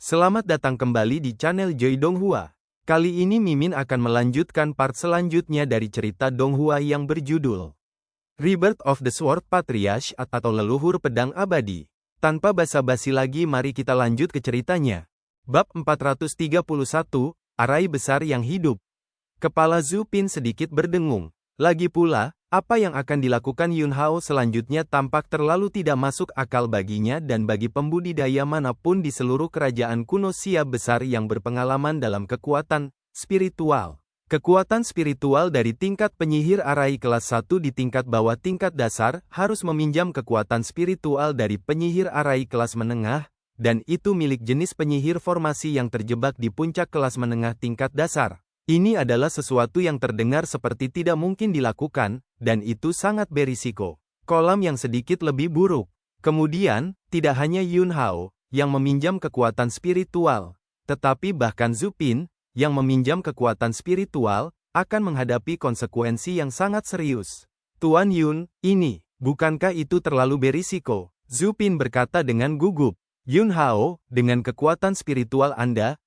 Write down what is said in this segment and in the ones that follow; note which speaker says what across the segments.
Speaker 1: Selamat datang kembali di channel Joy Donghua. Kali ini Mimin akan melanjutkan part selanjutnya dari cerita Donghua yang berjudul Rebirth of the Sword Patriarch atau Leluhur Pedang Abadi. Tanpa basa-basi lagi, mari kita lanjut ke ceritanya. Bab 431, Arai Besar yang Hidup. Kepala Zhu Pin sedikit berdengung. Lagi pula, apa yang akan dilakukan Yun Hao selanjutnya tampak terlalu tidak masuk akal baginya dan bagi pembudidaya manapun di seluruh kerajaan kuno Xia besar yang berpengalaman dalam kekuatan spiritual. Kekuatan spiritual dari tingkat penyihir Arai kelas 1 di tingkat bawah tingkat dasar harus meminjam kekuatan spiritual dari penyihir Arai kelas menengah, dan itu milik jenis penyihir formasi yang terjebak di puncak kelas menengah tingkat dasar. Ini adalah sesuatu yang terdengar seperti tidak mungkin dilakukan, dan itu sangat berisiko. Kolam yang sedikit lebih buruk. Kemudian, tidak hanya Yun Hao yang meminjam kekuatan spiritual, tetapi bahkan Zhu Pin yang meminjam kekuatan spiritual akan menghadapi konsekuensi yang sangat serius. Tuan Yun, bukankah itu terlalu berisiko? Zhu Pin berkata dengan gugup. Yun Hao, dengan kekuatan spiritual Anda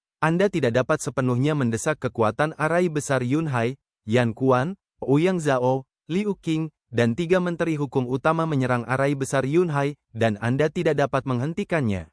Speaker 1: tidak dapat sepenuhnya mendesak kekuatan Arai Besar Yun Hai, Yan Quan, Ouyang Zhao, Liu Qing, dan 3 menteri hukum utama menyerang Arai Besar Yun Hai, dan Anda tidak dapat menghentikannya.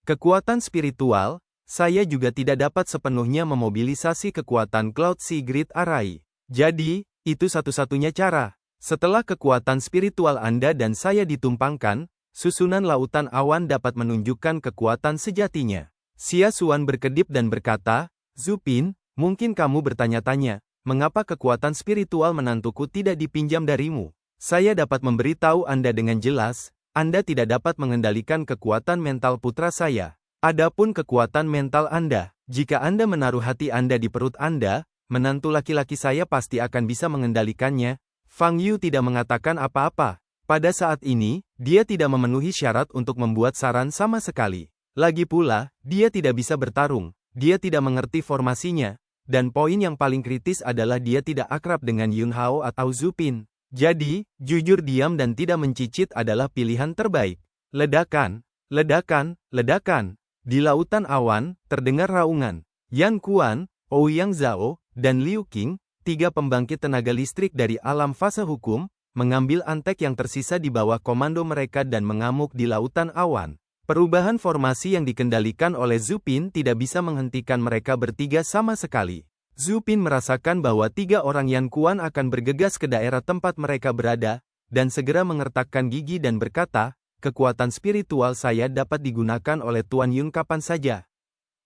Speaker 1: Kekuatan spiritual, saya juga tidak dapat sepenuhnya memobilisasi kekuatan Cloud Sea Grid Arai. Jadi, itu satu-satunya cara. Setelah kekuatan spiritual Anda dan saya ditumpangkan, susunan lautan awan dapat menunjukkan kekuatan sejatinya. Xia Xuan berkedip dan berkata, Zhu Pin, mungkin kamu bertanya-tanya, mengapa kekuatan spiritual menantuku tidak dipinjam darimu? Saya dapat memberitahu Anda dengan jelas, Anda tidak dapat mengendalikan kekuatan mental putra saya. Adapun kekuatan mental Anda, jika Anda menaruh hati Anda di perut Anda, menantu laki-laki saya pasti akan bisa mengendalikannya. Fang Yu tidak mengatakan apa-apa. Pada saat ini, dia tidak memenuhi syarat untuk membuat saran sama sekali. Lagi pula, dia tidak bisa bertarung, dia tidak mengerti formasinya, dan poin yang paling kritis adalah dia tidak akrab dengan Yun Hao atau Zhu Pin. Jadi, jujur diam dan tidak mencicit adalah pilihan terbaik. Ledakan, ledakan, ledakan. Di lautan awan, terdengar raungan. Yan Quan, Ouyang Zhao, dan Liu Qing, 3 pembangkit tenaga listrik dari alam fase hukum, mengambil antek yang tersisa di bawah komando mereka dan mengamuk di lautan awan. Perubahan formasi yang dikendalikan oleh Zhu Pin tidak bisa menghentikan mereka bertiga sama sekali. Zhu Pin merasakan bahwa 3 orang Yan Quan akan bergegas ke daerah tempat mereka berada, dan segera mengertakkan gigi dan berkata, kekuatan spiritual saya dapat digunakan oleh Tuan Yun kapan saja.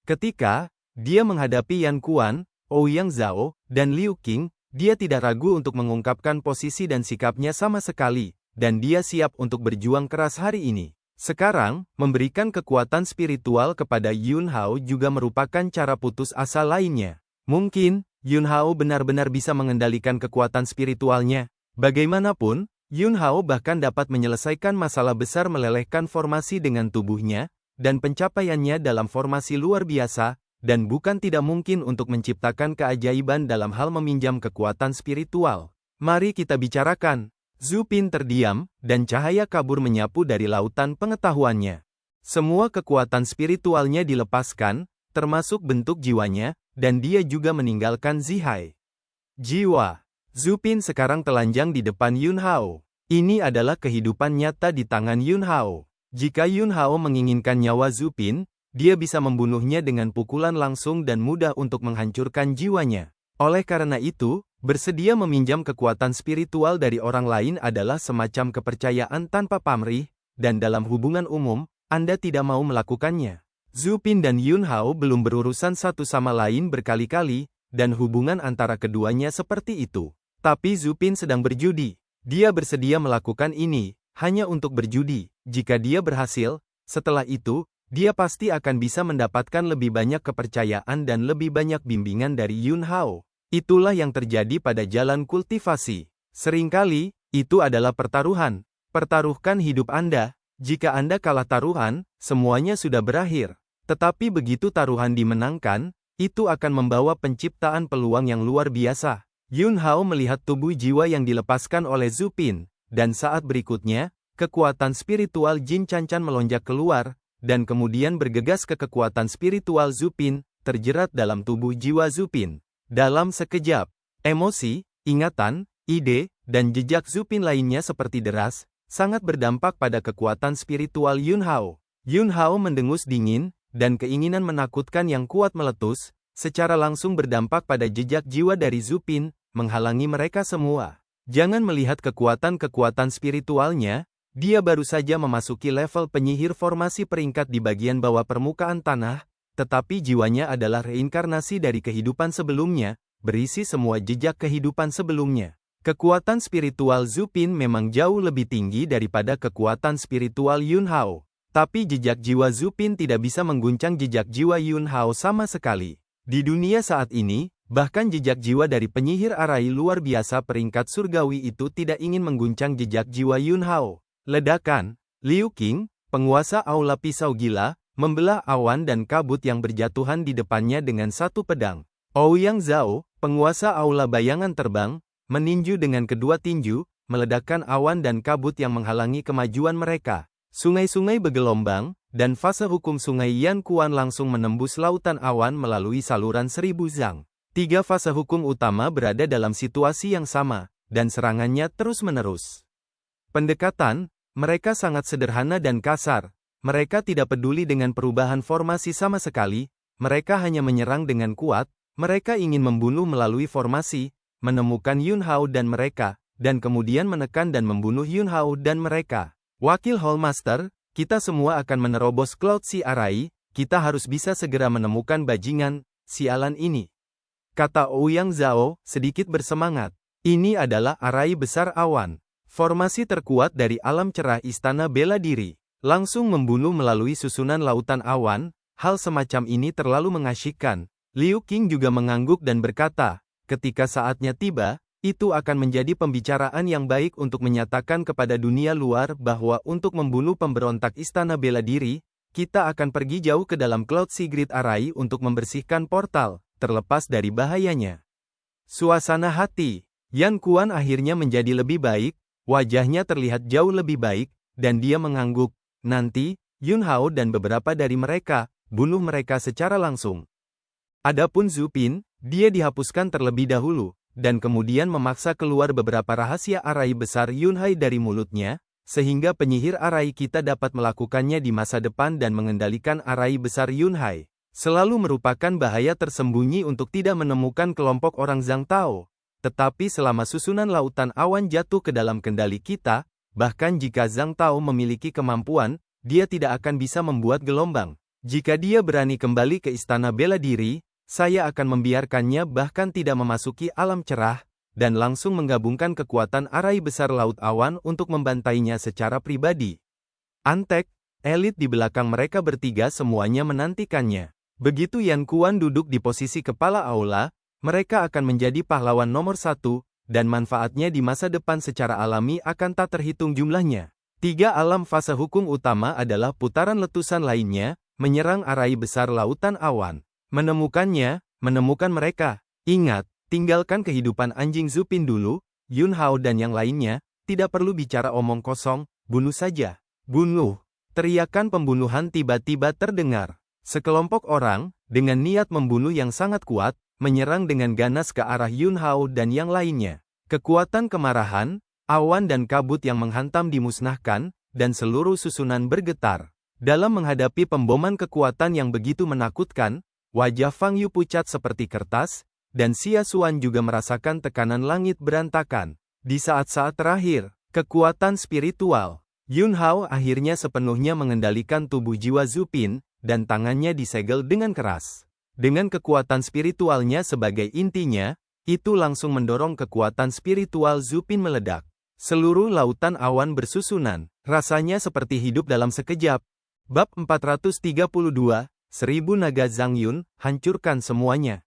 Speaker 1: Ketika dia menghadapi Yan Quan, Ouyang Zhao, dan Liu Qing, dia tidak ragu untuk mengungkapkan posisi dan sikapnya sama sekali, dan dia siap untuk berjuang keras hari ini. Sekarang, memberikan kekuatan spiritual kepada Yun Hao juga merupakan cara putus asa lainnya. Mungkin, Yun Hao benar-benar bisa mengendalikan kekuatan spiritualnya. Bagaimanapun, Yun Hao bahkan dapat menyelesaikan masalah besar melelehkan formasi dengan tubuhnya, dan pencapaiannya dalam formasi luar biasa, dan bukan tidak mungkin untuk menciptakan keajaiban dalam hal meminjam kekuatan spiritual. Mari kita bicarakan. Zhu Pin terdiam, dan cahaya kabur menyapu dari lautan pengetahuannya. Semua kekuatan spiritualnya dilepaskan, termasuk bentuk jiwanya, dan dia juga meninggalkan Zihai. Jiwa. Zhu Pin sekarang telanjang di depan Yun Hao. Ini adalah kehidupan nyata di tangan Yun Hao. Jika Yun Hao menginginkan nyawa Zhu Pin, dia bisa membunuhnya dengan pukulan langsung dan mudah untuk menghancurkan jiwanya. Oleh karena itu, bersedia meminjam kekuatan spiritual dari orang lain adalah semacam kepercayaan tanpa pamrih, dan dalam hubungan umum, Anda tidak mau melakukannya. Zhu Pin dan Yun Hao belum berurusan satu sama lain berkali-kali, dan hubungan antara keduanya seperti itu. Tapi Zhu Pin sedang berjudi. Dia bersedia melakukan ini, hanya untuk berjudi. Jika dia berhasil, setelah itu, dia pasti akan bisa mendapatkan lebih banyak kepercayaan dan lebih banyak bimbingan dari Yun Hao. Itulah yang terjadi pada jalan kultivasi. Seringkali, itu adalah pertaruhan. Pertaruhkan hidup Anda. Jika Anda kalah taruhan, semuanya sudah berakhir. Tetapi begitu taruhan dimenangkan, itu akan membawa penciptaan peluang yang luar biasa. Yun Hao melihat tubuh jiwa yang dilepaskan oleh Zhu Pin, dan saat berikutnya, kekuatan spiritual Jin Cancan melonjak keluar, dan kemudian bergegas ke kekuatan spiritual Zupin, terjerat dalam tubuh jiwa Zupin. Dalam sekejap, emosi, ingatan, ide, dan jejak Zupin lainnya seperti deras, sangat berdampak pada kekuatan spiritual Yunhao. Yunhao mendengus dingin, dan keinginan menakutkan yang kuat meletus, secara langsung berdampak pada jejak jiwa dari Zupin, menghalangi mereka semua. Jangan melihat kekuatan-kekuatan spiritualnya, dia baru saja memasuki level penyihir formasi peringkat di bagian bawah permukaan tanah, tetapi jiwanya adalah reinkarnasi dari kehidupan sebelumnya, berisi semua jejak kehidupan sebelumnya. Kekuatan spiritual Zupin memang jauh lebih tinggi daripada kekuatan spiritual Yunhao. Tapi jejak jiwa Zupin tidak bisa mengguncang jejak jiwa Yunhao sama sekali. Di dunia saat ini, bahkan jejak jiwa dari penyihir arai luar biasa peringkat surgawi itu tidak ingin mengguncang jejak jiwa Yunhao. Ledakan, Liu Qing, penguasa aula pisau gila, membelah awan dan kabut yang berjatuhan di depannya dengan satu pedang. Ouyang Zhao, penguasa aula bayangan terbang, meninju dengan kedua tinju, meledakkan awan dan kabut yang menghalangi kemajuan mereka. Sungai-sungai bergelombang, dan fase hukum sungai Yan Kuan langsung menembus lautan awan melalui saluran 1000 zang. 3 fase hukum utama berada dalam situasi yang sama, dan serangannya terus-menerus. Pendekatan, mereka sangat sederhana dan kasar. Mereka tidak peduli dengan perubahan formasi sama sekali, mereka hanya menyerang dengan kuat, mereka ingin membunuh melalui formasi, menemukan Yunhao dan mereka, dan kemudian menekan dan membunuh Yunhao dan mereka. Wakil Hallmaster, kita semua akan menerobos Cloud Sea Arai, kita harus bisa segera menemukan bajingan, sialan ini. Kata Ouyang Zhao, sedikit bersemangat. Ini adalah arai besar awan. Formasi terkuat dari alam cerah istana bela diri. Langsung membunuh melalui susunan lautan awan, hal semacam ini terlalu mengasyikkan. Liu Qing juga mengangguk dan berkata, ketika saatnya tiba, itu akan menjadi pembicaraan yang baik untuk menyatakan kepada dunia luar bahwa untuk membunuh pemberontak istana bela diri, kita akan pergi jauh ke dalam Cloud Sea Grid Arai untuk membersihkan portal, terlepas dari bahayanya. Suasana hati Yan Kuan akhirnya menjadi lebih baik, wajahnya terlihat jauh lebih baik, dan dia mengangguk. Nanti, Yunhao dan beberapa dari mereka, bunuh mereka secara langsung. Adapun Zupin, dia dihapuskan terlebih dahulu, dan kemudian memaksa keluar beberapa rahasia arai besar Yunhai dari mulutnya, sehingga penyihir arai kita dapat melakukannya di masa depan dan mengendalikan arai besar Yunhai. Selalu merupakan bahaya tersembunyi untuk tidak menemukan kelompok orang Zhang Tao. Tetapi selama susunan lautan awan jatuh ke dalam kendali kita, bahkan jika Zhang Tao memiliki kemampuan, dia tidak akan bisa membuat gelombang. Jika dia berani kembali ke istana bela diri, saya akan membiarkannya bahkan tidak memasuki alam cerah, dan langsung menggabungkan kekuatan arai besar laut awan untuk membantainya secara pribadi. Antek, elit di belakang mereka bertiga semuanya menantikannya. Begitu Yan Kuan duduk di posisi kepala aula, mereka akan menjadi pahlawan nomor 1, dan manfaatnya di masa depan secara alami akan tak terhitung jumlahnya. 3 alam fase hukum utama adalah putaran letusan lainnya, menyerang arai besar lautan awan. Menemukannya, menemukan mereka. Ingat, tinggalkan kehidupan anjing Zupin dulu, Yunhao dan yang lainnya, tidak perlu bicara omong kosong, bunuh saja. Bunuh. Teriakan pembunuhan tiba-tiba terdengar. Sekelompok orang, dengan niat membunuh yang sangat kuat, menyerang dengan ganas ke arah Yunhao dan yang lainnya. Kekuatan kemarahan, awan dan kabut yang menghantam dimusnahkan, dan seluruh susunan bergetar. Dalam menghadapi pemboman kekuatan yang begitu menakutkan, wajah Fang Yu pucat seperti kertas, dan Xia Xuan juga merasakan tekanan langit berantakan. Di saat-saat terakhir, kekuatan spiritual. Yunhao akhirnya sepenuhnya mengendalikan tubuh jiwa Zupin, dan tangannya disegel dengan keras. Dengan kekuatan spiritualnya sebagai intinya, itu langsung mendorong kekuatan spiritual Zupin meledak. Seluruh lautan awan bersusunan, rasanya seperti hidup dalam sekejap. Bab 432, 1000 naga Zhang Yun, hancurkan semuanya.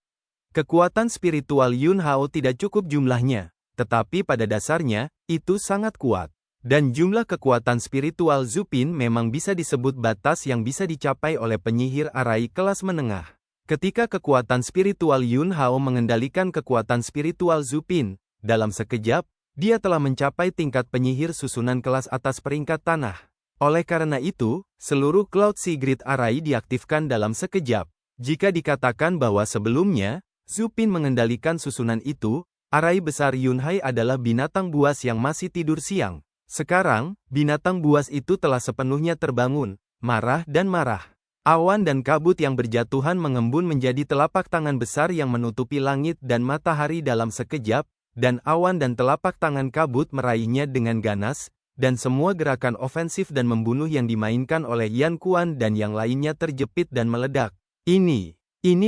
Speaker 1: Kekuatan spiritual Yunhao tidak cukup jumlahnya, tetapi pada dasarnya, itu sangat kuat. Dan jumlah kekuatan spiritual Zupin memang bisa disebut batas yang bisa dicapai oleh penyihir arai kelas menengah. Ketika kekuatan spiritual Yunhao mengendalikan kekuatan spiritual Zupin, dalam sekejap, dia telah mencapai tingkat penyihir susunan kelas atas peringkat tanah. Oleh karena itu, seluruh Cloud Sea Grid Array diaktifkan dalam sekejap. Jika dikatakan bahwa sebelumnya, Zupin mengendalikan susunan itu, Array besar Yunhai adalah binatang buas yang masih tidur siang. Sekarang, binatang buas itu telah sepenuhnya terbangun, marah dan marah. Awan dan kabut yang berjatuhan mengembun menjadi telapak tangan besar yang menutupi langit dan matahari dalam sekejap, dan awan dan telapak tangan kabut meraihnya dengan ganas, dan semua gerakan ofensif dan membunuh yang dimainkan oleh Yan Kuan dan yang lainnya terjepit dan meledak. Ini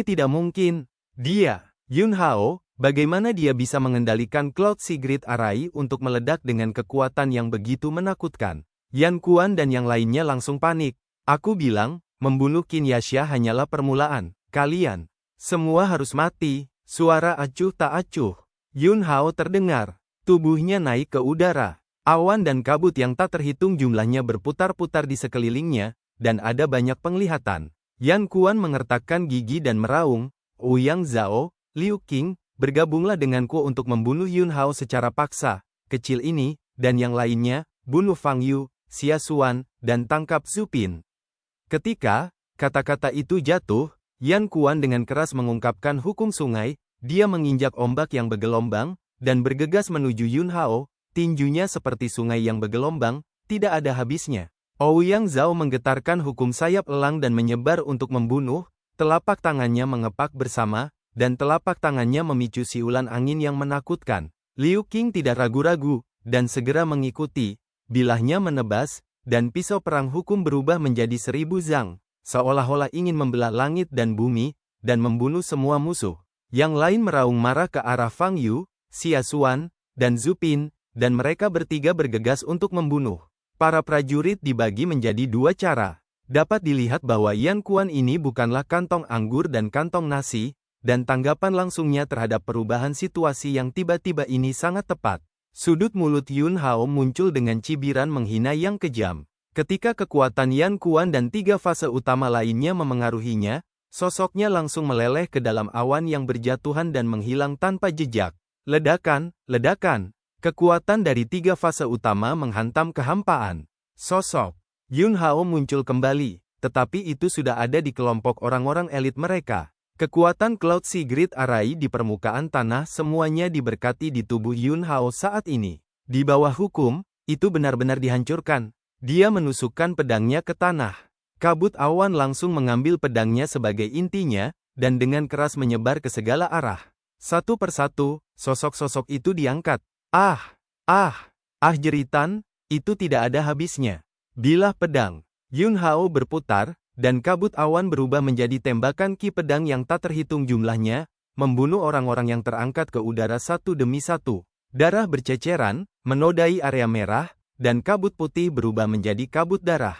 Speaker 1: tidak mungkin. Dia, Yun Hao, bagaimana dia bisa mengendalikan Cloud Sea Grid Array untuk meledak dengan kekuatan yang begitu menakutkan? Yan Kuan dan yang lainnya langsung panik. Aku bilang, membunuh Qin Yasha hanyalah permulaan. Kalian semua harus mati. Suara acuh tak acuh Yun Hao terdengar. Tubuhnya naik ke udara. Awan dan kabut yang tak terhitung jumlahnya berputar-putar di sekelilingnya, dan ada banyak penglihatan. Yan Kuan mengertakkan gigi dan meraung, Ouyang Zhao, Liu Qing, bergabunglah denganku untuk membunuh Yun Hao secara paksa. Kecil ini, dan yang lainnya, bunuh Fang Yu, Xia Xuan, dan tangkap Zupin. Ketika kata-kata itu jatuh, Yan Kuan dengan keras mengungkapkan hukum sungai, dia menginjak ombak yang bergelombang, dan bergegas menuju Yun Hao, tinjunya seperti sungai yang bergelombang, tidak ada habisnya. Ouyang Zhao menggetarkan hukum sayap elang dan menyebar untuk membunuh, telapak tangannya mengepak bersama, dan telapak tangannya memicu siulan angin yang menakutkan. Liu Qing tidak ragu-ragu, dan segera mengikuti, bilahnya menebas, dan pisau perang hukum berubah menjadi 1000 zang, seolah-olah ingin membelah langit dan bumi, dan membunuh semua musuh. Yang lain meraung marah ke arah Fang Yu, Xia Xuan, dan Zupin, dan mereka bertiga bergegas untuk membunuh. Para prajurit dibagi menjadi dua cara. Dapat dilihat bahwa Yan Kuan ini bukanlah kantong anggur dan kantong nasi, dan tanggapan langsungnya terhadap perubahan situasi yang tiba-tiba ini sangat tepat. Sudut mulut Yun Hao muncul dengan cibiran menghina yang kejam. Ketika kekuatan Yan Kuan dan 3 fase utama lainnya memengaruhinya, sosoknya langsung meleleh ke dalam awan yang berjatuhan dan menghilang tanpa jejak. Ledakan, ledakan. Kekuatan dari 3 fase utama menghantam kehampaan. Sosok Yun Hao muncul kembali, tetapi itu sudah ada di kelompok orang-orang elit mereka. Kekuatan Cloud Sea Grid Array di permukaan tanah semuanya diberkati di tubuh Yun Hao saat ini. Di bawah hukum, itu benar-benar dihancurkan. Dia menusukkan pedangnya ke tanah. Kabut awan langsung mengambil pedangnya sebagai intinya, dan dengan keras menyebar ke segala arah. Satu persatu, sosok-sosok itu diangkat. Jeritan, itu tidak ada habisnya. Bilah pedang. Yun Hao berputar, dan kabut awan berubah menjadi tembakan ki pedang yang tak terhitung jumlahnya, membunuh orang-orang yang terangkat ke udara satu demi satu. Darah berceceran, menodai area merah, dan kabut putih berubah menjadi kabut darah.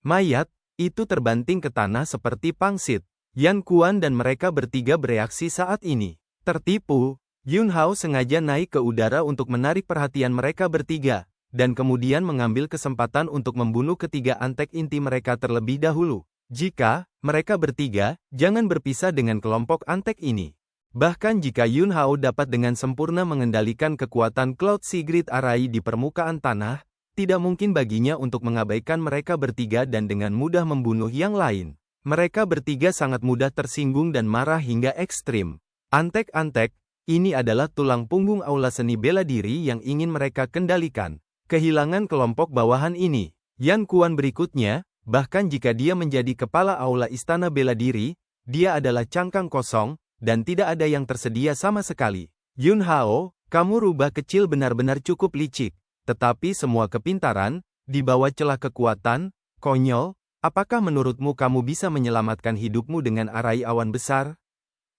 Speaker 1: Mayat, itu terbanting ke tanah seperti pangsit. Yan Kuan dan mereka bertiga bereaksi saat ini. Tertipu, Yun Hao sengaja naik ke udara untuk menarik perhatian mereka bertiga, dan kemudian mengambil kesempatan untuk membunuh ketiga antek inti mereka terlebih dahulu. Jika mereka bertiga, jangan berpisah dengan kelompok antek ini. Bahkan jika Yun Hao dapat dengan sempurna mengendalikan kekuatan Cloud Sea Grid Array di permukaan tanah, tidak mungkin baginya untuk mengabaikan mereka bertiga dan dengan mudah membunuh yang lain. Mereka bertiga sangat mudah tersinggung dan marah hingga ekstrim. Antek-antek, ini adalah tulang punggung aula seni bela diri yang ingin mereka kendalikan. Kehilangan kelompok bawahan ini. Yan Kuan berikutnya, bahkan jika dia menjadi kepala aula istana bela diri, dia adalah cangkang kosong, dan tidak ada yang tersedia sama sekali. Yun Hao, kamu rubah kecil benar-benar cukup licik, tetapi semua kepintaran, di bawah celah kekuatan, konyol, apakah menurutmu kamu bisa menyelamatkan hidupmu dengan arai awan besar?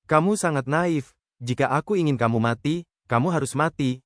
Speaker 1: Kamu sangat naif, jika aku ingin kamu mati, kamu harus mati.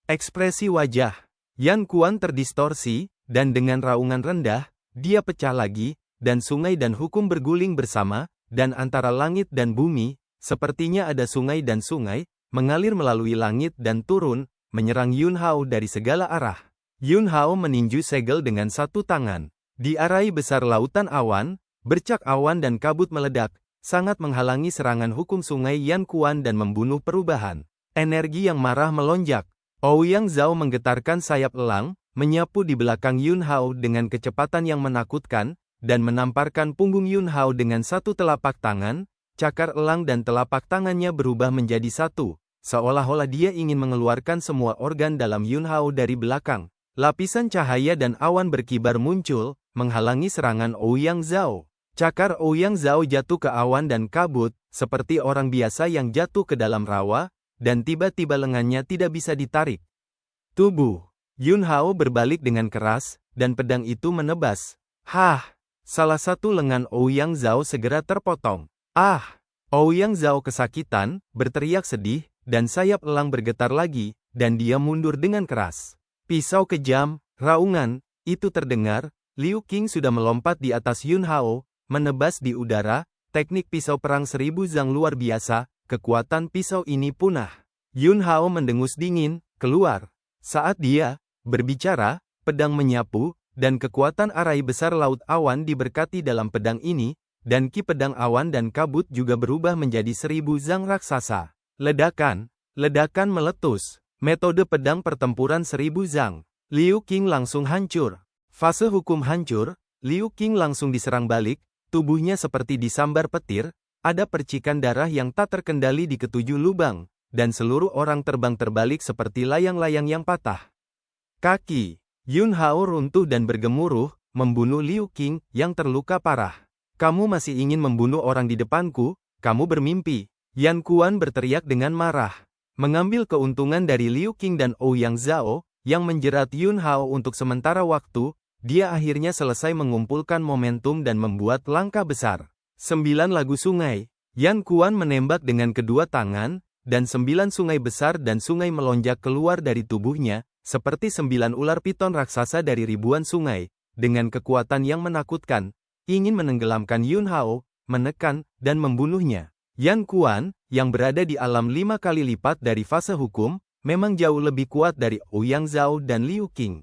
Speaker 1: Ekspresi wajah Yan Kuan terdistorsi, dan dengan raungan rendah, dia pecah lagi, dan sungai dan hukum berguling bersama, dan antara langit dan bumi, sepertinya ada sungai dan sungai, mengalir melalui langit dan turun, menyerang Yun Hao dari segala arah. Yun Hao meninju segel dengan satu tangan. Di arai besar lautan awan, bercak awan dan kabut meledak, sangat menghalangi serangan hukum sungai Yan Kuan dan membunuh perubahan. Energi yang marah melonjak. Ouyang Zhao menggetarkan sayap elang, menyapu di belakang Yun Hao dengan kecepatan yang menakutkan, dan menamparkan punggung Yun Hao dengan satu telapak tangan. Cakar elang dan telapak tangannya berubah menjadi satu, seolah-olah dia ingin mengeluarkan semua organ dalam Yun Hao dari belakang. Lapisan cahaya dan awan berkibar muncul, menghalangi serangan Ouyang Zhao. Cakar Ouyang Zhao jatuh ke awan dan kabut, seperti orang biasa yang jatuh ke dalam rawa, dan tiba-tiba lengannya tidak bisa ditarik. Tubuh Yun Hao berbalik dengan keras, dan pedang itu menebas. Hah! Salah satu lengan Ouyang Zhao segera terpotong. Ah! Ouyang Zhao kesakitan, berteriak sedih, dan sayap elang bergetar lagi, dan dia mundur dengan keras. Pisau kejam, raungan, itu terdengar. Liu Qing sudah melompat di atas Yun Hao, menebas di udara. Teknik pisau perang 1000 zang luar biasa, kekuatan pisau ini punah. Yun Hao mendengus dingin, keluar. Saat dia berbicara, pedang menyapu, dan kekuatan arai besar laut awan diberkati dalam pedang ini, dan ki pedang awan dan kabut juga berubah menjadi 1000 zang raksasa. Ledakan meletus. Metode pedang pertempuran 1000 zang. Liu Qing langsung hancur. Fase hukum hancur, Liu Qing langsung diserang balik, tubuhnya seperti disambar petir, ada percikan darah yang tak terkendali di ketujuh lubang, dan seluruh orang terbang terbalik seperti layang-layang yang patah. Kaki Yun Hao runtuh dan bergemuruh, membunuh Liu Qing yang terluka parah. Kamu masih ingin membunuh orang di depanku? Kamu bermimpi. Yan Kuan berteriak dengan marah. Mengambil keuntungan dari Liu Qing dan Ouyang Zhao, yang menjerat Yun Hao untuk sementara waktu, dia akhirnya selesai mengumpulkan momentum dan membuat langkah besar. 9 lagu sungai. Yan Kuan menembak dengan kedua tangan, dan 9 sungai besar dan sungai melonjak keluar dari tubuhnya, seperti 9 ular piton raksasa dari ribuan sungai, dengan kekuatan yang menakutkan, ingin menenggelamkan Yun Hao, menekan, dan membunuhnya. Yan Kuan, yang berada di alam 5 kali lipat dari fase hukum, memang jauh lebih kuat dari Ouyang Zhao dan Liu Qing.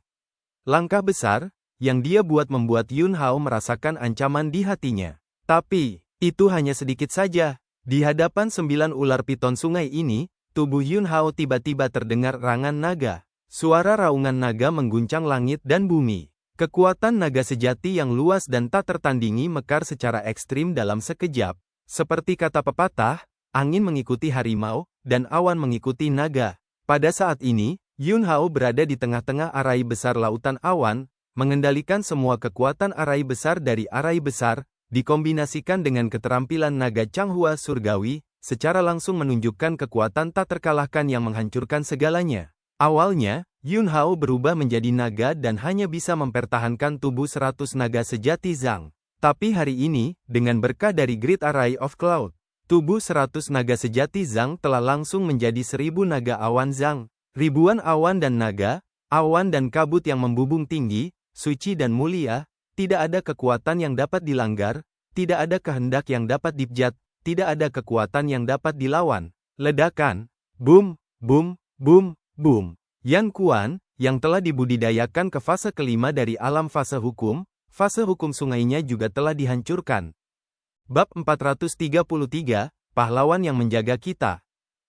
Speaker 1: Langkah besar, yang dia buat membuat Yun Hao merasakan ancaman di hatinya. Tapi, itu hanya sedikit saja. Di hadapan 9 ular piton sungai ini, tubuh Yun Hao tiba-tiba terdengar rangan naga. Suara raungan naga mengguncang langit dan bumi. Kekuatan naga sejati yang luas dan tak tertandingi mekar secara ekstrim dalam sekejap. Seperti kata pepatah, angin mengikuti harimau, dan awan mengikuti naga. Pada saat ini, Yun Hao berada di tengah-tengah arai besar lautan awan, mengendalikan semua kekuatan arai besar dari arai besar, dikombinasikan dengan keterampilan naga Changhua surgawi, secara langsung menunjukkan kekuatan tak terkalahkan yang menghancurkan segalanya. Awalnya, Yun Hao berubah menjadi naga dan hanya bisa mempertahankan tubuh 100 naga sejati Zhang. Tapi hari ini, dengan berkah dari Great Array of Cloud, tubuh 100 naga sejati Zhang telah langsung menjadi 1000 naga awan Zhang. Ribuan awan dan naga, awan dan kabut yang membubung tinggi, suci dan mulia, tidak ada kekuatan yang dapat dilanggar, tidak ada kehendak yang dapat dibjat, tidak ada kekuatan yang dapat dilawan. Ledakan, boom, boom, boom, boom. Yan Kuan, yang telah dibudidayakan ke fase kelima dari alam fase hukum sungainya juga telah dihancurkan. Bab 433, Pahlawan yang menjaga kita.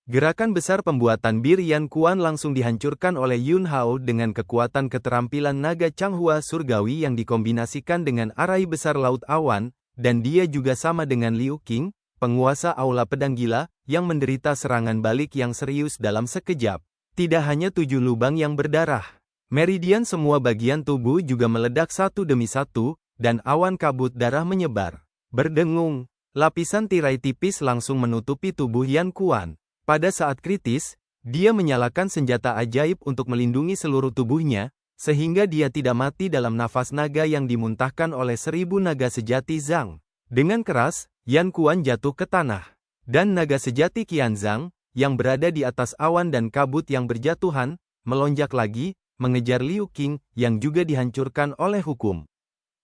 Speaker 1: Gerakan besar pembuatan bir Yan Kuan langsung dihancurkan oleh Yun Hao dengan kekuatan keterampilan naga Changhua surgawi yang dikombinasikan dengan arai besar laut awan, dan dia juga sama dengan Liu Qing, penguasa aula pedang gila, yang menderita serangan balik yang serius dalam sekejap. Tidak hanya 7 lubang yang berdarah. Meridian semua bagian tubuh juga meledak satu demi satu, dan awan kabut darah menyebar. Berdengung, lapisan tirai tipis langsung menutupi tubuh Yan Kuan. Pada saat kritis, dia menyalakan senjata ajaib untuk melindungi seluruh tubuhnya, sehingga dia tidak mati dalam nafas naga yang dimuntahkan oleh 1000 naga sejati Zhang. Dengan keras, Yan Kuan jatuh ke tanah. Dan naga sejati Qianzhang, yang berada di atas awan dan kabut yang berjatuhan, melonjak lagi, mengejar Liu Qing, yang juga dihancurkan oleh hukum.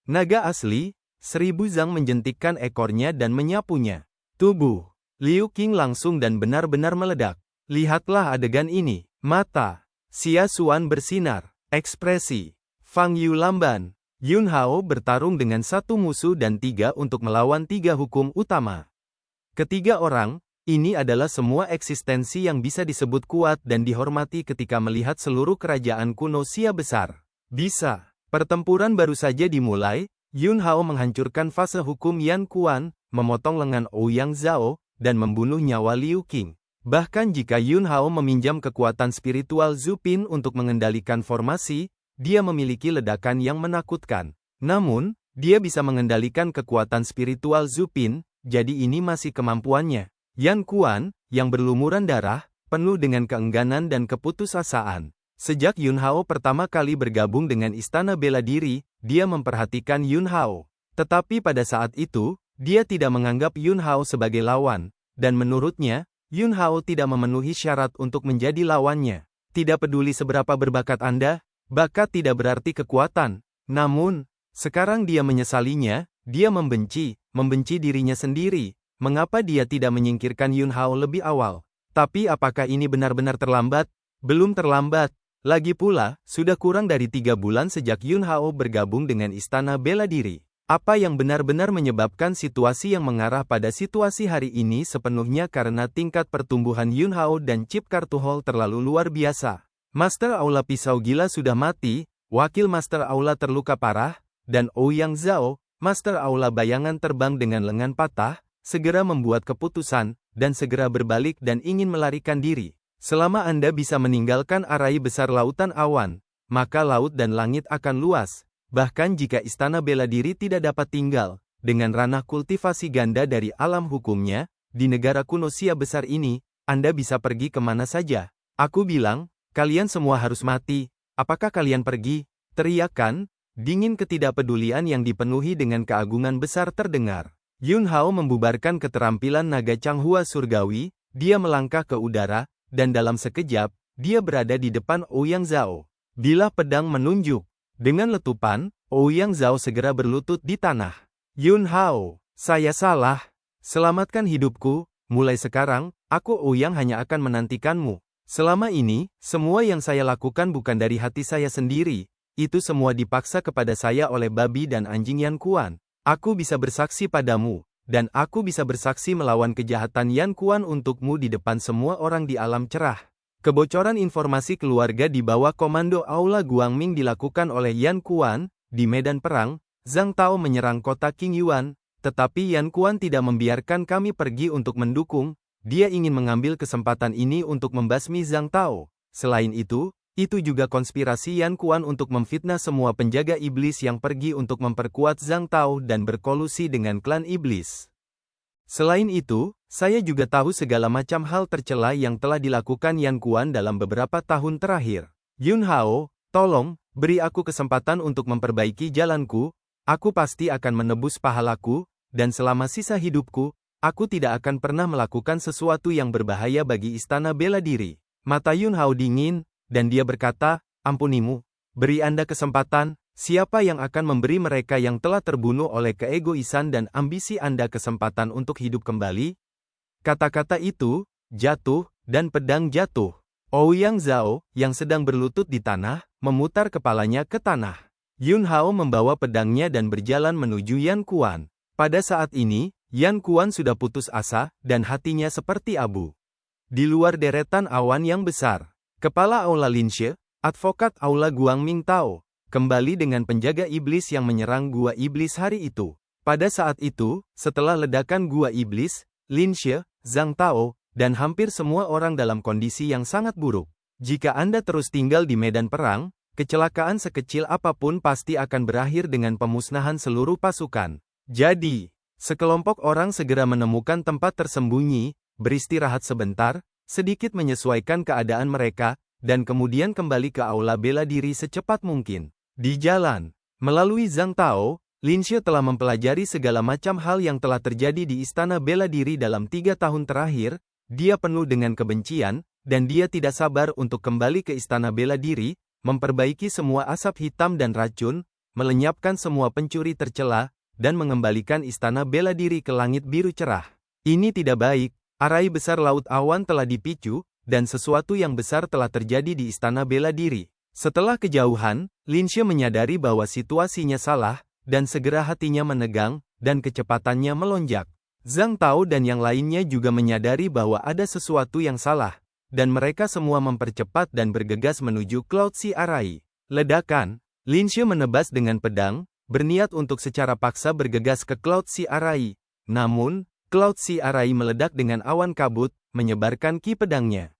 Speaker 1: Naga asli, 1000 Zhang menjentikkan ekornya dan menyapunya. Tubuh Liu Qing langsung dan benar-benar meledak. Lihatlah adegan ini. Mata Xia Xuan bersinar. Ekspresi Fang Yu lamban. Yun Hao bertarung dengan satu musuh dan 3 untuk melawan 3 hukum utama. Ketiga orang ini adalah semua eksistensi yang bisa disebut kuat dan dihormati ketika melihat seluruh kerajaan kuno Xia besar. Bisa. Pertempuran baru saja dimulai, Yun Hao menghancurkan fase hukum Yan Quan, memotong lengan Ouyang Zhao, dan membunuh nyawa Liu Qing. Bahkan jika Yun Hao meminjam kekuatan spiritual Zhu Pin untuk mengendalikan formasi, dia memiliki ledakan yang menakutkan. Namun, dia bisa mengendalikan kekuatan spiritual Zhu Pin, jadi ini masih kemampuannya. Yan Quan, yang berlumuran darah, penuh dengan keengganan dan keputusasaan. Sejak Yun Hao pertama kali bergabung dengan Istana Bela Diri, dia memperhatikan Yun Hao. Tetapi pada saat itu, dia tidak menganggap Yun Hao sebagai lawan, dan menurutnya, Yun Hao tidak memenuhi syarat untuk menjadi lawannya. Tidak peduli seberapa berbakat Anda, bakat tidak berarti kekuatan. Namun, sekarang dia menyesalinya, dia membenci dirinya sendiri. Mengapa dia tidak menyingkirkan Yun Hao lebih awal? Tapi apakah ini benar-benar terlambat? Belum terlambat. Lagi pula, sudah kurang dari 3 bulan sejak Yun Hao bergabung dengan Istana Bela Diri. Apa yang benar-benar menyebabkan situasi yang mengarah pada situasi hari ini sepenuhnya karena tingkat pertumbuhan Yun Hao dan chip kartu Hall terlalu luar biasa. Master Aula Pisau Gila sudah mati, Wakil Master Aula terluka parah, dan Ouyang Zhao, Master Aula Bayangan Terbang dengan lengan patah, segera membuat keputusan, dan segera berbalik dan ingin melarikan diri. Selama Anda bisa meninggalkan arai besar lautan awan, maka laut dan langit akan luas. Bahkan jika Istana Bela Diri tidak dapat tinggal, dengan ranah kultivasi ganda dari alam hukumnya, di negara kuno Sia besar ini, Anda bisa pergi kemana saja. Aku bilang, kalian semua harus mati. Apakah kalian pergi? Teriakan, dingin ketidakpedulian yang dipenuhi dengan keagungan besar terdengar. Yun Hao membubarkan keterampilan naga Changhua surgawi, dia melangkah ke udara, dan dalam sekejap, dia berada di depan Ouyang Zhao. Bilah pedang menunjuk. Dengan letupan, Ouyang Zhao segera berlutut di tanah. Yun Hao, saya salah. Selamatkan hidupku, mulai sekarang, aku Ouyang hanya akan menantikanmu. Selama ini, semua yang saya lakukan bukan dari hati saya sendiri. Itu semua dipaksa kepada saya oleh babi dan anjing Yan Quan. Aku bisa bersaksi padamu. Dan aku bisa bersaksi melawan kejahatan Yan Quan untukmu di depan semua orang di alam cerah. Kebocoran informasi keluarga di bawah komando Aula Guangming dilakukan oleh Yan Quan. Di medan perang, Zhang Tao menyerang kota King Yuan, tetapi Yan Quan tidak membiarkan kami pergi untuk mendukung. Dia ingin mengambil kesempatan ini untuk membasmi Zhang Tao. Selain itu juga konspirasi Yan Quan untuk memfitnah semua penjaga iblis yang pergi untuk memperkuat Zhang Tao dan berkolusi dengan klan iblis. Selain itu, saya juga tahu segala macam hal tercela yang telah dilakukan Yan Quan dalam beberapa tahun terakhir. Yun Hao, tolong, beri aku kesempatan untuk memperbaiki jalanku, aku pasti akan menebus pahalaku, dan selama sisa hidupku, aku tidak akan pernah melakukan sesuatu yang berbahaya bagi Istana Bela Diri. Mata Yun Hao dingin, dan dia berkata, ampunimu, beri Anda kesempatan, siapa yang akan memberi mereka yang telah terbunuh oleh keegoisan dan ambisi Anda kesempatan untuk hidup kembali? Kata-kata itu, jatuh, dan pedang jatuh. Ouyang Zhao, yang sedang berlutut di tanah, memutar kepalanya ke tanah. Yun Hao membawa pedangnya dan berjalan menuju Yan Quan. Pada saat ini, Yan Quan sudah putus asa, dan hatinya seperti abu. Di luar deretan awan yang besar, Kepala Aula Linxie, advokat Aula Guangming Tao, kembali dengan penjaga iblis yang menyerang Gua Iblis hari itu. Pada saat itu, setelah ledakan Gua Iblis, Linxie, Zhang Tao, dan hampir semua orang dalam kondisi yang sangat buruk. Jika Anda terus tinggal di medan perang, kecelakaan sekecil apapun pasti akan berakhir dengan pemusnahan seluruh pasukan. Jadi, sekelompok orang segera menemukan tempat tersembunyi, beristirahat sebentar, sedikit menyesuaikan keadaan mereka, dan kemudian kembali ke Aula Bela Diri secepat mungkin. Di jalan, melalui Zhang Tao, Linxie telah mempelajari segala macam hal yang telah terjadi di Istana Bela Diri dalam 3 tahun terakhir. Dia penuh dengan kebencian, dan dia tidak sabar untuk kembali ke Istana Bela Diri, memperbaiki semua asap hitam dan racun, melenyapkan semua pencuri tercela, dan mengembalikan Istana Bela Diri ke langit biru cerah. Ini tidak baik. Arai besar laut awan telah dipicu, dan sesuatu yang besar telah terjadi di Istana Bela Diri. Setelah kejauhan, Linxie menyadari bahwa situasinya salah, dan segera hatinya menegang, dan kecepatannya melonjak. Zhang Tao dan yang lainnya juga menyadari bahwa ada sesuatu yang salah, dan mereka semua mempercepat dan bergegas menuju Cloud Sea Arai. Ledakan, Lin Xie menebas dengan pedang, berniat untuk secara paksa bergegas ke Cloud Sea Arai. Namun, Cloud Sea Arai meledak dengan awan kabut, menyebarkan ki pedangnya.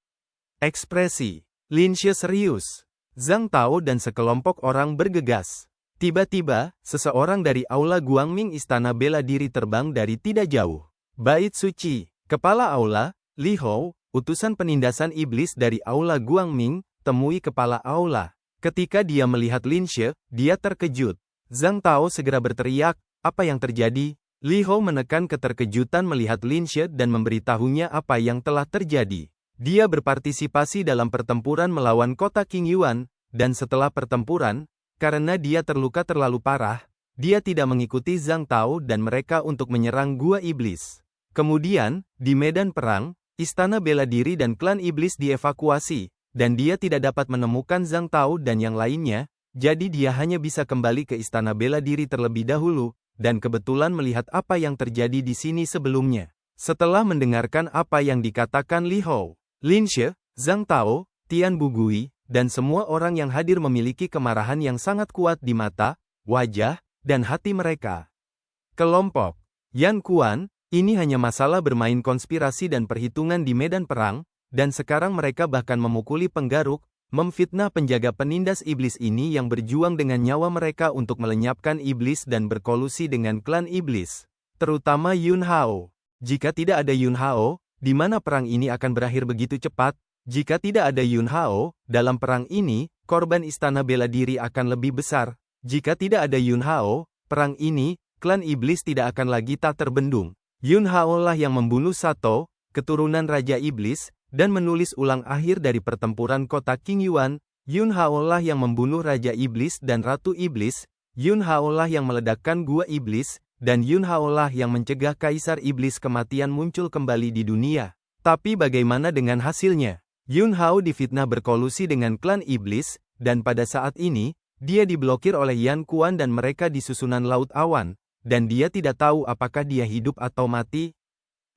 Speaker 1: Ekspresi Lin Xie serius. Zhang Tao dan sekelompok orang bergegas. Tiba-tiba, seseorang dari Aula Guangming Istana Bela Diri terbang dari tidak jauh. Bait Suci, Kepala Aula, Li Hou, utusan penindasan iblis dari Aula Guangming, temui Kepala Aula. Ketika dia melihat Lin Xie, dia terkejut. Zhang Tao segera berteriak, "Apa yang terjadi?" Li Hou menekan keterkejutan melihat Lin Xie dan memberitahunya apa yang telah terjadi. Dia berpartisipasi dalam pertempuran melawan kota King Yuan, dan setelah pertempuran, karena dia terluka terlalu parah, dia tidak mengikuti Zhang Tao dan mereka untuk menyerang Gua Iblis. Kemudian, di medan perang, Istana Bela Diri dan klan Iblis dievakuasi, dan dia tidak dapat menemukan Zhang Tao dan yang lainnya, jadi dia hanya bisa kembali ke Istana Bela Diri terlebih dahulu, dan kebetulan melihat apa yang terjadi di sini sebelumnya. Setelah mendengarkan apa yang dikatakan Li Hou, Lin Xie, Zhang Tao, Tian Bugui, dan semua orang yang hadir memiliki kemarahan yang sangat kuat di mata, wajah, dan hati mereka. Kelompok Yan Kuan, ini hanya masalah bermain konspirasi dan perhitungan di medan perang, dan sekarang mereka bahkan memukuli penggaruk, memfitnah penjaga penindas iblis ini yang berjuang dengan nyawa mereka untuk melenyapkan iblis dan berkolusi dengan klan iblis, terutama Yun Hao. Jika tidak ada Yun Hao, di mana perang ini akan berakhir begitu cepat? Jika tidak ada Yun Hao, dalam perang ini, korban Istana Bela Diri akan lebih besar. Jika tidak ada Yun Hao, perang ini, klan iblis tidak akan lagi tak terbendung. Yun Hao lah yang membunuh Sato, keturunan Raja Iblis, dan menulis ulang akhir dari pertempuran kota King Yuan. Yun Hao lah yang membunuh Raja Iblis dan Ratu Iblis. Yun Hao lah yang meledakkan Gua Iblis, dan Yun Hao lah yang mencegah Kaisar Iblis kematian muncul kembali di dunia. Tapi bagaimana dengan hasilnya? Yun Hao difitnah berkolusi dengan klan Iblis, dan pada saat ini, dia diblokir oleh Yan Kuan dan mereka di susunan Laut Awan, dan dia tidak tahu apakah dia hidup atau mati.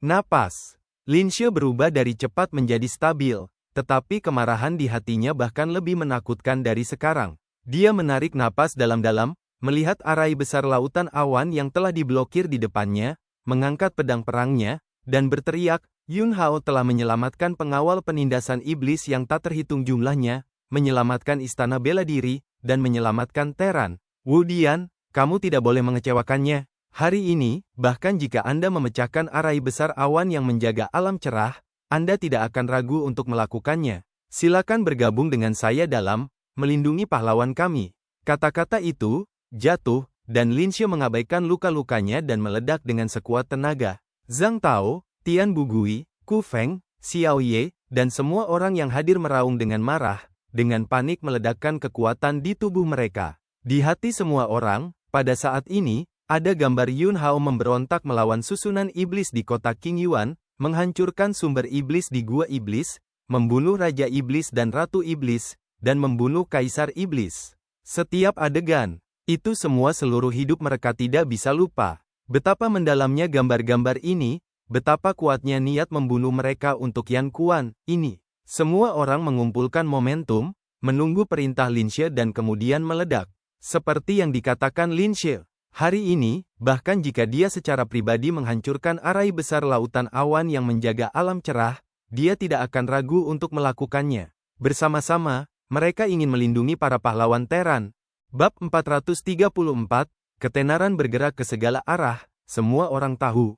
Speaker 1: Napas Lin Xie berubah dari cepat menjadi stabil, tetapi kemarahan di hatinya bahkan lebih menakutkan dari sekarang. Dia menarik napas dalam-dalam, melihat arai besar lautan awan yang telah diblokir di depannya, mengangkat pedang perangnya, dan berteriak, Yun Hao telah menyelamatkan pengawal penindasan iblis yang tak terhitung jumlahnya, menyelamatkan Istana Bela Diri, dan menyelamatkan Teran. Wu Dian, kamu tidak boleh mengecewakannya. Hari ini, bahkan jika Anda memecahkan arai besar awan yang menjaga alam cerah, Anda tidak akan ragu untuk melakukannya. Silakan bergabung dengan saya dalam melindungi pahlawan kami. Kata-kata itu jatuh, dan Lin Xie mengabaikan luka-lukanya dan meledak dengan sekuat tenaga. Zhang Tao, Tian Bugui, Ku Feng, Xiao Ye, dan semua orang yang hadir meraung dengan marah, dengan panik meledakkan kekuatan di tubuh mereka. Di hati semua orang, pada saat ini, ada gambar Yun Hao memberontak melawan susunan iblis di kota King Yuan, menghancurkan sumber iblis di Gua Iblis, membunuh Raja Iblis dan Ratu Iblis, dan membunuh Kaisar Iblis. Setiap adegan itu semua seluruh hidup mereka tidak bisa lupa. Betapa mendalamnya gambar-gambar ini, betapa kuatnya niat membunuh mereka untuk Yan Kuan ini. Semua orang mengumpulkan momentum, menunggu perintah Lin Xie dan kemudian meledak. Seperti yang dikatakan Lin Xie, hari ini, bahkan jika dia secara pribadi menghancurkan arai besar lautan awan yang menjaga alam cerah, dia tidak akan ragu untuk melakukannya. Bersama-sama, mereka ingin melindungi para pahlawan Teran. Bab 434, Ketenaran bergerak ke segala arah, semua orang tahu.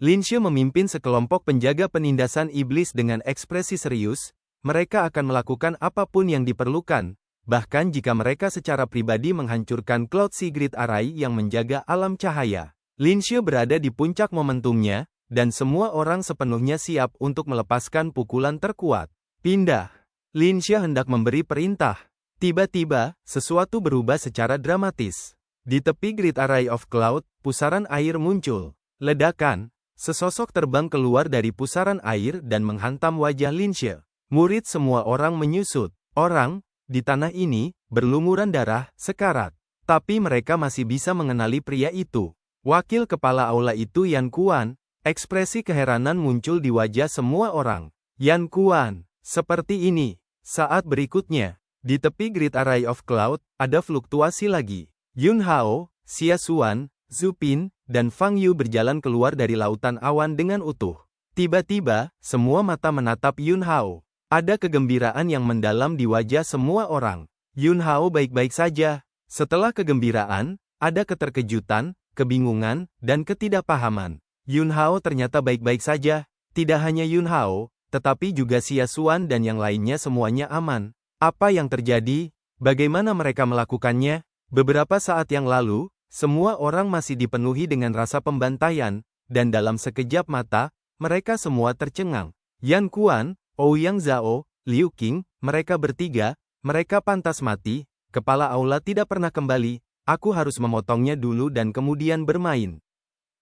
Speaker 1: Lin Xie memimpin sekelompok penjaga penindasan iblis dengan ekspresi serius, mereka akan melakukan apapun yang diperlukan, bahkan jika mereka secara pribadi menghancurkan Cloud Sea Grid Array yang menjaga alam cahaya. Lin Xie berada di puncak momentumnya, dan semua orang sepenuhnya siap untuk melepaskan pukulan terkuat. Pindah. Lin Xie hendak memberi perintah. Tiba-tiba, sesuatu berubah secara dramatis. Di tepi Grid Array of Cloud, pusaran air muncul. Ledakan. Sesosok terbang keluar dari pusaran air dan menghantam wajah Lin Xie. Murid semua orang menyusut. Orang, di tanah ini, berlumuran darah, sekarat. Tapi mereka masih bisa mengenali pria itu. Wakil kepala aula itu Yan Kuan. Ekspresi keheranan muncul di wajah semua orang. Yan Kuan, seperti ini. Saat berikutnya, Di tepi Great Array of Cloud, ada fluktuasi lagi. Yun Hao, Xia Xuan, Zhu Pin, dan Fang Yu berjalan keluar dari lautan awan dengan utuh. Tiba-tiba, semua mata menatap Yun Hao. Ada kegembiraan yang mendalam di wajah semua orang. Yun Hao baik-baik saja. Setelah kegembiraan, ada keterkejutan, kebingungan, dan ketidakpahaman. Yun Hao ternyata baik-baik saja. Tidak hanya Yun Hao, tetapi juga Xia Xuan dan yang lainnya semuanya aman. Apa yang terjadi? Bagaimana mereka melakukannya? Beberapa saat yang lalu, semua orang masih dipenuhi dengan rasa pembantaian, dan dalam sekejap mata, mereka semua tercengang. Yan Kuan, Ouyang Zhao, Liu Qing, mereka bertiga, mereka pantas mati, kepala aula tidak pernah kembali, aku harus memotongnya dulu dan kemudian bermain.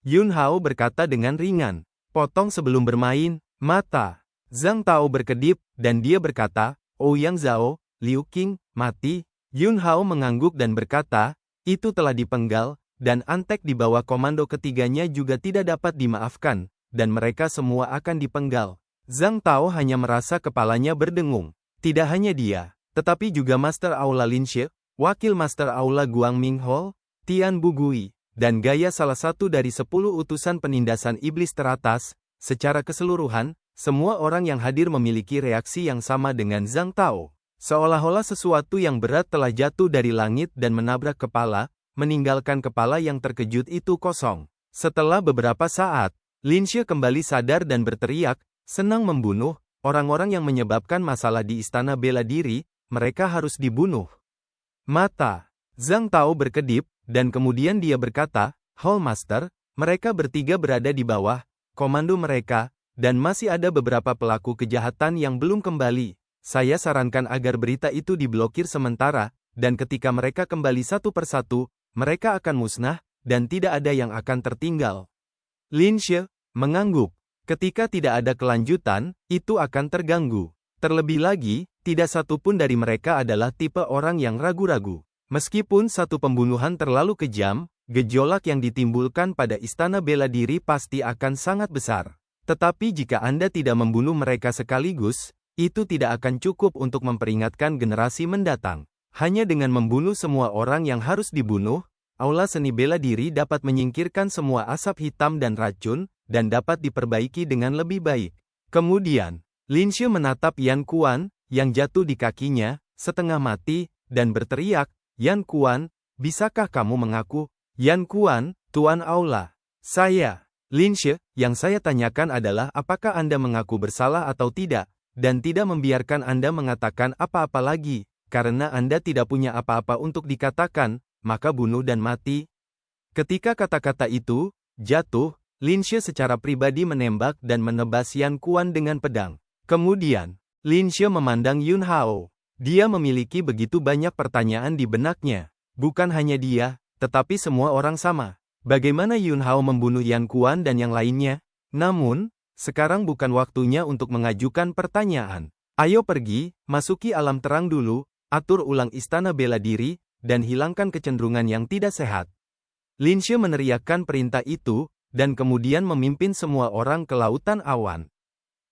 Speaker 1: Yun Hao berkata dengan ringan, potong sebelum bermain, mata. Zhang Tao berkedip, dan dia berkata, Ouyang Zhao, Liu Qing, mati. Yun Hao mengangguk dan berkata, itu telah dipenggal, dan Antek di bawah komando ketiganya juga tidak dapat dimaafkan, dan mereka semua akan dipenggal. Zhang Tao hanya merasa kepalanya berdengung. Tidak hanya dia, tetapi juga Master Aula Lin Xie, Wakil Master Aula Guang Minghol, Tian Bugui, dan Gaya salah satu dari 10 utusan penindasan iblis teratas. Secara keseluruhan, semua orang yang hadir memiliki reaksi yang sama dengan Zhang Tao. Seolah-olah sesuatu yang berat telah jatuh dari langit dan menabrak kepala, meninggalkan kepala yang terkejut itu kosong. Setelah beberapa saat, Lin Xie kembali sadar dan berteriak, senang membunuh, orang-orang yang menyebabkan masalah di istana bela diri, mereka harus dibunuh. Mata Zhang Tao berkedip, dan kemudian dia berkata, Hall Master, mereka bertiga berada di bawah komando mereka, dan masih ada beberapa pelaku kejahatan yang belum kembali. Saya sarankan agar berita itu diblokir sementara, dan ketika mereka kembali satu persatu, mereka akan musnah, dan tidak ada yang akan tertinggal. Lin Xie mengangguk. Ketika tidak ada kelanjutan, itu akan terganggu. Terlebih lagi, tidak satu pun dari mereka adalah tipe orang yang ragu-ragu. Meskipun satu pembunuhan terlalu kejam, gejolak yang ditimbulkan pada istana bela diri pasti akan sangat besar. Tetapi jika Anda tidak membunuh mereka sekaligus, itu tidak akan cukup untuk memperingatkan generasi mendatang. Hanya dengan membunuh semua orang yang harus dibunuh, aula seni bela diri dapat menyingkirkan semua asap hitam dan racun, dan dapat diperbaiki dengan lebih baik. Kemudian, Lin Xie menatap Yan Kuan, yang jatuh di kakinya, setengah mati, dan berteriak, Yan Kuan, bisakah kamu mengaku? Yan Kuan, Tuan Aula. Saya. Lin Xie, yang saya tanyakan adalah apakah Anda mengaku bersalah atau tidak, dan tidak membiarkan Anda mengatakan apa-apa lagi, karena Anda tidak punya apa-apa untuk dikatakan, maka bunuh dan mati. Ketika kata-kata itu jatuh, Lin Xie secara pribadi menembak dan menebas Yan Kuan dengan pedang. Kemudian, Lin Xie memandang Yun Hao. Dia memiliki begitu banyak pertanyaan di benaknya. Bukan hanya dia, tetapi semua orang sama. Bagaimana Yun Hao membunuh Yan Kuan dan yang lainnya? Namun, sekarang bukan waktunya untuk mengajukan pertanyaan. Ayo pergi, masuki alam terang dulu, atur ulang istana bela diri, dan hilangkan kecenderungan yang tidak sehat. Lin Xie meneriakkan perintah itu, dan kemudian memimpin semua orang ke lautan awan.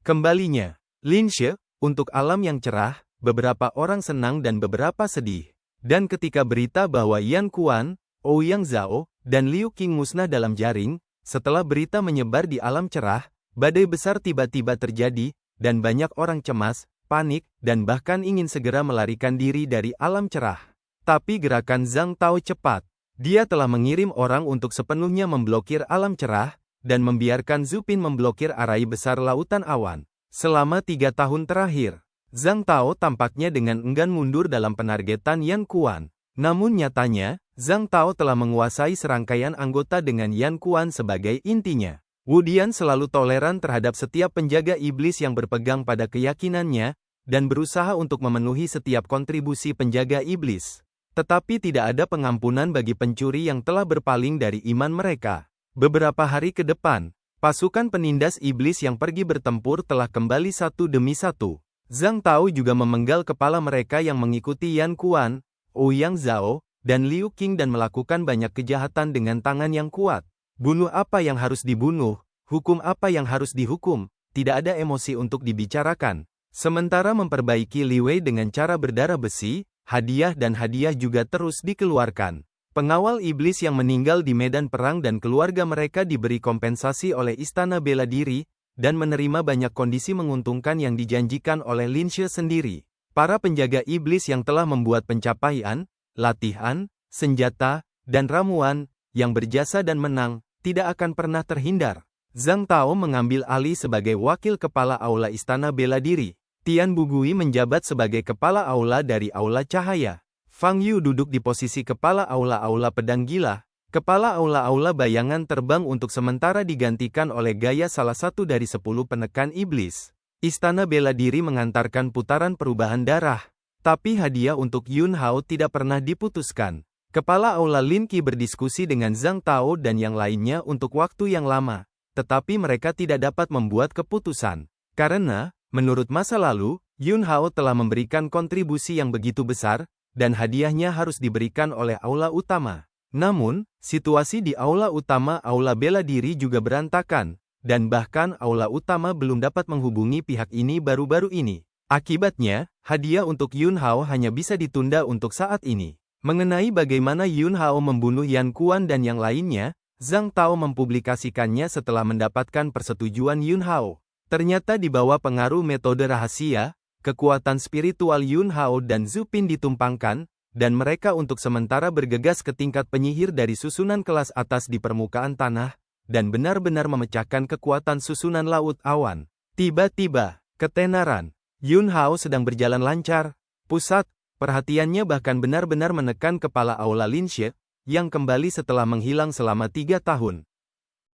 Speaker 1: Kembalinya, Lin Xie, untuk alam yang cerah, beberapa orang senang dan beberapa sedih. Dan ketika berita bahwa Yan Kuan, Ouyang Zhao, dan Liu Qing musnah dalam jaring, setelah berita menyebar di alam cerah, badai besar tiba-tiba terjadi, dan banyak orang cemas, panik, dan bahkan ingin segera melarikan diri dari alam cerah. Tapi gerakan Zhang Tao cepat. Dia telah mengirim orang untuk sepenuhnya memblokir alam cerah, dan membiarkan Zhu Pin memblokir arai besar lautan awan. Selama 3 tahun terakhir, Zhang Tao tampaknya dengan enggan mundur dalam penargetan Yan Kuan. Namun nyatanya, Zhang Tao telah menguasai serangkaian anggota dengan Yan Kuan sebagai intinya. Wu Dian selalu toleran terhadap setiap penjaga iblis yang berpegang pada keyakinannya, dan berusaha untuk memenuhi setiap kontribusi penjaga iblis. Tetapi tidak ada pengampunan bagi pencuri yang telah berpaling dari iman mereka. Beberapa hari ke depan, pasukan penindas iblis yang pergi bertempur telah kembali satu demi satu. Zhang Tao juga memenggal kepala mereka yang mengikuti Yan Kuan, Ouyang Zhao, dan Liu Qing dan melakukan banyak kejahatan dengan tangan yang kuat. Bunuh apa yang harus dibunuh, hukum apa yang harus dihukum, tidak ada emosi untuk dibicarakan. Sementara memperbaiki Li Wei dengan cara berdarah besi, hadiah dan hadiah juga terus dikeluarkan. Pengawal iblis yang meninggal di medan perang dan keluarga mereka diberi kompensasi oleh Istana Bela Diri, dan menerima banyak kondisi menguntungkan yang dijanjikan oleh Lin She sendiri. Para penjaga iblis yang telah membuat pencapaian, latihan, senjata, dan ramuan, yang berjasa dan menang, tidak akan pernah terhindar. Zhang Tao mengambil alih sebagai wakil kepala Aula Istana Bela Diri. Tian Bugui menjabat sebagai kepala aula dari Aula Cahaya. Fang Yu duduk di posisi kepala aula-aula pedang gila. Kepala aula-aula bayangan terbang untuk sementara digantikan oleh Gaya, salah satu dari 10 penekan iblis. Istana Bela Diri mengantarkan putaran perubahan darah. Tapi hadiah untuk Yun Hao tidak pernah diputuskan. Kepala aula Lin Qi berdiskusi dengan Zhang Tao dan yang lainnya untuk waktu yang lama. Tetapi mereka tidak dapat membuat keputusan. Karena, menurut masa lalu, Yun Hao telah memberikan kontribusi yang begitu besar, dan hadiahnya harus diberikan oleh aula utama. Namun, situasi di aula utama Aula Bela Diri juga berantakan, dan bahkan aula utama belum dapat menghubungi pihak ini baru-baru ini. Akibatnya, hadiah untuk Yun Hao hanya bisa ditunda untuk saat ini. Mengenai bagaimana Yun Hao membunuh Yan Kuan dan yang lainnya, Zhang Tao mempublikasikannya setelah mendapatkan persetujuan Yun Hao. Ternyata di bawah pengaruh metode rahasia, kekuatan spiritual Yun Hao dan Zhu Pin ditumpangkan, dan mereka untuk sementara bergegas ke tingkat penyihir dari susunan kelas atas di permukaan tanah, dan benar-benar memecahkan kekuatan susunan laut awan. Tiba-tiba, ketenaran, Yun Hao sedang berjalan lancar, pusat, perhatiannya bahkan benar-benar menekan kepala aula Lin She, yang kembali setelah menghilang selama 3 tahun.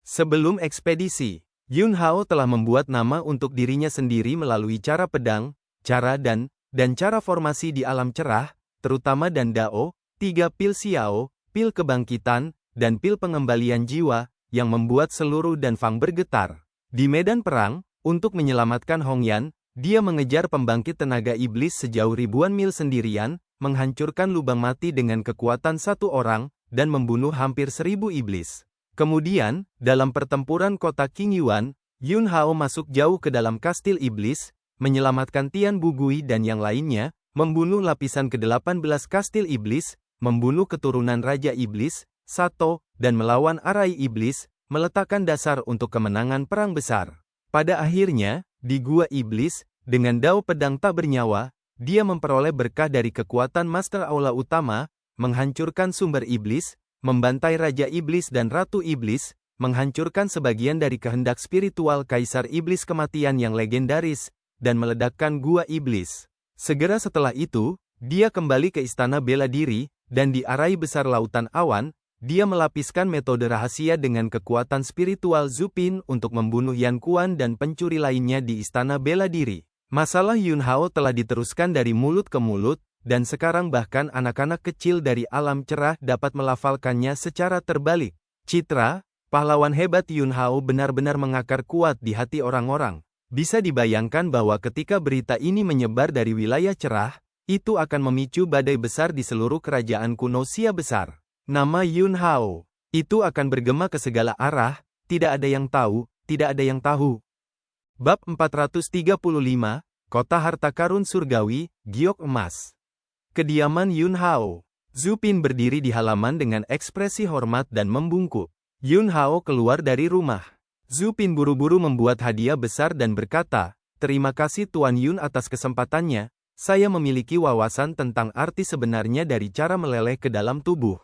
Speaker 1: Sebelum ekspedisi, Yun Hao telah membuat nama untuk dirinya sendiri melalui cara pedang, cara dan cara formasi di alam cerah, terutama dan Dao, 3 pil Xiao, pil kebangkitan, dan pil pengembalian jiwa, yang membuat seluruh dan Fang bergetar. Di medan perang, untuk menyelamatkan Hong Yan, dia mengejar pembangkit tenaga iblis sejauh ribuan mil sendirian, menghancurkan lubang mati dengan kekuatan 1 orang, dan membunuh hampir 1000 iblis. Kemudian, dalam pertempuran kota King Yuan, Yun Hao masuk jauh ke dalam kastil iblis, menyelamatkan Tian Bugui dan yang lainnya, membunuh lapisan ke-18 kastil iblis, membunuh keturunan Raja Iblis, Sato, dan melawan Arai Iblis, meletakkan dasar untuk kemenangan perang besar. Pada akhirnya, di Gua Iblis, dengan dao pedang tak bernyawa, dia memperoleh berkah dari kekuatan Master Aula Utama, menghancurkan sumber iblis, membantai Raja Iblis dan Ratu Iblis, menghancurkan sebagian dari kehendak spiritual Kaisar Iblis Kematian yang legendaris, dan meledakkan Gua Iblis. Segera setelah itu, dia kembali ke Istana Bela Diri, dan di Arai Besar Lautan Awan, dia melapiskan metode rahasia dengan kekuatan spiritual Zhu Pin untuk membunuh Yan Kuan dan pencuri lainnya di Istana Bela Diri. Masalah Yun Hao telah diteruskan dari mulut ke mulut, dan sekarang bahkan anak-anak kecil dari alam cerah dapat melafalkannya secara terbalik. Citra, pahlawan hebat Yun Hao benar-benar mengakar kuat di hati orang-orang. Bisa dibayangkan bahwa ketika berita ini menyebar dari wilayah cerah, itu akan memicu badai besar di seluruh kerajaan kuno Xia besar. Nama Yun Hao, itu akan bergema ke segala arah, tidak ada yang tahu, tidak ada yang tahu. Bab 435, Kota Harta Karun Surgawi, Giok Emas. Kediaman Yun Hao. Zhu Pin berdiri di halaman dengan ekspresi hormat dan membungkuk. Yun Hao keluar dari rumah. Zhu Pin buru-buru membuat hadiah besar dan berkata, "Terima kasih Tuan Yun atas kesempatannya, saya memiliki wawasan tentang arti sebenarnya dari cara meleleh ke dalam tubuh."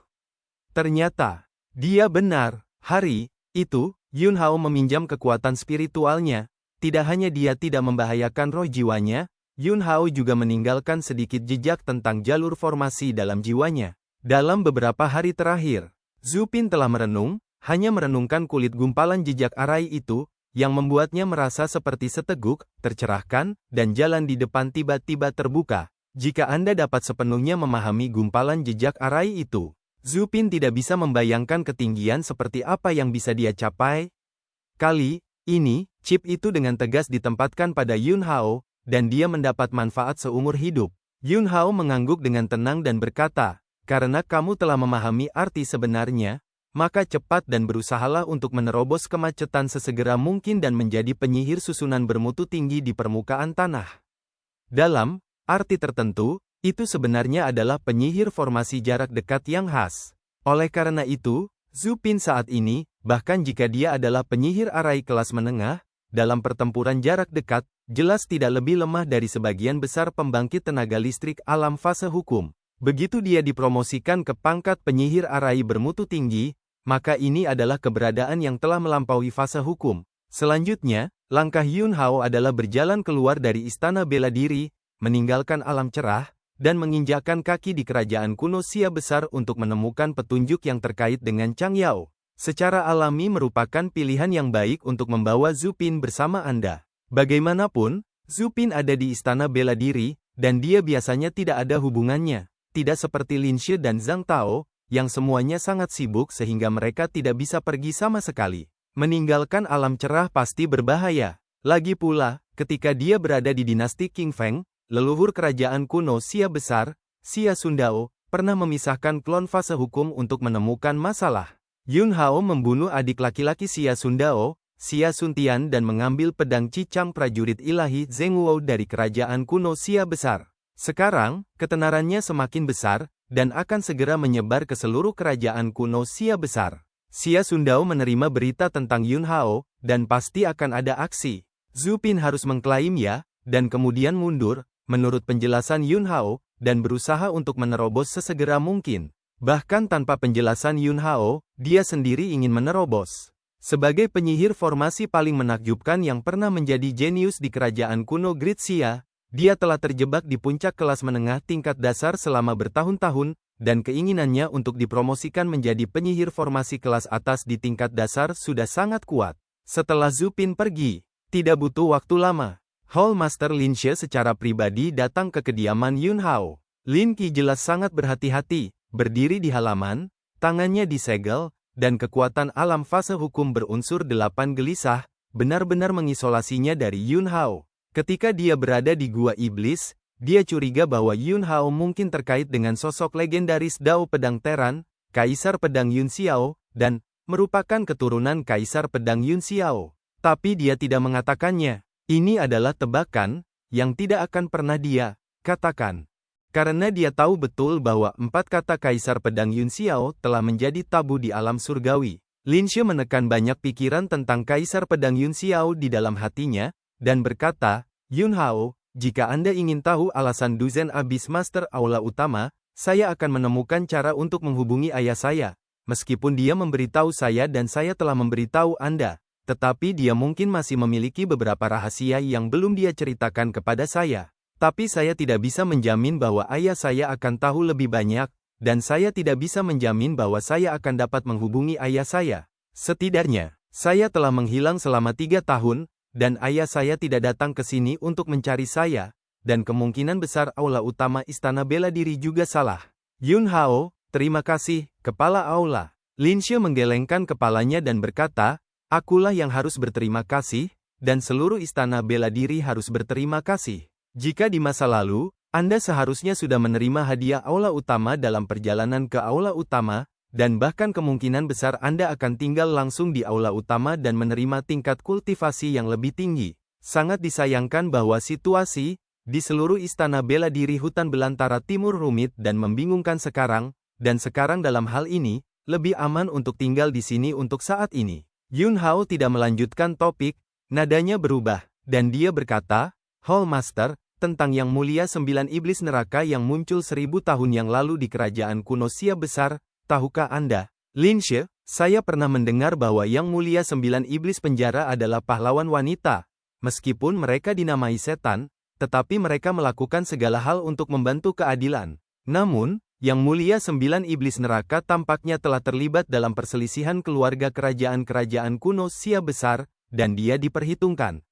Speaker 1: Ternyata, dia benar. Hari itu, Yun Hao meminjam kekuatan spiritualnya. Tidak hanya dia tidak membahayakan roh jiwanya, Yun Hao juga meninggalkan sedikit jejak tentang jalur formasi dalam jiwanya. Dalam beberapa hari terakhir, Zhu Pin telah merenung, hanya merenungkan kulit gumpalan jejak arai itu, yang membuatnya merasa seperti seteguk, tercerahkan, dan jalan di depan tiba-tiba terbuka. Jika Anda dapat sepenuhnya memahami gumpalan jejak arai itu, Zhu Pin tidak bisa membayangkan ketinggian seperti apa yang bisa dia capai. Kali ini, chip itu dengan tegas ditempatkan pada Yun Hao, dan dia mendapat manfaat seumur hidup. Yun Hao mengangguk dengan tenang dan berkata, "Karena kamu telah memahami arti sebenarnya, maka cepat dan berusahalah untuk menerobos kemacetan sesegera mungkin dan menjadi penyihir susunan bermutu tinggi di permukaan tanah." Dalam arti tertentu, itu sebenarnya adalah penyihir formasi jarak dekat yang khas. Oleh karena itu, Zhu Pin saat ini, bahkan jika dia adalah penyihir arai kelas menengah, dalam pertempuran jarak dekat, jelas tidak lebih lemah dari sebagian besar pembangkit tenaga listrik alam fase hukum. Begitu dia dipromosikan ke pangkat penyihir arai bermutu tinggi, maka ini adalah keberadaan yang telah melampaui fase hukum. Selanjutnya, langkah Yun Hao adalah berjalan keluar dari istana bela diri, meninggalkan alam cerah, dan menginjakkan kaki di kerajaan kuno Xia besar untuk menemukan petunjuk yang terkait dengan Chang Yao. Secara alami merupakan pilihan yang baik untuk membawa Zhu Pin bersama Anda. Bagaimanapun, Zhu Pin ada di istana bela diri, dan dia biasanya tidak ada hubungannya. Tidak seperti Lin Xie dan Zhang Tao, yang semuanya sangat sibuk sehingga mereka tidak bisa pergi sama sekali. Meninggalkan alam cerah pasti berbahaya. Lagi pula, ketika dia berada di dinasti Qing Feng, leluhur kerajaan kuno Xia besar, Xia Sundao, pernah memisahkan klon fase hukum untuk menemukan masalah. Yun Hao membunuh adik laki-laki Xia Sundao, Xia Suntian dan mengambil pedang cicang prajurit ilahi Zheng Wuo dari kerajaan kuno Xia besar. Sekarang, ketenarannya semakin besar, dan akan segera menyebar ke seluruh kerajaan kuno Xia besar. Xia Sundao menerima berita tentang Yun Hao, dan pasti akan ada aksi. Zhu Pin harus mengklaim ya, dan kemudian mundur, menurut penjelasan Yun Hao, dan berusaha untuk menerobos sesegera mungkin. Bahkan tanpa penjelasan Yun Hao, dia sendiri ingin menerobos. Sebagai penyihir formasi paling menakjubkan yang pernah menjadi jenius di kerajaan kuno Great Xia, dia telah terjebak di puncak kelas menengah tingkat dasar selama bertahun-tahun, dan keinginannya untuk dipromosikan menjadi penyihir formasi kelas atas di tingkat dasar sudah sangat kuat. Setelah Zhu Pin pergi, tidak butuh waktu lama, Hall Master Lin Xie secara pribadi datang ke kediaman Yun Hao. Lin Qi jelas sangat berhati-hati, berdiri di halaman, tangannya disegel, dan kekuatan alam fase hukum berunsur 8 gelisah, benar-benar mengisolasinya dari Yun Hao. Ketika dia berada di Gua Iblis, dia curiga bahwa Yun Hao mungkin terkait dengan sosok legendaris Dao Pedang Teran, Kaisar Pedang Yun Xiao, dan merupakan keturunan Kaisar Pedang Yun Xiao. Tapi dia tidak mengatakannya. Ini adalah tebakan, yang tidak akan pernah dia katakan. Karena dia tahu betul bahwa 4 kata Kaisar Pedang Yun Xiao telah menjadi tabu di alam surgawi. Lin Xie menekan banyak pikiran tentang Kaisar Pedang Yun Xiao di dalam hatinya, dan berkata, Yun Hao, jika Anda ingin tahu alasan Duzen Abyss Master Aula Utama, saya akan menemukan cara untuk menghubungi ayah saya. Meskipun dia memberitahu saya dan saya telah memberitahu Anda, tetapi dia mungkin masih memiliki beberapa rahasia yang belum dia ceritakan kepada saya. Tapi saya tidak bisa menjamin bahwa ayah saya akan tahu lebih banyak, dan saya tidak bisa menjamin bahwa saya akan dapat menghubungi ayah saya. Setidaknya, saya telah menghilang selama 3 tahun, dan ayah saya tidak datang ke sini untuk mencari saya, dan kemungkinan besar aula utama istana bela diri juga salah. Yun Hao, terima kasih, kepala aula. Lin Xie menggelengkan kepalanya dan berkata, akulah yang harus berterima kasih, dan seluruh istana bela diri harus berterima kasih. Jika di masa lalu, Anda seharusnya sudah menerima hadiah aula utama dalam perjalanan ke aula utama, dan bahkan kemungkinan besar Anda akan tinggal langsung di aula utama dan menerima tingkat kultivasi yang lebih tinggi. Sangat disayangkan bahwa situasi di seluruh istana bela diri hutan belantara timur rumit dan membingungkan sekarang, dan sekarang dalam hal ini, lebih aman untuk tinggal di sini untuk saat ini. Yun Hao tidak melanjutkan topik, nadanya berubah, dan dia berkata, Hall Master, tentang Yang Mulia 9 Iblis Neraka yang muncul 1000 tahun yang lalu di kerajaan kuno Xia besar, tahukah Anda? Lin Xie, saya pernah mendengar bahwa Yang Mulia 9 Iblis Penjara adalah pahlawan wanita. Meskipun mereka dinamai setan, tetapi mereka melakukan segala hal untuk membantu keadilan. Namun, Yang Mulia 9 Iblis Neraka tampaknya telah terlibat dalam perselisihan keluarga kerajaan-kerajaan kuno Xia besar, dan dia diperhitungkan.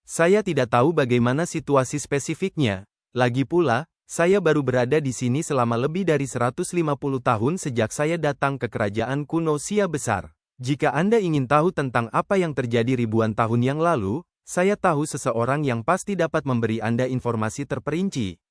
Speaker 1: Saya tidak tahu bagaimana situasi spesifiknya. Lagi pula, saya baru berada di sini selama lebih dari 150 tahun sejak saya datang ke kerajaan kuno Xia besar. Jika Anda ingin tahu tentang apa yang terjadi ribuan tahun yang lalu, saya tahu seseorang yang pasti dapat memberi Anda informasi terperinci.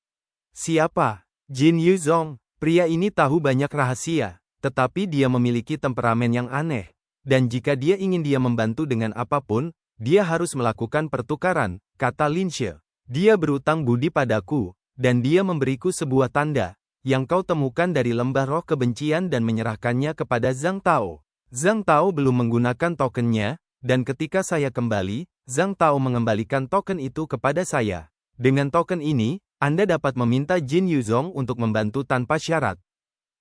Speaker 1: Siapa? Jin Yuzong. Pria ini tahu banyak rahasia, tetapi dia memiliki temperamen yang aneh. Dan jika dia ingin dia membantu dengan apapun, dia harus melakukan pertukaran, kata Lin She. Dia berutang budi padaku, dan dia memberiku sebuah tanda, yang kau temukan dari lembah roh kebencian dan menyerahkannya kepada Zhang Tao. Zhang Tao belum menggunakan tokennya, dan ketika saya kembali, Zhang Tao mengembalikan token itu kepada saya. Dengan token ini, Anda dapat meminta Jin Yuzhong untuk membantu tanpa syarat.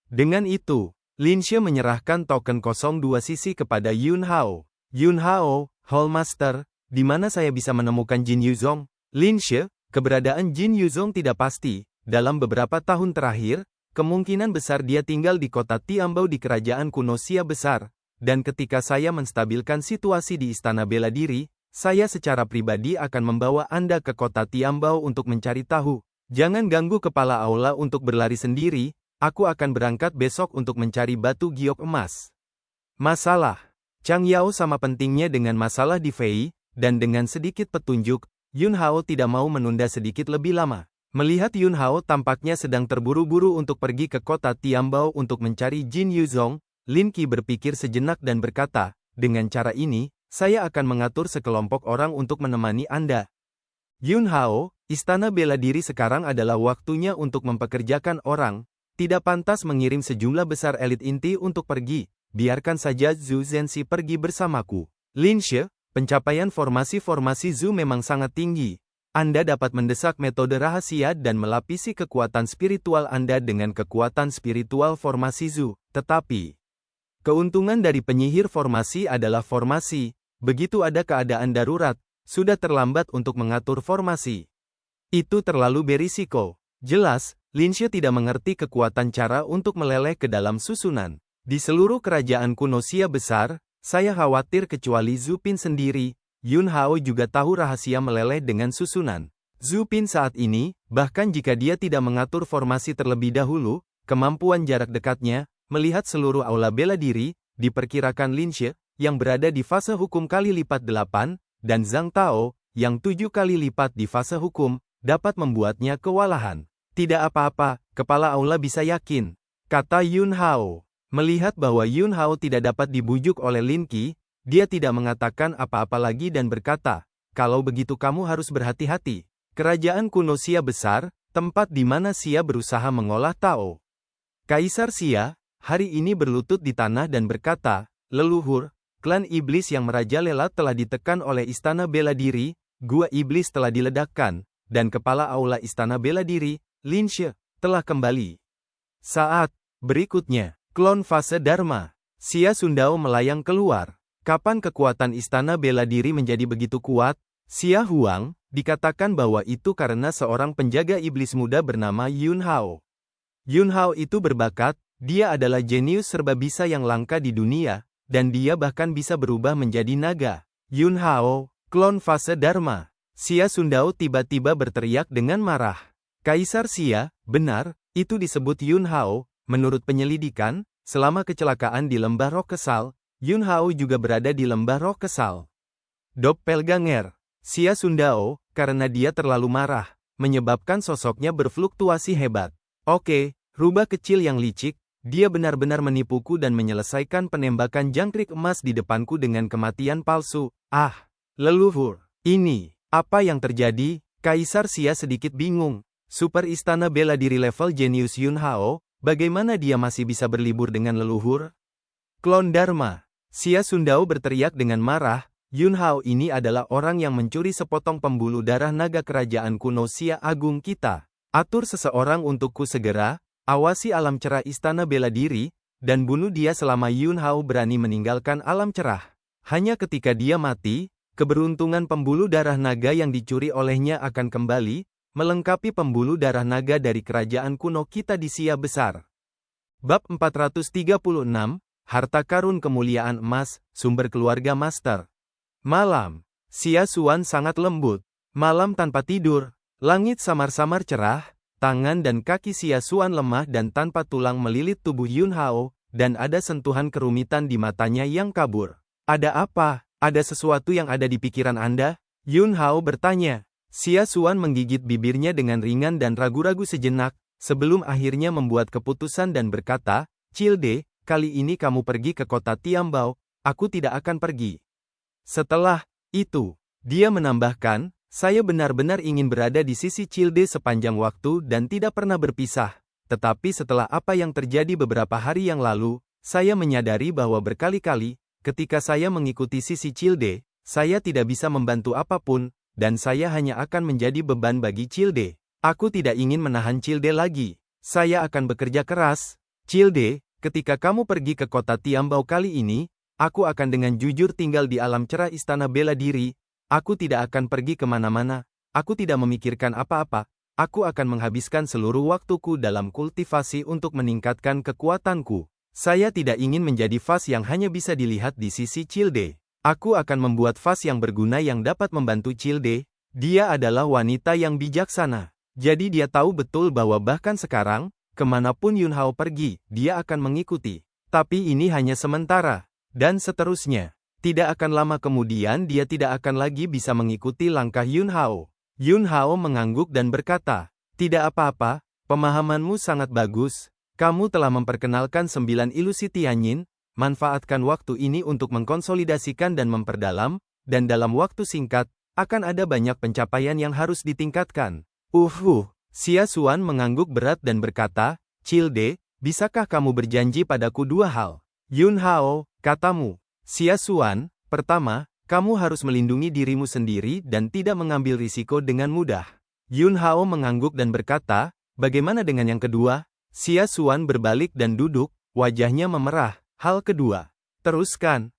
Speaker 1: Dengan itu, Lin She menyerahkan token 02 sisi kepada Yun Hao. Yun Hao, Hallmaster, di mana saya bisa menemukan Jin Yuzhong? Lin She, keberadaan Jin Yuzhong tidak pasti. Dalam beberapa tahun terakhir, kemungkinan besar dia tinggal di kota Tiambao di kerajaan kuno Xia besar. Dan ketika saya menstabilkan situasi di Istana Bela Diri, saya secara pribadi akan membawa Anda ke kota Tiambao untuk mencari tahu. Jangan ganggu kepala aula untuk berlari sendiri, aku akan berangkat besok untuk mencari batu giok emas. Masalah. Chang Yao sama pentingnya dengan masalah di Fei, dan dengan sedikit petunjuk, Yun Hao tidak mau menunda sedikit lebih lama. Melihat Yun Hao tampaknya sedang terburu-buru untuk pergi ke kota Tiambao untuk mencari Jin Yuzhong, Lin Qi berpikir sejenak dan berkata, dengan cara ini, saya akan mengatur sekelompok orang untuk menemani Anda. Yun Hao, Istana Bela Diri sekarang adalah waktunya untuk mempekerjakan orang, tidak pantas mengirim sejumlah besar elit inti untuk pergi, biarkan saja Zhu Zhenxi pergi bersamaku. Lin She, pencapaian formasi-formasi Zhu memang sangat tinggi. Anda dapat mendesak metode rahasia dan melapisi kekuatan spiritual Anda dengan kekuatan spiritual formasi Zhu, tetapi keuntungan dari penyihir formasi adalah formasi. Begitu ada keadaan darurat, sudah terlambat untuk mengatur formasi. Itu terlalu berisiko. Jelas, Lin She tidak mengerti kekuatan cara untuk meleleh ke dalam susunan. Di seluruh kerajaan kuno Xia besar, saya khawatir kecuali Zhu Pin sendiri, Yun Hao juga tahu rahasia meleleh dengan susunan. Zhu Pin saat ini, bahkan jika dia tidak mengatur formasi terlebih dahulu, kemampuan jarak dekatnya, melihat seluruh aula bela diri, diperkirakan Lin She, yang berada di fase hukum kali lipat 8, dan Zhang Tao, yang 7 kali lipat di fase hukum, dapat membuatnya kewalahan. Tidak apa-apa, kepala aula bisa yakin, kata Yun Hao. Melihat bahwa Yun Hao tidak dapat dibujuk oleh Lin Qi, dia tidak mengatakan apa-apa lagi dan berkata, kalau begitu kamu harus berhati-hati. Kerajaan kuno Xia besar, tempat di mana Xia berusaha mengolah Tao. Kaisar Xia, hari ini berlutut di tanah dan berkata, leluhur, klan iblis yang merajalela telah ditekan oleh Istana Bela Diri, gua iblis telah diledakkan, dan kepala aula Istana Bela Diri, Lin She, telah kembali. Saat berikutnya, klon fase Dharma, Xia Sundao melayang keluar. Kapan kekuatan Istana Bela Diri menjadi begitu kuat? Xia Huang, dikatakan bahwa itu karena seorang penjaga iblis muda bernama Yun Hao. Yun Hao itu berbakat, dia adalah jenius serba bisa yang langka di dunia, dan dia bahkan bisa berubah menjadi naga. Yun Hao, klon fase Dharma. Xia Sundao tiba-tiba berteriak dengan marah. Kaisar Xia, benar, itu disebut Yun Hao. Menurut penyelidikan, selama kecelakaan di Lembah Roh Kesal, Yun Hao juga berada di Lembah Roh Kesal. Doppelganger, Xia Sundao, karena dia terlalu marah, menyebabkan sosoknya berfluktuasi hebat. Oke, rubah kecil yang licik, dia benar-benar menipuku dan menyelesaikan penembakan jangkrik emas di depanku dengan kematian palsu. Ah, leluhur, ini, apa yang terjadi? Kaisar Xia sedikit bingung. Super Istana Bela Diri level jenius Yun Hao, bagaimana dia masih bisa berlibur dengan leluhur? Klon Dharma. Xia Sundao berteriak dengan marah, Yun Hao ini adalah orang yang mencuri sepotong pembuluh darah naga kerajaan kuno Xia Agung kita. Atur seseorang untukku segera, awasi alam cerah Istana Bela Diri, dan bunuh dia selama Yun Hao berani meninggalkan alam cerah. Hanya ketika dia mati, keberuntungan pembuluh darah naga yang dicuri olehnya akan kembali, melengkapi pembuluh darah naga dari kerajaan kuno kita di Xia besar. Bab 436, Harta Karun Kemuliaan Emas, Sumber Keluarga Master. Malam. Xia Xuan sangat lembut. Malam tanpa tidur. Langit samar-samar cerah. Tangan dan kaki Xia Xuan lemah dan tanpa tulang melilit tubuh Yun Hao, dan ada sentuhan kerumitan di matanya yang kabur. Ada apa? Ada sesuatu yang ada di pikiran Anda? Yun Hao bertanya. Xia Xuan menggigit bibirnya dengan ringan dan ragu-ragu sejenak, sebelum akhirnya membuat keputusan dan berkata, Cilde, kali ini kamu pergi ke kota Tiambao, aku tidak akan pergi. Setelah itu, dia menambahkan, Saya benar-benar ingin berada di sisi Childe sepanjang waktu dan tidak pernah berpisah. Tetapi setelah apa yang terjadi beberapa hari yang lalu, saya menyadari bahwa berkali-kali, ketika saya mengikuti sisi Childe, saya tidak bisa membantu apapun, dan saya hanya akan menjadi beban bagi Childe. Aku tidak ingin menahan Childe lagi. Saya akan bekerja keras. Childe, ketika kamu pergi ke kota Tiambao kali ini, aku akan dengan jujur tinggal di alam cerah Istana Bela Diri. Aku tidak akan pergi kemana-mana, aku tidak memikirkan apa-apa, aku akan menghabiskan seluruh waktuku dalam kultivasi untuk meningkatkan kekuatanku. Saya tidak ingin menjadi vas yang hanya bisa dilihat di sisi Childe. Aku akan membuat vas yang berguna yang dapat membantu Childe. Dia adalah wanita yang bijaksana. Jadi dia tahu betul bahwa bahkan sekarang, kemanapun Yunhao pergi, dia akan mengikuti. Tapi ini hanya sementara. Dan seterusnya. Tidak akan lama kemudian dia tidak akan lagi bisa mengikuti langkah Yunhao. Yunhao mengangguk dan berkata, "Tidak apa-apa, pemahamanmu sangat bagus. Kamu telah memperkenalkan 9 ilusi Tianyin, manfaatkan waktu ini untuk mengkonsolidasikan dan memperdalam, dan dalam waktu singkat, akan ada banyak pencapaian yang harus ditingkatkan." Xia Xuan mengangguk berat dan berkata, "Childe, bisakah kamu berjanji padaku 2 hal?" "Yunhao," katamu. Xia Xuan, pertama, kamu harus melindungi dirimu sendiri dan tidak mengambil risiko dengan mudah. Yunhao mengangguk dan berkata, "Bagaimana dengan yang kedua?" Xia Xuan berbalik dan duduk, wajahnya memerah. "Hal kedua." "Teruskan."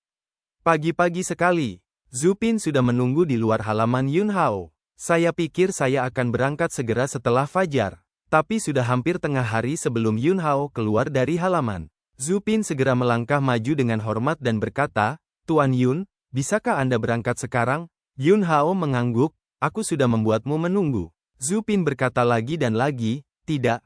Speaker 1: Pagi-pagi sekali, Zupin sudah menunggu di luar halaman Yunhao. Saya pikir saya akan berangkat segera setelah fajar. Tapi sudah hampir tengah hari sebelum Yunhao keluar dari halaman. Zupin segera melangkah maju dengan hormat dan berkata, "Tuan Yun, bisakah Anda berangkat sekarang?" Yunhao mengangguk, "Aku sudah membuatmu menunggu." Zupin berkata lagi dan lagi, "Tidak,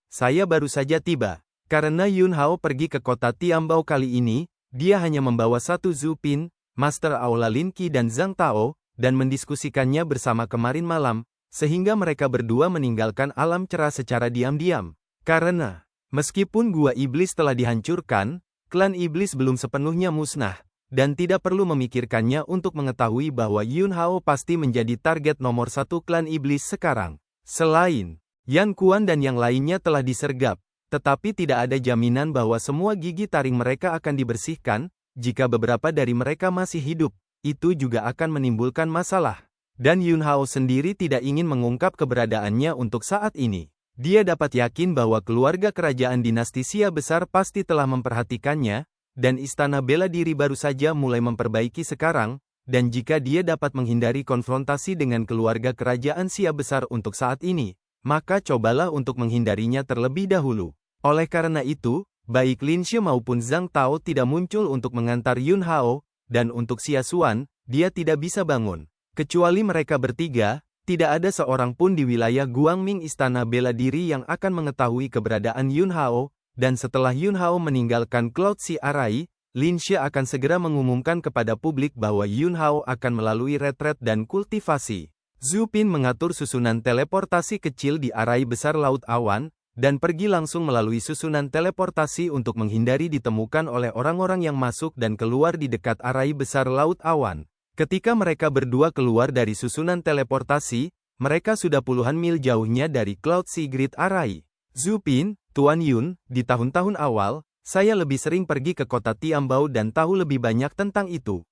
Speaker 1: saya baru saja tiba." Karena Yunhao pergi ke kota Tiambao kali ini, dia hanya membawa 1 Zupin, Master Aula Lin Qi dan Zhang Tao, dan mendiskusikannya bersama kemarin malam, sehingga mereka berdua meninggalkan alam cerah secara diam-diam. Karena meskipun gua iblis telah dihancurkan, klan iblis belum sepenuhnya musnah, dan tidak perlu memikirkannya untuk mengetahui bahwa Yunhao pasti menjadi target nomor 1 klan iblis sekarang. Selain Yan Kuan dan yang lainnya telah disergap, tetapi tidak ada jaminan bahwa semua gigi taring mereka akan dibersihkan. Jika beberapa dari mereka masih hidup, itu juga akan menimbulkan masalah. Dan Yunhao sendiri tidak ingin mengungkap keberadaannya untuk saat ini. Dia dapat yakin bahwa keluarga kerajaan dinasti Xia besar pasti telah memperhatikannya, dan Istana Bela Diri baru saja mulai memperbaiki sekarang, dan jika dia dapat menghindari konfrontasi dengan keluarga kerajaan Xia besar untuk saat ini, maka cobalah untuk menghindarinya terlebih dahulu. Oleh karena itu, baik Lin Xie maupun Zhang Tao tidak muncul untuk mengantar Yunhao, dan untuk Xia Xuan, dia tidak bisa bangun. Kecuali mereka bertiga, tidak ada seorang pun di wilayah Guangming Istana Bela Diri yang akan mengetahui keberadaan Yunhao, dan setelah Yunhao meninggalkan Cloud Sea Arai, Lin Xie akan segera mengumumkan kepada publik bahwa Yunhao akan melalui retret dan kultivasi. Zupin mengatur susunan teleportasi kecil di Arai Besar Laut Awan, dan pergi langsung melalui susunan teleportasi untuk menghindari ditemukan oleh orang-orang yang masuk dan keluar di dekat Arai Besar Laut Awan. Ketika mereka berdua keluar dari susunan teleportasi, mereka sudah puluhan mil jauhnya dari Cloud Sea Grid Arai. "Zupin, Tuan Yun, di tahun-tahun awal, saya lebih sering pergi ke kota Tiambao dan tahu lebih banyak tentang itu."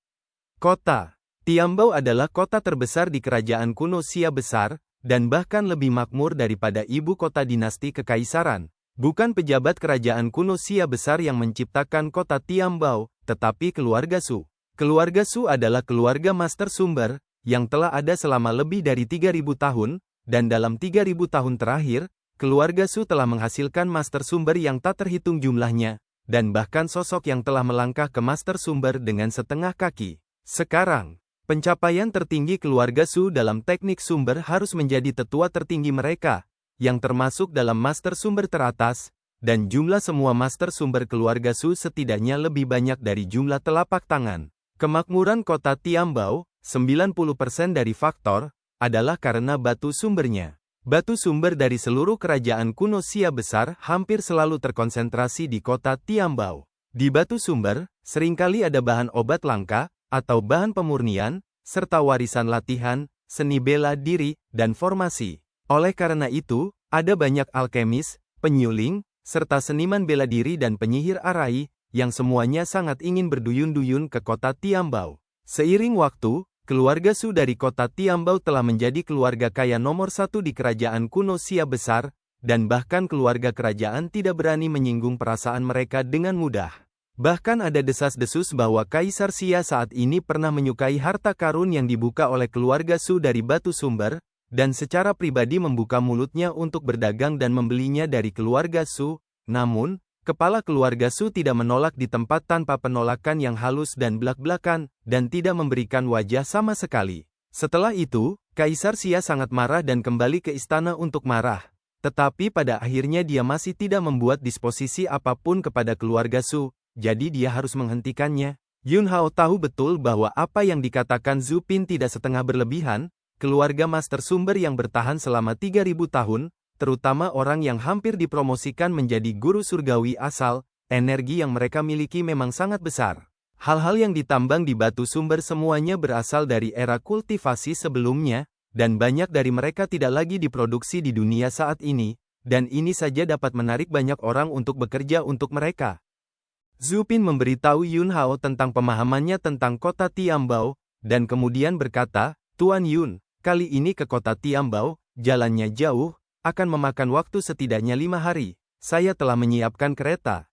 Speaker 1: Kota Tiambao adalah kota terbesar di kerajaan kuno Xia besar, dan bahkan lebih makmur daripada ibu kota dinasti kekaisaran. Bukan pejabat kerajaan kuno Xia besar yang menciptakan kota Tiambao, tetapi keluarga Su. Keluarga Su adalah keluarga master sumber, yang telah ada selama lebih dari 3.000 tahun, dan dalam 3.000 tahun terakhir, keluarga Su telah menghasilkan master sumber yang tak terhitung jumlahnya, dan bahkan sosok yang telah melangkah ke master sumber dengan setengah kaki. Sekarang, pencapaian tertinggi keluarga Su dalam teknik sumber harus menjadi tetua tertinggi mereka, yang termasuk dalam master sumber teratas, dan jumlah semua master sumber keluarga Su setidaknya lebih banyak dari jumlah telapak tangan. Kemakmuran kota Tiambao, 90% dari faktor, adalah karena batu sumbernya. Batu sumber dari seluruh kerajaan kuno Xia besar hampir selalu terkonsentrasi di kota Tiambao. Di batu sumber, seringkali ada bahan obat langka, atau bahan pemurnian, serta warisan latihan, seni bela diri, dan formasi. Oleh karena itu, ada banyak alkemis, penyuling, serta seniman bela diri dan penyihir arai, yang semuanya sangat ingin berduyun-duyun ke kota Tiambao. Seiring waktu, keluarga Su dari kota Tiambao telah menjadi keluarga kaya nomor satu di kerajaan kuno Xia besar, dan bahkan keluarga kerajaan tidak berani menyinggung perasaan mereka dengan mudah. Bahkan ada desas-desus bahwa Kaisar Xia saat ini pernah menyukai harta karun yang dibuka oleh keluarga Su dari batu sumber, dan secara pribadi membuka mulutnya untuk berdagang dan membelinya dari keluarga Su. Namun, kepala keluarga Su tidak menolak di tempat tanpa penolakan yang halus dan belak-belakan, dan tidak memberikan wajah sama sekali. Setelah itu, Kaisar Xia sangat marah dan kembali ke istana untuk marah. Tetapi pada akhirnya dia masih tidak membuat disposisi apapun kepada keluarga Su, jadi dia harus menghentikannya. Yun Hao tahu betul bahwa apa yang dikatakan Zhu Pin tidak setengah berlebihan. Keluarga master sumber yang bertahan selama 3000 tahun, terutama orang yang hampir dipromosikan menjadi guru surgawi asal, energi yang mereka miliki memang sangat besar. Hal-hal yang ditambang di batu sumber semuanya berasal dari era kultivasi sebelumnya, dan banyak dari mereka tidak lagi diproduksi di dunia saat ini, dan ini saja dapat menarik banyak orang untuk bekerja untuk mereka. Zhu Pin memberitahu Yun Hao tentang pemahamannya tentang kota Tiambao, dan kemudian berkata, "Tuan Yun, kali ini ke kota Tiambao, jalannya jauh, akan memakan waktu setidaknya 5 hari. Saya telah menyiapkan kereta."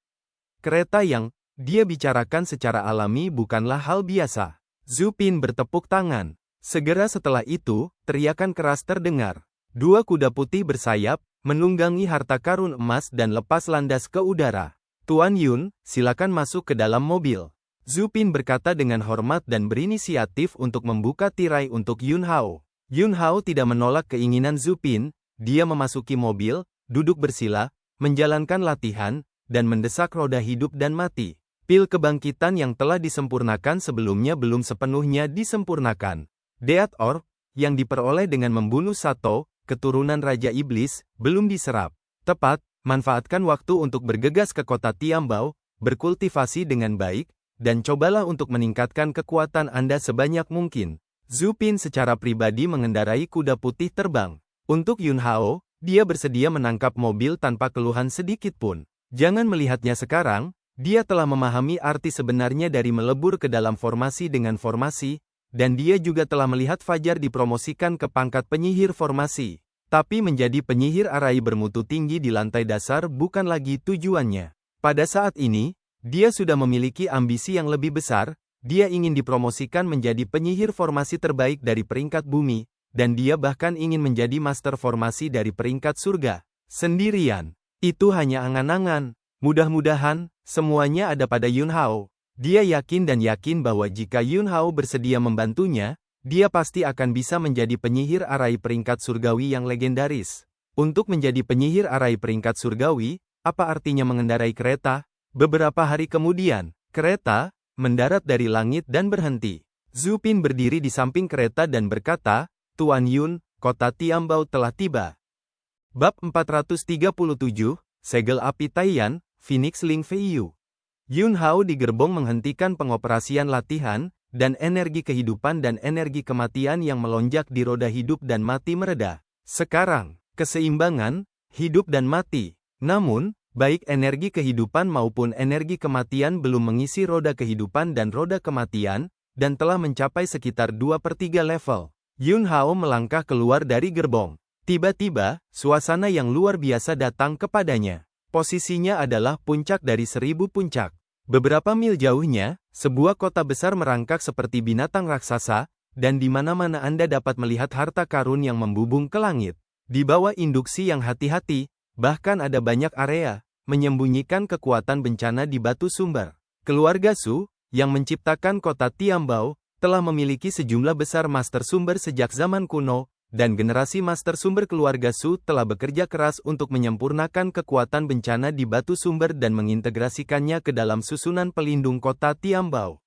Speaker 1: Kereta yang dia bicarakan secara alami bukanlah hal biasa. Zhu Pin bertepuk tangan. Segera setelah itu, teriakan keras terdengar. 2 kuda putih bersayap, menunggangi harta karun emas dan lepas landas ke udara. "Tuan Yun, silakan masuk ke dalam mobil." Zhu Pin berkata dengan hormat dan berinisiatif untuk membuka tirai untuk Yun Hao. Yun Hao tidak menolak keinginan Zhu Pin, dia memasuki mobil, duduk bersila, menjalankan latihan, dan mendesak roda hidup dan mati. Pil kebangkitan yang telah disempurnakan sebelumnya belum sepenuhnya disempurnakan. Deat Orb, yang diperoleh dengan membunuh Sato, keturunan Raja Iblis, belum diserap. Tepat, manfaatkan waktu untuk bergegas ke kota Tiambao, berkultivasi dengan baik, dan cobalah untuk meningkatkan kekuatan Anda sebanyak mungkin. Zhu Pin secara pribadi mengendarai kuda putih terbang. Untuk Yun Hao, dia bersedia menangkap mobil tanpa keluhan sedikit pun. Jangan melihatnya sekarang, dia telah memahami arti sebenarnya dari melebur ke dalam formasi dengan formasi, dan dia juga telah melihat Fajar dipromosikan ke pangkat penyihir formasi. Tapi menjadi penyihir arai bermutu tinggi di lantai dasar bukan lagi tujuannya. Pada saat ini, dia sudah memiliki ambisi yang lebih besar, dia ingin dipromosikan menjadi penyihir formasi terbaik dari peringkat bumi, dan dia bahkan ingin menjadi master formasi dari peringkat surga. Sendirian. Itu hanya angan-angan. Mudah-mudahan, semuanya ada pada Yun Hao. Dia yakin bahwa jika Yun Hao bersedia membantunya, dia pasti akan bisa menjadi penyihir arai peringkat surgawi yang legendaris. Untuk menjadi penyihir arai peringkat surgawi, apa artinya mengendarai kereta? Beberapa hari kemudian, kereta mendarat dari langit dan berhenti. Zhu Pin berdiri di samping kereta dan berkata, "Tuan Yun, kota Tiambao telah tiba." Bab 437, Segel Api Taiyan, Phoenix Ling Feiyu. Yun Hao di gerbong menghentikan pengoperasian latihan, dan energi kehidupan dan energi kematian yang melonjak di roda hidup dan mati mereda. Sekarang, keseimbangan, hidup dan mati. Namun, baik energi kehidupan maupun energi kematian belum mengisi roda kehidupan dan roda kematian, dan telah mencapai sekitar 2/3 level. Yun Hao melangkah keluar dari gerbong. Tiba-tiba, suasana yang luar biasa datang kepadanya. Posisinya adalah puncak dari 1000 puncak. Beberapa mil jauhnya, sebuah kota besar merangkak seperti binatang raksasa, dan di mana-mana Anda dapat melihat harta karun yang membubung ke langit. Di bawah induksi yang hati-hati, bahkan ada banyak area, menyembunyikan kekuatan bencana di batu sumber. Keluarga Su, yang menciptakan kota Tiambao, telah memiliki sejumlah besar master sumber sejak zaman kuno, dan generasi master sumber keluarga Su telah bekerja keras untuk menyempurnakan kekuatan bencana di batu sumber dan mengintegrasikannya ke dalam susunan pelindung kota Tiambao.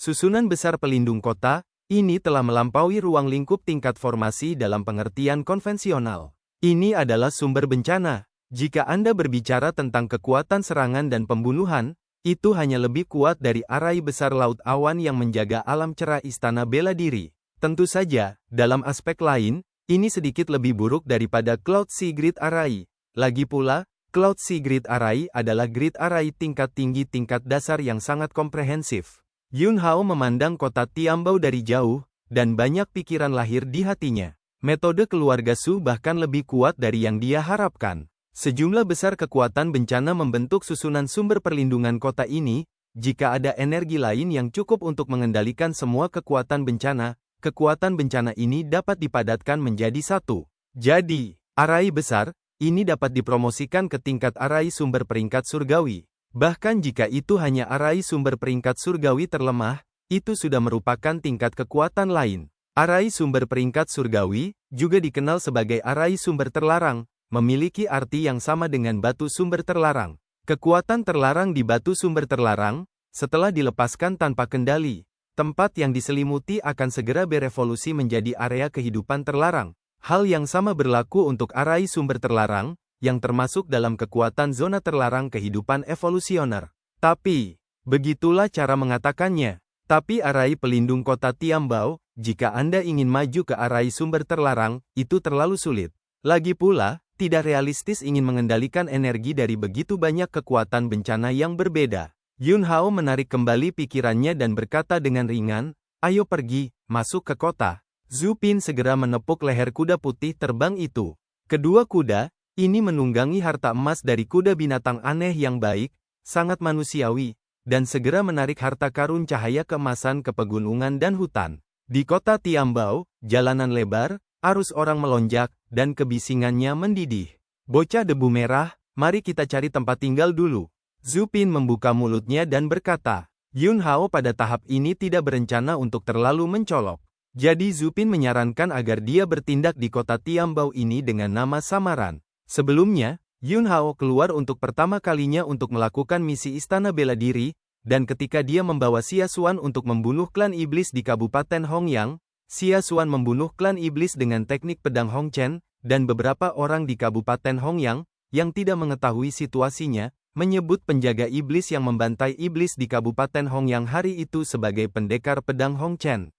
Speaker 1: Susunan besar pelindung kota ini telah melampaui ruang lingkup tingkat formasi dalam pengertian konvensional. Ini adalah sumber bencana. Jika Anda berbicara tentang kekuatan serangan dan pembunuhan, itu hanya lebih kuat dari arai besar laut awan yang menjaga alam cerah istana bela diri. Tentu saja, dalam aspek lain, ini sedikit lebih buruk daripada Cloud Sea Grid Array. Lagi pula, Cloud Sea Grid Array adalah grid array tingkat tinggi tingkat dasar yang sangat komprehensif. Yun Hao memandang kota Tiambao dari jauh, dan banyak pikiran lahir di hatinya. Metode keluarga Su bahkan lebih kuat dari yang dia harapkan. Sejumlah besar kekuatan bencana membentuk susunan sumber perlindungan kota ini. Jika ada energi lain yang cukup untuk mengendalikan semua kekuatan bencana ini dapat dipadatkan menjadi satu. Jadi, array besar, ini dapat dipromosikan ke tingkat array sumber peringkat surgawi. Bahkan jika itu hanya array sumber peringkat surgawi terlemah, itu sudah merupakan tingkat kekuatan lain. Array sumber peringkat surgawi, juga dikenal sebagai array sumber terlarang, memiliki arti yang sama dengan batu sumber terlarang. Kekuatan terlarang di batu sumber terlarang, setelah dilepaskan tanpa kendali, tempat yang diselimuti akan segera berevolusi menjadi area kehidupan terlarang. Hal yang sama berlaku untuk array sumber terlarang, yang termasuk dalam kekuatan zona terlarang kehidupan evolusioner. Tapi, begitulah cara mengatakannya. Tapi array pelindung kota Tiambao, jika Anda ingin maju ke array sumber terlarang, itu terlalu sulit. Lagi pula, tidak realistis ingin mengendalikan energi dari begitu banyak kekuatan bencana yang berbeda. Yun Hao menarik kembali pikirannya dan berkata dengan ringan, "Ayo pergi, masuk ke kota." Zhu Pin segera menepuk leher kuda putih terbang itu. Kedua kuda, ini menunggangi harta emas dari kuda binatang aneh yang baik, sangat manusiawi, dan segera menarik harta karun cahaya keemasan ke pegunungan dan hutan. Di kota Tiambao, jalanan lebar, arus orang melonjak, dan kebisingannya mendidih. "Bocah debu merah, mari kita cari tempat tinggal dulu." Zhu Pin membuka mulutnya dan berkata. Yun Hao pada tahap ini tidak berencana untuk terlalu mencolok. Jadi Zhu Pin menyarankan agar dia bertindak di kota Tiambao ini dengan nama samaran. Sebelumnya, Yun Hao keluar untuk pertama kalinya untuk melakukan misi Istana Bela Diri, dan ketika dia membawa Xia Xuan untuk membunuh klan iblis di Kabupaten Hongyang, Xia Xuan membunuh klan iblis dengan teknik pedang Hongchen, dan beberapa orang di Kabupaten Hongyang, yang tidak mengetahui situasinya, menyebut penjaga iblis yang membantai iblis di Kabupaten Hongyang hari itu sebagai pendekar pedang Hongchen.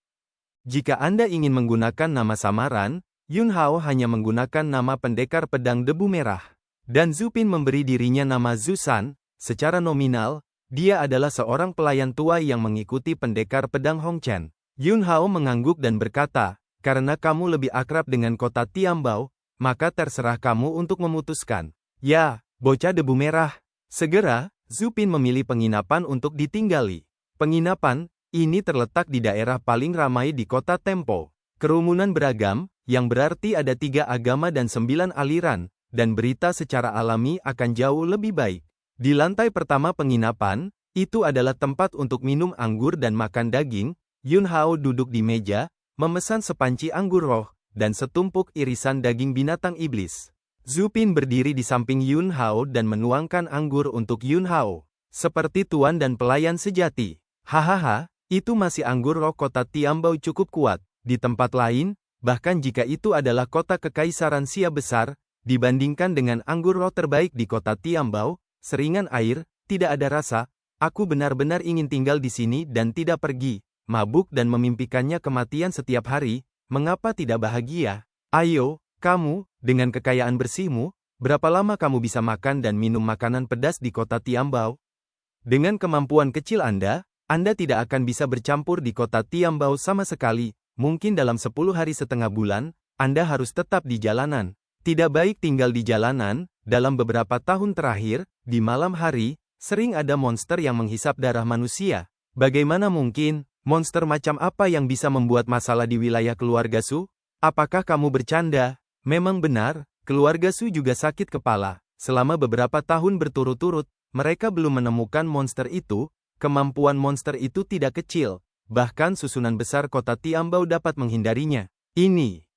Speaker 1: Jika Anda ingin menggunakan nama samaran, Yun Hao hanya menggunakan nama pendekar pedang debu merah. Dan Zhu Pin memberi dirinya nama Zhu San. Secara nominal, dia adalah seorang pelayan tua yang mengikuti pendekar pedang Hongchen. Yun Hao mengangguk dan berkata, "Karena kamu lebih akrab dengan kota Tiambao, maka terserah kamu untuk memutuskan." "Ya, bocah debu merah." Segera, Zhu Pin memilih penginapan untuk ditinggali. Penginapan ini terletak di daerah paling ramai di kota Tempo. Kerumunan beragam, yang berarti ada 3 agama dan 9 aliran, dan berita secara alami akan jauh lebih baik. Di lantai pertama penginapan, itu adalah tempat untuk minum anggur dan makan daging. Yun Hao duduk di meja, memesan sepanci anggur roh, dan setumpuk irisan daging binatang iblis. Zhu Pin berdiri di samping Yun Hao dan menuangkan anggur untuk Yun Hao. Seperti tuan dan pelayan sejati. "Hahaha, itu masih anggur roh kota Tiambao cukup kuat. Di tempat lain, bahkan jika itu adalah kota kekaisaran Xia besar, dibandingkan dengan anggur roh terbaik di kota Tiambao, seringan air, tidak ada rasa. Aku benar-benar ingin tinggal di sini dan tidak pergi, mabuk dan memimpikannya kematian setiap hari. Mengapa tidak bahagia? Ayo, kamu, dengan kekayaan bersihmu, berapa lama kamu bisa makan dan minum makanan pedas di kota Tiambao? Dengan kemampuan kecil Anda tidak akan bisa bercampur di kota Tiambao sama sekali. Mungkin dalam 10 hari setengah bulan, Anda harus tetap di jalanan. Tidak baik tinggal di jalanan. Dalam beberapa tahun terakhir, di malam hari, sering ada monster yang menghisap darah manusia. Bagaimana mungkin, monster macam apa yang bisa membuat masalah di wilayah keluarga Su? Apakah kamu bercanda? Memang benar, keluarga Su juga sakit kepala. Selama beberapa tahun berturut-turut, mereka belum menemukan monster itu. Kemampuan monster itu tidak kecil. Bahkan susunan besar kota Tiambao dapat menghindarinya.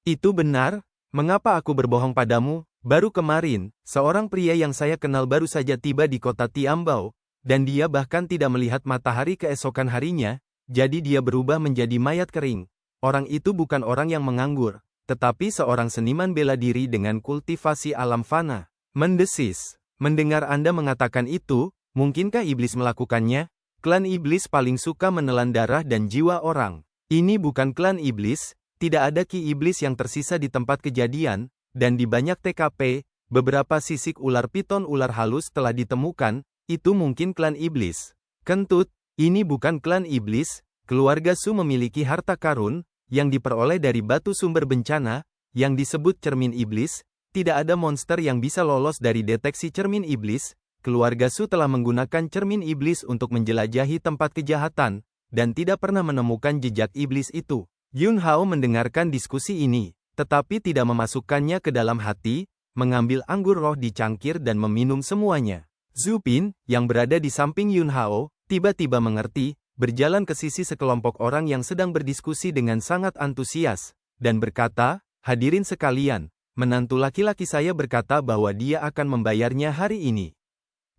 Speaker 1: Itu benar? Mengapa aku berbohong padamu? Baru kemarin, seorang pria yang saya kenal baru saja tiba di kota Tiambao, dan dia bahkan tidak melihat matahari keesokan harinya, jadi dia berubah menjadi mayat kering. Orang itu bukan orang yang menganggur, tetapi seorang seniman bela diri dengan kultivasi alam fana. Mendesis. Mendengar Anda mengatakan itu, mungkinkah iblis melakukannya? Klan iblis paling suka menelan darah dan jiwa orang. Ini bukan klan iblis, tidak ada ki iblis yang tersisa di tempat kejadian, dan di banyak TKP, beberapa sisik ular piton ular halus telah ditemukan, itu mungkin klan iblis. Kentut, ini bukan klan iblis, keluarga Su memiliki harta karun, yang diperoleh dari batu sumber bencana, yang disebut cermin iblis, tidak ada monster yang bisa lolos dari deteksi cermin iblis, keluarga Su telah menggunakan cermin iblis untuk menjelajahi tempat kejahatan, dan tidak pernah menemukan jejak iblis itu. Yun Hao mendengarkan diskusi ini, tetapi tidak memasukkannya ke dalam hati, mengambil anggur roh di cangkir dan meminum semuanya. Zhu Pin, yang berada di samping Yun Hao, tiba-tiba mengerti, berjalan ke sisi sekelompok orang yang sedang berdiskusi dengan sangat antusias, dan berkata, hadirin sekalian, menantu laki-laki saya berkata bahwa dia akan membayarnya hari ini.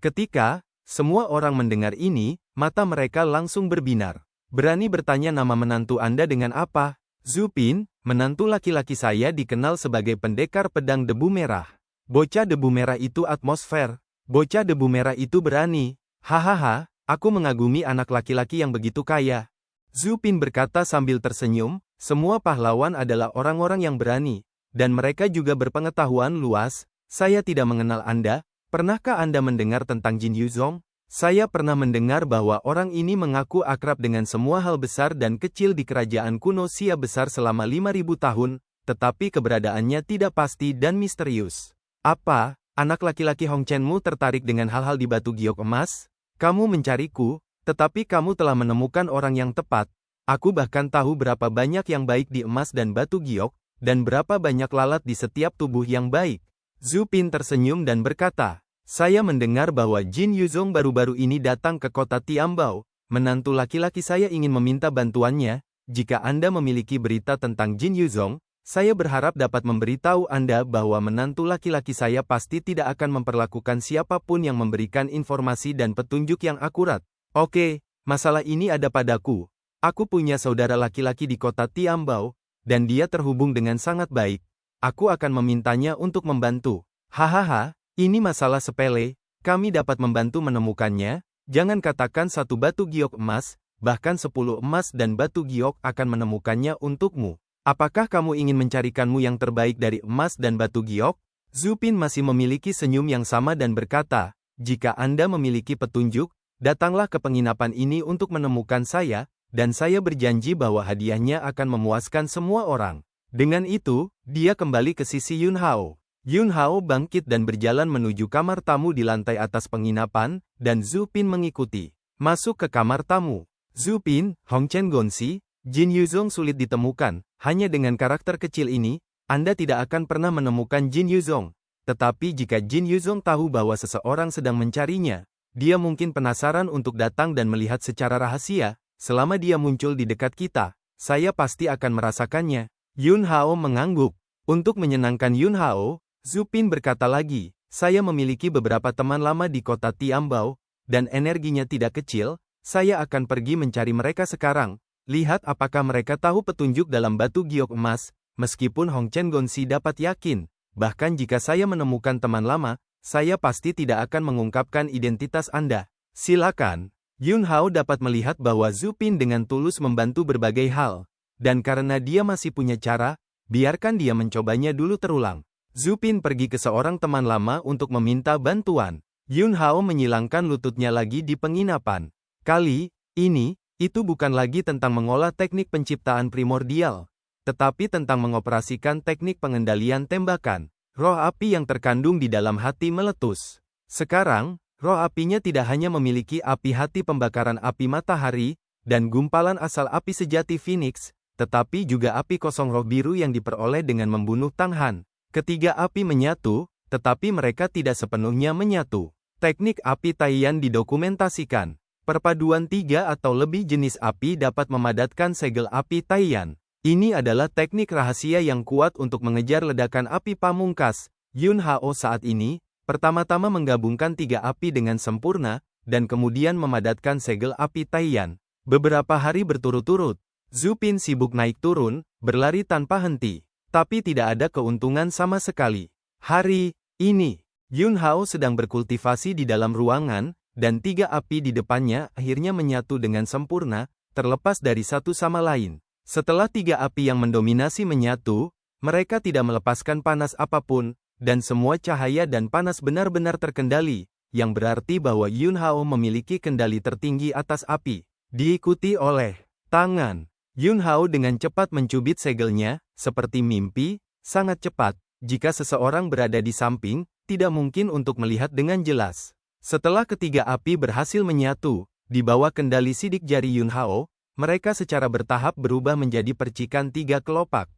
Speaker 1: Ketika semua orang mendengar ini, mata mereka langsung berbinar. Berani bertanya nama menantu Anda dengan apa? Zhu Pin, menantu laki-laki saya dikenal sebagai pendekar pedang debu merah. Bocah debu merah itu atmosfer. Bocah debu merah itu berani. Hahaha, aku mengagumi anak laki-laki yang begitu kaya. Zhu Pin berkata sambil tersenyum, semua pahlawan adalah orang-orang yang berani, dan mereka juga berpengetahuan luas. Saya tidak mengenal Anda. Pernahkah Anda mendengar tentang Jin Yuzong? Saya pernah mendengar bahwa orang ini mengaku akrab dengan semua hal besar dan kecil di kerajaan kuno Xia besar selama 5.000 tahun, tetapi keberadaannya tidak pasti dan misterius. Apa, anak laki-laki Hong Chenmu tertarik dengan hal-hal di batu giok emas? Kamu mencariku, tetapi kamu telah menemukan orang yang tepat. Aku bahkan tahu berapa banyak yang baik di emas dan batu giok, dan berapa banyak lalat di setiap tubuh yang baik. Zhu Pin tersenyum dan berkata, saya mendengar bahwa Jin Yuzong baru-baru ini datang ke kota Tiambao. Menantu laki-laki saya ingin meminta bantuannya. Jika Anda memiliki berita tentang Jin Yuzong, saya berharap dapat memberitahu Anda bahwa menantu laki-laki saya pasti tidak akan memperlakukan siapapun yang memberikan informasi dan petunjuk yang akurat. Oke, masalah ini ada padaku. Aku punya saudara laki-laki di kota Tiambao, dan dia terhubung dengan sangat baik. Aku akan memintanya untuk membantu. Hahaha. Ini masalah sepele, kami dapat membantu menemukannya, jangan katakan satu batu giok emas, bahkan 10 emas dan batu giok akan menemukannya untukmu. Apakah kamu ingin mencarikanmu yang terbaik dari emas dan batu giok? Zhu Pin masih memiliki senyum yang sama dan berkata, jika Anda memiliki petunjuk, datanglah ke penginapan ini untuk menemukan saya, dan saya berjanji bahwa hadiahnya akan memuaskan semua orang. Dengan itu, dia kembali ke sisi Yun Hao. Yun Hao bangkit dan berjalan menuju kamar tamu di lantai atas penginapan, dan Zhu Pin mengikuti. Masuk ke kamar tamu. Zhu Pin, Hong Chen Gonzi, Jin Yuzong sulit ditemukan. Hanya dengan karakter kecil ini, Anda tidak akan pernah menemukan Jin Yuzong. Tetapi jika Jin Yuzong tahu bahwa seseorang sedang mencarinya, dia mungkin penasaran untuk datang dan melihat secara rahasia. Selama dia muncul di dekat kita, saya pasti akan merasakannya. Yun Hao mengangguk. Untuk menyenangkan Yun Hao, Zhu Pin berkata lagi, saya memiliki beberapa teman lama di kota Tiambao, dan energinya tidak kecil, saya akan pergi mencari mereka sekarang. Lihat apakah mereka tahu petunjuk dalam batu giok emas, meskipun Hong Chen Gonzi dapat yakin, bahkan jika saya menemukan teman lama, saya pasti tidak akan mengungkapkan identitas Anda. Silakan. Yun Hao dapat melihat bahwa Zhu Pin dengan tulus membantu berbagai hal, dan karena dia masih punya cara, biarkan dia mencobanya dulu terulang. Zhu Pin pergi ke seorang teman lama untuk meminta bantuan. Yun Hao menyilangkan lututnya lagi di penginapan. Kali ini, itu bukan lagi tentang mengolah teknik penciptaan primordial, tetapi tentang mengoperasikan teknik pengendalian tembakan. Roh api yang terkandung di dalam hati meletus. Sekarang, roh apinya tidak hanya memiliki api hati pembakaran api matahari, dan gumpalan asal api sejati Phoenix, tetapi juga api kosong roh biru yang diperoleh dengan membunuh Tang Han. Ketiga api menyatu, tetapi mereka tidak sepenuhnya menyatu. Teknik api Taiyan didokumentasikan. Perpaduan 3 atau lebih jenis api dapat memadatkan segel api Taiyan. Ini adalah teknik rahasia yang kuat untuk mengejar ledakan api pamungkas. Yun Hao saat ini, pertama-tama menggabungkan 3 api dengan sempurna, dan kemudian memadatkan segel api Taiyan. Beberapa hari berturut-turut, Zhu Pin sibuk naik turun, berlari tanpa henti. Tapi tidak ada keuntungan sama sekali. Hari ini, Yun Hao sedang berkultivasi di dalam ruangan, dan 3 api di depannya akhirnya menyatu dengan sempurna, terlepas dari satu sama lain. Setelah 3 api yang mendominasi menyatu, mereka tidak melepaskan panas apapun, dan semua cahaya dan panas benar-benar terkendali, yang berarti bahwa Yun Hao memiliki kendali tertinggi atas api. Diikuti oleh tangan. Yun Hao dengan cepat mencubit segelnya, seperti mimpi, sangat cepat. Jika seseorang berada di samping, tidak mungkin untuk melihat dengan jelas. Setelah ketiga api berhasil menyatu, di bawah kendali sidik jari Yun Hao, mereka secara bertahap berubah menjadi percikan 3 kelopak.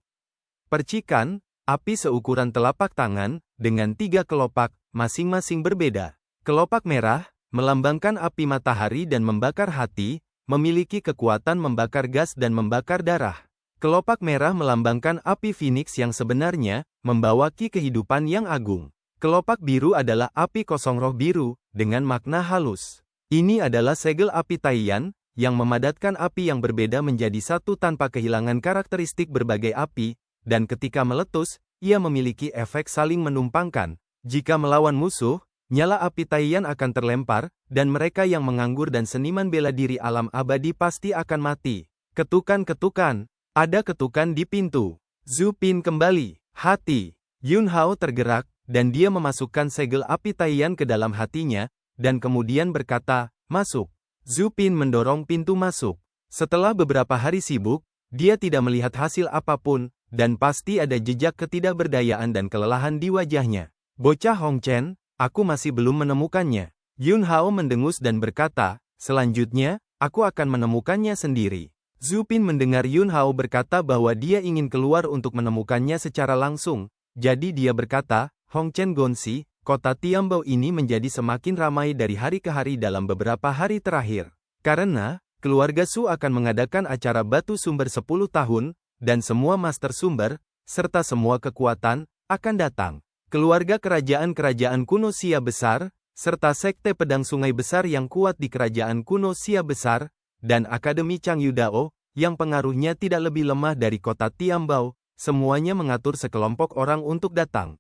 Speaker 1: Percikan, api seukuran telapak tangan, dengan 3 kelopak, masing-masing berbeda. Kelopak merah, melambangkan api matahari dan membakar hati, memiliki kekuatan membakar gas dan membakar darah. Kelopak merah melambangkan api Phoenix yang sebenarnya, membawa ki kehidupan yang agung. Kelopak biru adalah api kosong roh biru, dengan makna halus. Ini adalah segel api Taiyan, yang memadatkan api yang berbeda menjadi satu tanpa kehilangan karakteristik berbagai api, dan ketika meletus, ia memiliki efek saling menumpangkan. Jika melawan musuh, nyala api Taiyan akan terlempar, dan mereka yang menganggur dan seniman bela diri alam abadi pasti akan mati. Ketukan-ketukan. Ada ketukan di pintu. Zhu Pin kembali. Hati. Yun Hao tergerak, dan dia memasukkan segel api Taiyan ke dalam hatinya, dan kemudian berkata, "Masuk." Zhu Pin mendorong pintu masuk. Setelah beberapa hari sibuk, dia tidak melihat hasil apapun, dan pasti ada jejak ketidakberdayaan dan kelelahan di wajahnya. "Bocah Hong Chen, aku masih belum menemukannya." Yun Hao mendengus dan berkata, "Selanjutnya, aku akan menemukannya sendiri." Zhu Pin mendengar Yun Hao berkata bahwa dia ingin keluar untuk menemukannya secara langsung, jadi dia berkata, "Hong Chen Gonsi, kota Tiambao ini menjadi semakin ramai dari hari ke hari dalam beberapa hari terakhir. Karena, keluarga Su akan mengadakan acara batu sumber 10 tahun, dan semua master sumber, serta semua kekuatan, akan datang. Keluarga kerajaan-kerajaan kuno Xia besar, serta sekte pedang sungai besar yang kuat di kerajaan kuno Xia besar, dan Akademi Changyu Dao, yang pengaruhnya tidak lebih lemah dari kota Tiambao, semuanya mengatur sekelompok orang untuk datang."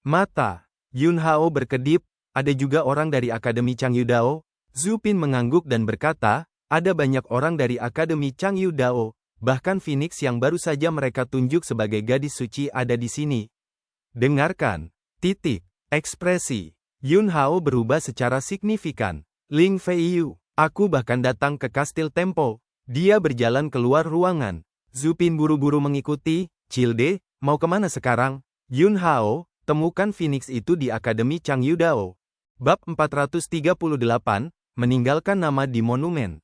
Speaker 1: Mata Yun Hao berkedip, "Ada juga orang dari Akademi Changyu Dao?" Zhu Pin mengangguk dan berkata, "Ada banyak orang dari Akademi Changyu Dao, bahkan Phoenix yang baru saja mereka tunjuk sebagai gadis suci ada di sini." Dengarkan. Ekspresi Yun Hao berubah secara signifikan. "Ling Feiyu, aku bahkan datang ke Kastil Tempo." Dia berjalan keluar ruangan. Zhu Pin buru-buru mengikuti. "Cilde, mau kemana sekarang?" "Yun Hao, temukan Phoenix itu di Akademi Changyu Dao." Bab 438, meninggalkan nama di monumen.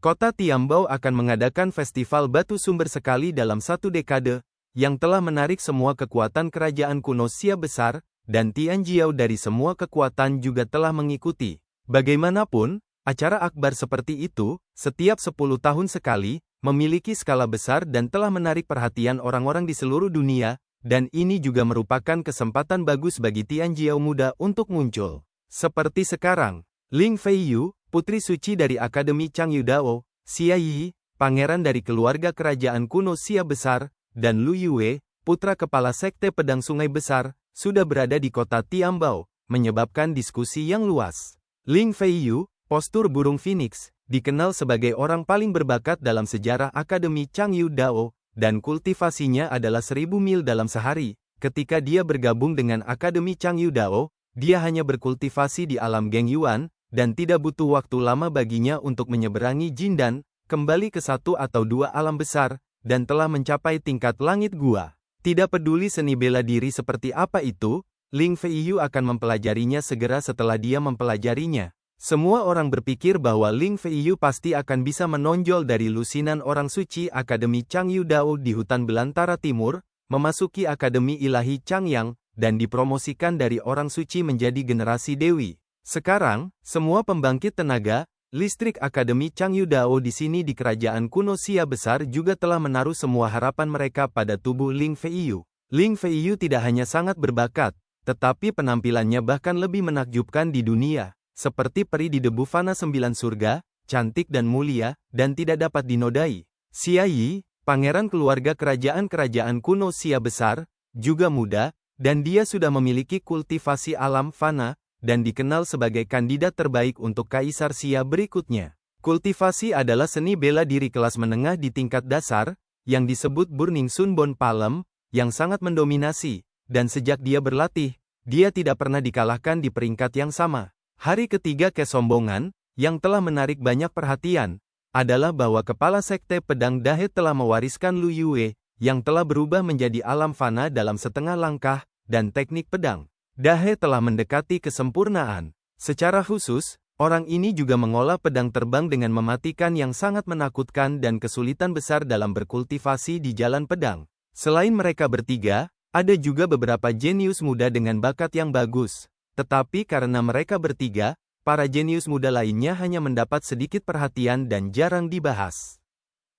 Speaker 1: Kota Tiambao akan mengadakan festival batu sumber sekali dalam 1 dekade, yang telah menarik semua kekuatan kerajaan kuno Xia besar, dan Tianjiao dari semua kekuatan juga telah mengikuti. Bagaimanapun, acara akbar seperti itu, setiap 10 tahun sekali, memiliki skala besar dan telah menarik perhatian orang-orang di seluruh dunia, dan ini juga merupakan kesempatan bagus bagi Tianjiao muda untuk muncul. Seperti sekarang, Ling Feiyu, putri suci dari Akademi Changyu Dao, Xia Yi, pangeran dari keluarga kerajaan kuno Xia besar, dan Lu Yue, putra kepala sekte pedang sungai besar, sudah berada di kota Tiambao, menyebabkan diskusi yang luas. Ling Feiyu, postur burung Phoenix, dikenal sebagai orang paling berbakat dalam sejarah Akademi Changyu Dao, dan kultivasinya adalah 1000 mil dalam sehari. Ketika dia bergabung dengan Akademi Changyu Dao, dia hanya berkultivasi di alam Geng Yuan, dan tidak butuh waktu lama baginya untuk menyeberangi Jindan, kembali ke 1 atau 2 alam besar, dan telah mencapai tingkat langit gua. Tidak peduli seni bela diri seperti apa itu, Ling Feiyu akan mempelajarinya segera setelah dia mempelajarinya. Semua orang berpikir bahwa Ling Feiyu pasti akan bisa menonjol dari lusinan orang suci Akademi Changyu Dao di hutan belantara timur, memasuki Akademi Ilahi Changyang, dan dipromosikan dari orang suci menjadi generasi dewi. Sekarang, semua pembangkit tenaga listrik Akademi Changyu Dao di sini di kerajaan kuno Xia besar juga telah menaruh semua harapan mereka pada tubuh Ling Feiyu. Ling Feiyu tidak hanya sangat berbakat, tetapi penampilannya bahkan lebih menakjubkan di dunia. Seperti peri di debu fana 9 surga, cantik dan mulia, dan tidak dapat dinodai. Xia Yi, pangeran keluarga kerajaan-kerajaan kuno Xia besar, juga muda, dan dia sudah memiliki kultivasi alam fana, dan dikenal sebagai kandidat terbaik untuk Kaisar Xia berikutnya. Kultivasi adalah seni bela diri kelas menengah di tingkat dasar, yang disebut Burning Sunbone Palm, yang sangat mendominasi, dan sejak dia berlatih, dia tidak pernah dikalahkan di peringkat yang sama. Hari ketiga kesombongan, yang telah menarik banyak perhatian, adalah bahwa kepala sekte pedang Dahe telah mewariskan Lu Yue, yang telah berubah menjadi alam fana dalam setengah langkah, dan teknik pedang. Dahe telah mendekati kesempurnaan. Secara khusus, orang ini juga mengolah pedang terbang dengan mematikan yang sangat menakutkan dan kesulitan besar dalam berkultivasi di jalan pedang. Selain mereka bertiga, ada juga beberapa jenius muda dengan bakat yang bagus. Tetapi karena mereka bertiga, para jenius muda lainnya hanya mendapat sedikit perhatian dan jarang dibahas.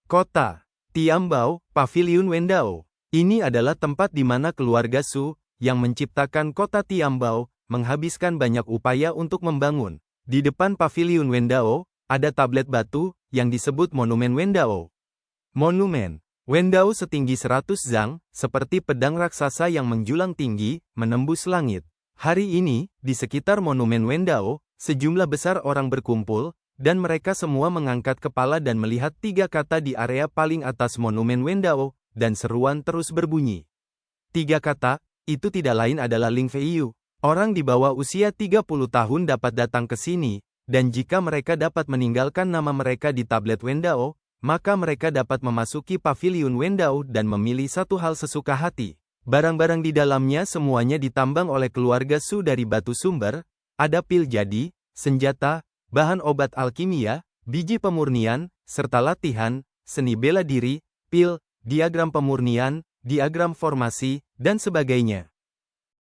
Speaker 1: Kota Tiambao, Paviliun Wendao. Ini adalah tempat di mana keluarga Su, yang menciptakan kota Tiambao, menghabiskan banyak upaya untuk membangun. Di depan Paviliun Wendao, ada tablet batu, yang disebut Monumen Wendao. Monumen Wendao setinggi 100 zang, seperti pedang raksasa yang menjulang tinggi, menembus langit. Hari ini, di sekitar Monumen Wendao, sejumlah besar orang berkumpul, dan mereka semua mengangkat kepala dan melihat 3 kata di area paling atas Monumen Wendao, dan seruan terus berbunyi. 3 kata, itu tidak lain adalah Ling Feiyu. Orang di bawah usia 30 tahun dapat datang ke sini, dan jika mereka dapat meninggalkan nama mereka di tablet Wendao, maka mereka dapat memasuki Paviliun Wendao dan memilih satu hal sesuka hati. Barang-barang di dalamnya semuanya ditambang oleh keluarga Su dari batu sumber, ada pil jadi, senjata, bahan obat alkimia, biji pemurnian, serta latihan, seni bela diri, pil, diagram pemurnian, diagram formasi, dan sebagainya.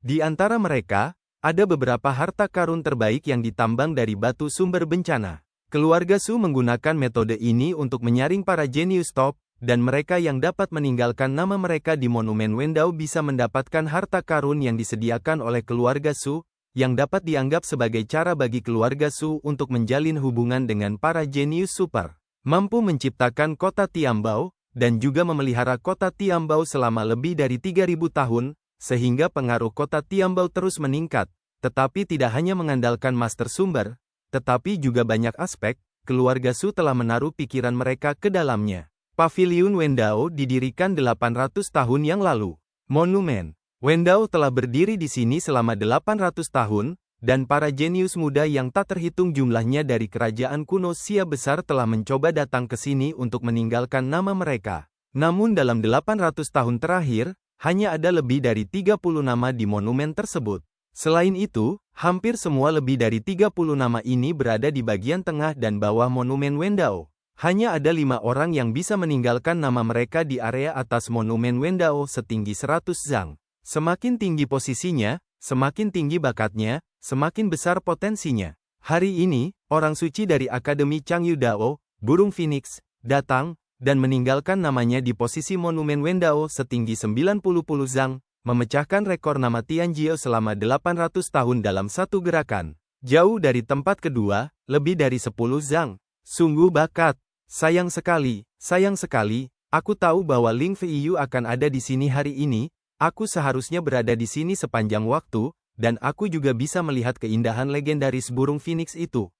Speaker 1: Di antara mereka, ada beberapa harta karun terbaik yang ditambang dari batu sumber bencana. Keluarga Su menggunakan metode ini untuk menyaring para jenius top, dan mereka yang dapat meninggalkan nama mereka di Monumen Wendao bisa mendapatkan harta karun yang disediakan oleh keluarga Su, yang dapat dianggap sebagai cara bagi keluarga Su untuk menjalin hubungan dengan para jenius super. Mampu menciptakan kota Tiambao, dan juga memelihara kota Tiambao selama lebih dari 3000 tahun, sehingga pengaruh kota Tiambao terus meningkat, tetapi tidak hanya mengandalkan master sumber, tetapi juga banyak aspek, keluarga Su telah menaruh pikiran mereka ke dalamnya. Paviliun Wendao didirikan 800 tahun yang lalu. Monumen Wendao telah berdiri di sini selama 800 tahun, dan para jenius muda yang tak terhitung jumlahnya dari kerajaan kuno Xia besar telah mencoba datang ke sini untuk meninggalkan nama mereka. Namun dalam 800 tahun terakhir, hanya ada lebih dari 30 nama di monumen tersebut. Selain itu, hampir semua lebih dari 30 nama ini berada di bagian tengah dan bawah monumen Wendao. Hanya ada 5 orang yang bisa meninggalkan nama mereka di area atas monumen Wendao setinggi 100 zang. Semakin tinggi posisinya, semakin tinggi bakatnya, semakin besar potensinya. Hari ini, orang suci dari Akademi Changyu Dao, Burung Phoenix, datang, dan meninggalkan namanya di posisi monumen Wendao setinggi 90 zang, memecahkan rekor nama Tianjio selama 800 tahun dalam satu gerakan. Jauh dari tempat kedua, lebih dari 10 zang. Sungguh bakat. Sayang sekali, aku tahu bahwa Ling Feiyu akan ada di sini hari ini, aku seharusnya berada di sini sepanjang waktu, dan aku juga bisa melihat keindahan legendaris burung Phoenix itu.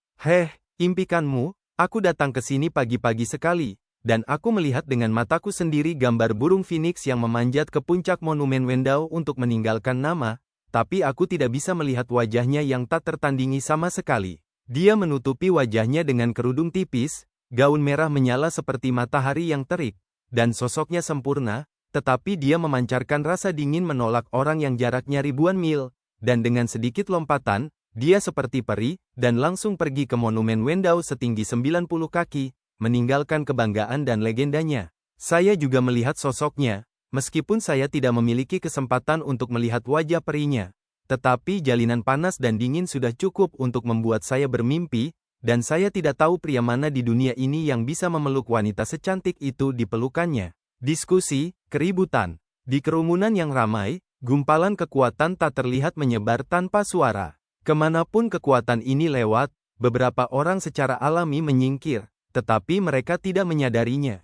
Speaker 1: Impikanmu, aku datang ke sini pagi-pagi sekali, dan aku melihat dengan mataku sendiri gambar burung Phoenix yang memanjat ke puncak monumen Wendao untuk meninggalkan nama, tapi aku tidak bisa melihat wajahnya yang tak tertandingi sama sekali. Dia menutupi wajahnya dengan kerudung tipis, gaun merah menyala seperti matahari yang terik, dan sosoknya sempurna, tetapi dia memancarkan rasa dingin menolak orang yang jaraknya ribuan mil, dan dengan sedikit lompatan, dia seperti peri, dan langsung pergi ke monumen Wendao setinggi 90 kaki, meninggalkan kebanggaan dan legendanya. Saya juga melihat sosoknya, meskipun saya tidak memiliki kesempatan untuk melihat wajah perinya. Tetapi jalinan panas dan dingin sudah cukup untuk membuat saya bermimpi, dan saya tidak tahu pria mana di dunia ini yang bisa memeluk wanita secantik itu di pelukannya. Diskusi, keributan. Di kerumunan yang ramai, gumpalan kekuatan tak terlihat menyebar tanpa suara. Kemanapun kekuatan ini lewat, beberapa orang secara alami menyingkir, tetapi mereka tidak menyadarinya.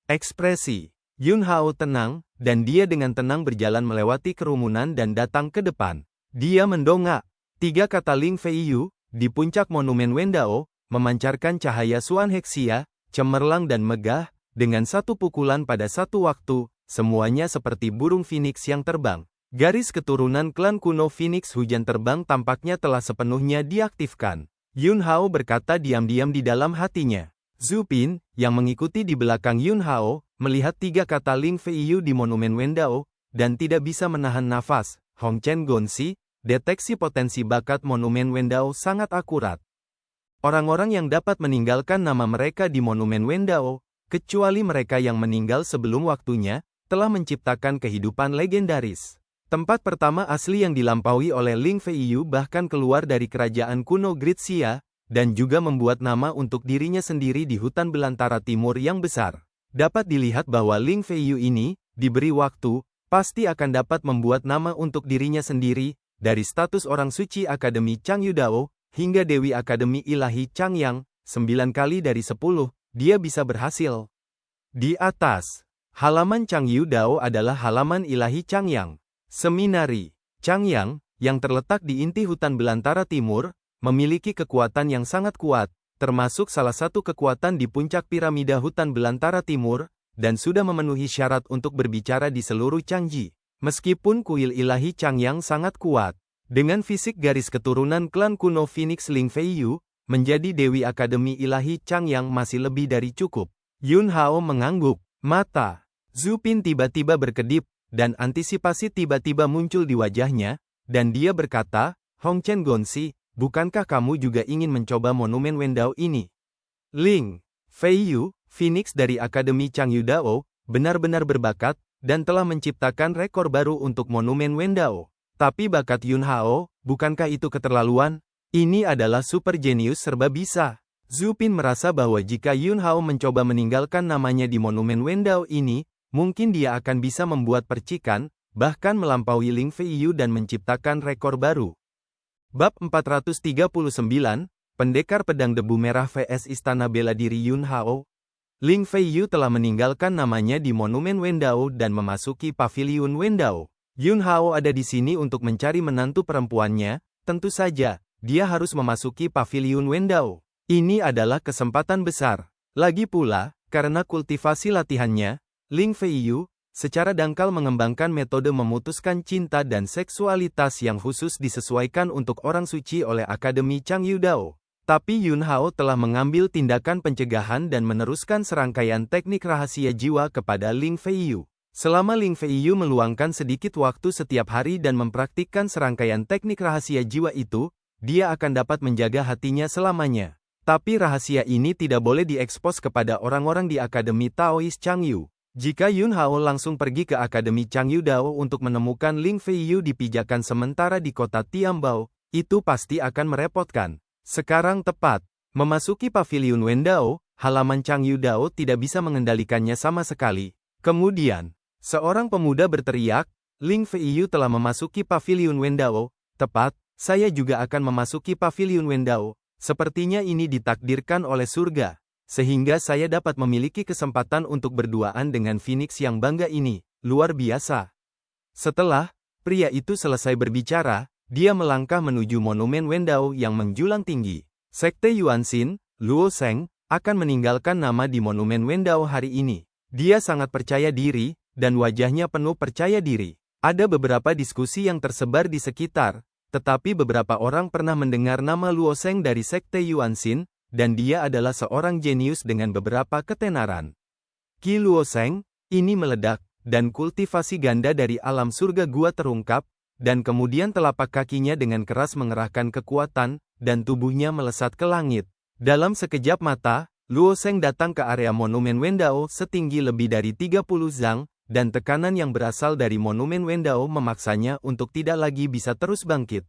Speaker 1: Ekspresi Yun Hao tenang, dan dia dengan tenang berjalan melewati kerumunan dan datang ke depan. Dia mendongak. 3 kata Ling Feiyu, di puncak monumen Wendao, memancarkan cahaya Suan Hexia, cemerlang dan megah, dengan satu pukulan pada satu waktu, semuanya seperti burung Phoenix yang terbang. Garis keturunan klan kuno Phoenix hujan terbang tampaknya telah sepenuhnya diaktifkan. Yun Hao berkata diam-diam di dalam hatinya. Zhu Pin, yang mengikuti di belakang Yun Hao, melihat 3 kata Ling Feiyu di Monumen Wendao, dan tidak bisa menahan nafas. Hong Chen Gonzi, deteksi potensi bakat Monumen Wendao sangat akurat. Orang-orang yang dapat meninggalkan nama mereka di Monumen Wendao, kecuali mereka yang meninggal sebelum waktunya, telah menciptakan kehidupan legendaris. Tempat pertama asli yang dilampaui oleh Ling Feiyu bahkan keluar dari kerajaan kuno Gritsia, dan juga membuat nama untuk dirinya sendiri di hutan belantara timur yang besar. Dapat dilihat bahwa Ling Feiyu ini, diberi waktu, pasti akan dapat membuat nama untuk dirinya sendiri, dari status orang suci Akademi Changyu Dao, hingga Dewi Akademi Ilahi Changyang, 9 kali dari 10, dia bisa berhasil. Di atas, halaman Changyu Dao adalah halaman Ilahi Changyang. Seminari Changyang, yang terletak di inti hutan belantara timur, memiliki kekuatan yang sangat kuat, termasuk salah satu kekuatan di puncak piramida hutan belantara timur, dan sudah memenuhi syarat untuk berbicara di seluruh Changji. Meskipun kuil ilahi Changyang sangat kuat, dengan fisik garis keturunan klan kuno Phoenix Ling Feiyu, menjadi Dewi Akademi Ilahi Changyang masih lebih dari cukup. Yun Hao mengangguk. Mata Zhu Pin tiba-tiba berkedip, dan antisipasi tiba-tiba muncul di wajahnya, dan dia berkata, Hong Chen Gonzi, bukankah kamu juga ingin mencoba Monumen Wendao ini? Ling Feiyu, Phoenix dari Akademi Changyu Dao, benar-benar berbakat, dan telah menciptakan rekor baru untuk Monumen Wendao. Tapi bakat Yun Hao, bukankah itu keterlaluan? Ini adalah super jenius serba bisa. Zhu Pin merasa bahwa jika Yun Hao mencoba meninggalkan namanya di Monumen Wendao ini, mungkin dia akan bisa membuat percikan, bahkan melampaui Ling Feiyu dan menciptakan rekor baru. Bab 439, Pendekar Pedang Debu Merah vs Istana Bela Diri Yun Hao. Ling Feiyu telah meninggalkan namanya di Monumen Wendao dan memasuki Paviliun Wendao. Yun Hao ada di sini untuk mencari menantu perempuannya, tentu saja, dia harus memasuki Paviliun Wendao. Ini adalah kesempatan besar. Lagi pula, karena kultivasi latihannya, Ling Feiyu, secara dangkal mengembangkan metode memutuskan cinta dan seksualitas yang khusus disesuaikan untuk orang suci oleh Akademi Changyu Dao. Tapi Yun Hao telah mengambil tindakan pencegahan dan meneruskan serangkaian teknik rahasia jiwa kepada Ling Feiyu. Selama Ling Feiyu meluangkan sedikit waktu setiap hari dan mempraktikkan serangkaian teknik rahasia jiwa itu, dia akan dapat menjaga hatinya selamanya. Tapi rahasia ini tidak boleh diekspos kepada orang-orang di Akademi Taoist Changyu. Jika Yun Hao langsung pergi ke Akademi Changyu Dao untuk menemukan Ling Feiyu di pijakan sementara di kota Tiambao, itu pasti akan merepotkan. Sekarang tepat, memasuki Paviliun Wendao, halaman Changyu Dao tidak bisa mengendalikannya sama sekali. Kemudian, seorang pemuda berteriak, Ling Feiyu telah memasuki Paviliun Wendao, tepat, saya juga akan memasuki Paviliun Wendao, sepertinya ini ditakdirkan oleh surga. Sehingga saya dapat memiliki kesempatan untuk berduaan dengan Phoenix yang bangga ini, luar biasa. Setelah pria itu selesai berbicara, dia melangkah menuju Monumen Wendao yang menjulang tinggi. Sekte Yuanxin, Luo Sheng, akan meninggalkan nama di Monumen Wendao hari ini. Dia sangat percaya diri, dan wajahnya penuh percaya diri. Ada beberapa diskusi yang tersebar di sekitar, tetapi beberapa orang pernah mendengar nama Luo Sheng dari Sekte Yuanxin, dan dia adalah seorang jenius dengan beberapa ketenaran. Qi Luo Sheng, ini meledak, dan kultivasi ganda dari alam surga gua terungkap, dan kemudian telapak kakinya dengan keras mengerahkan kekuatan, dan tubuhnya melesat ke langit. Dalam sekejap mata, Luo Sheng datang ke area Monumen Wendao setinggi lebih dari 30 zang, dan tekanan yang berasal dari Monumen Wendao memaksanya untuk tidak lagi bisa terus bangkit.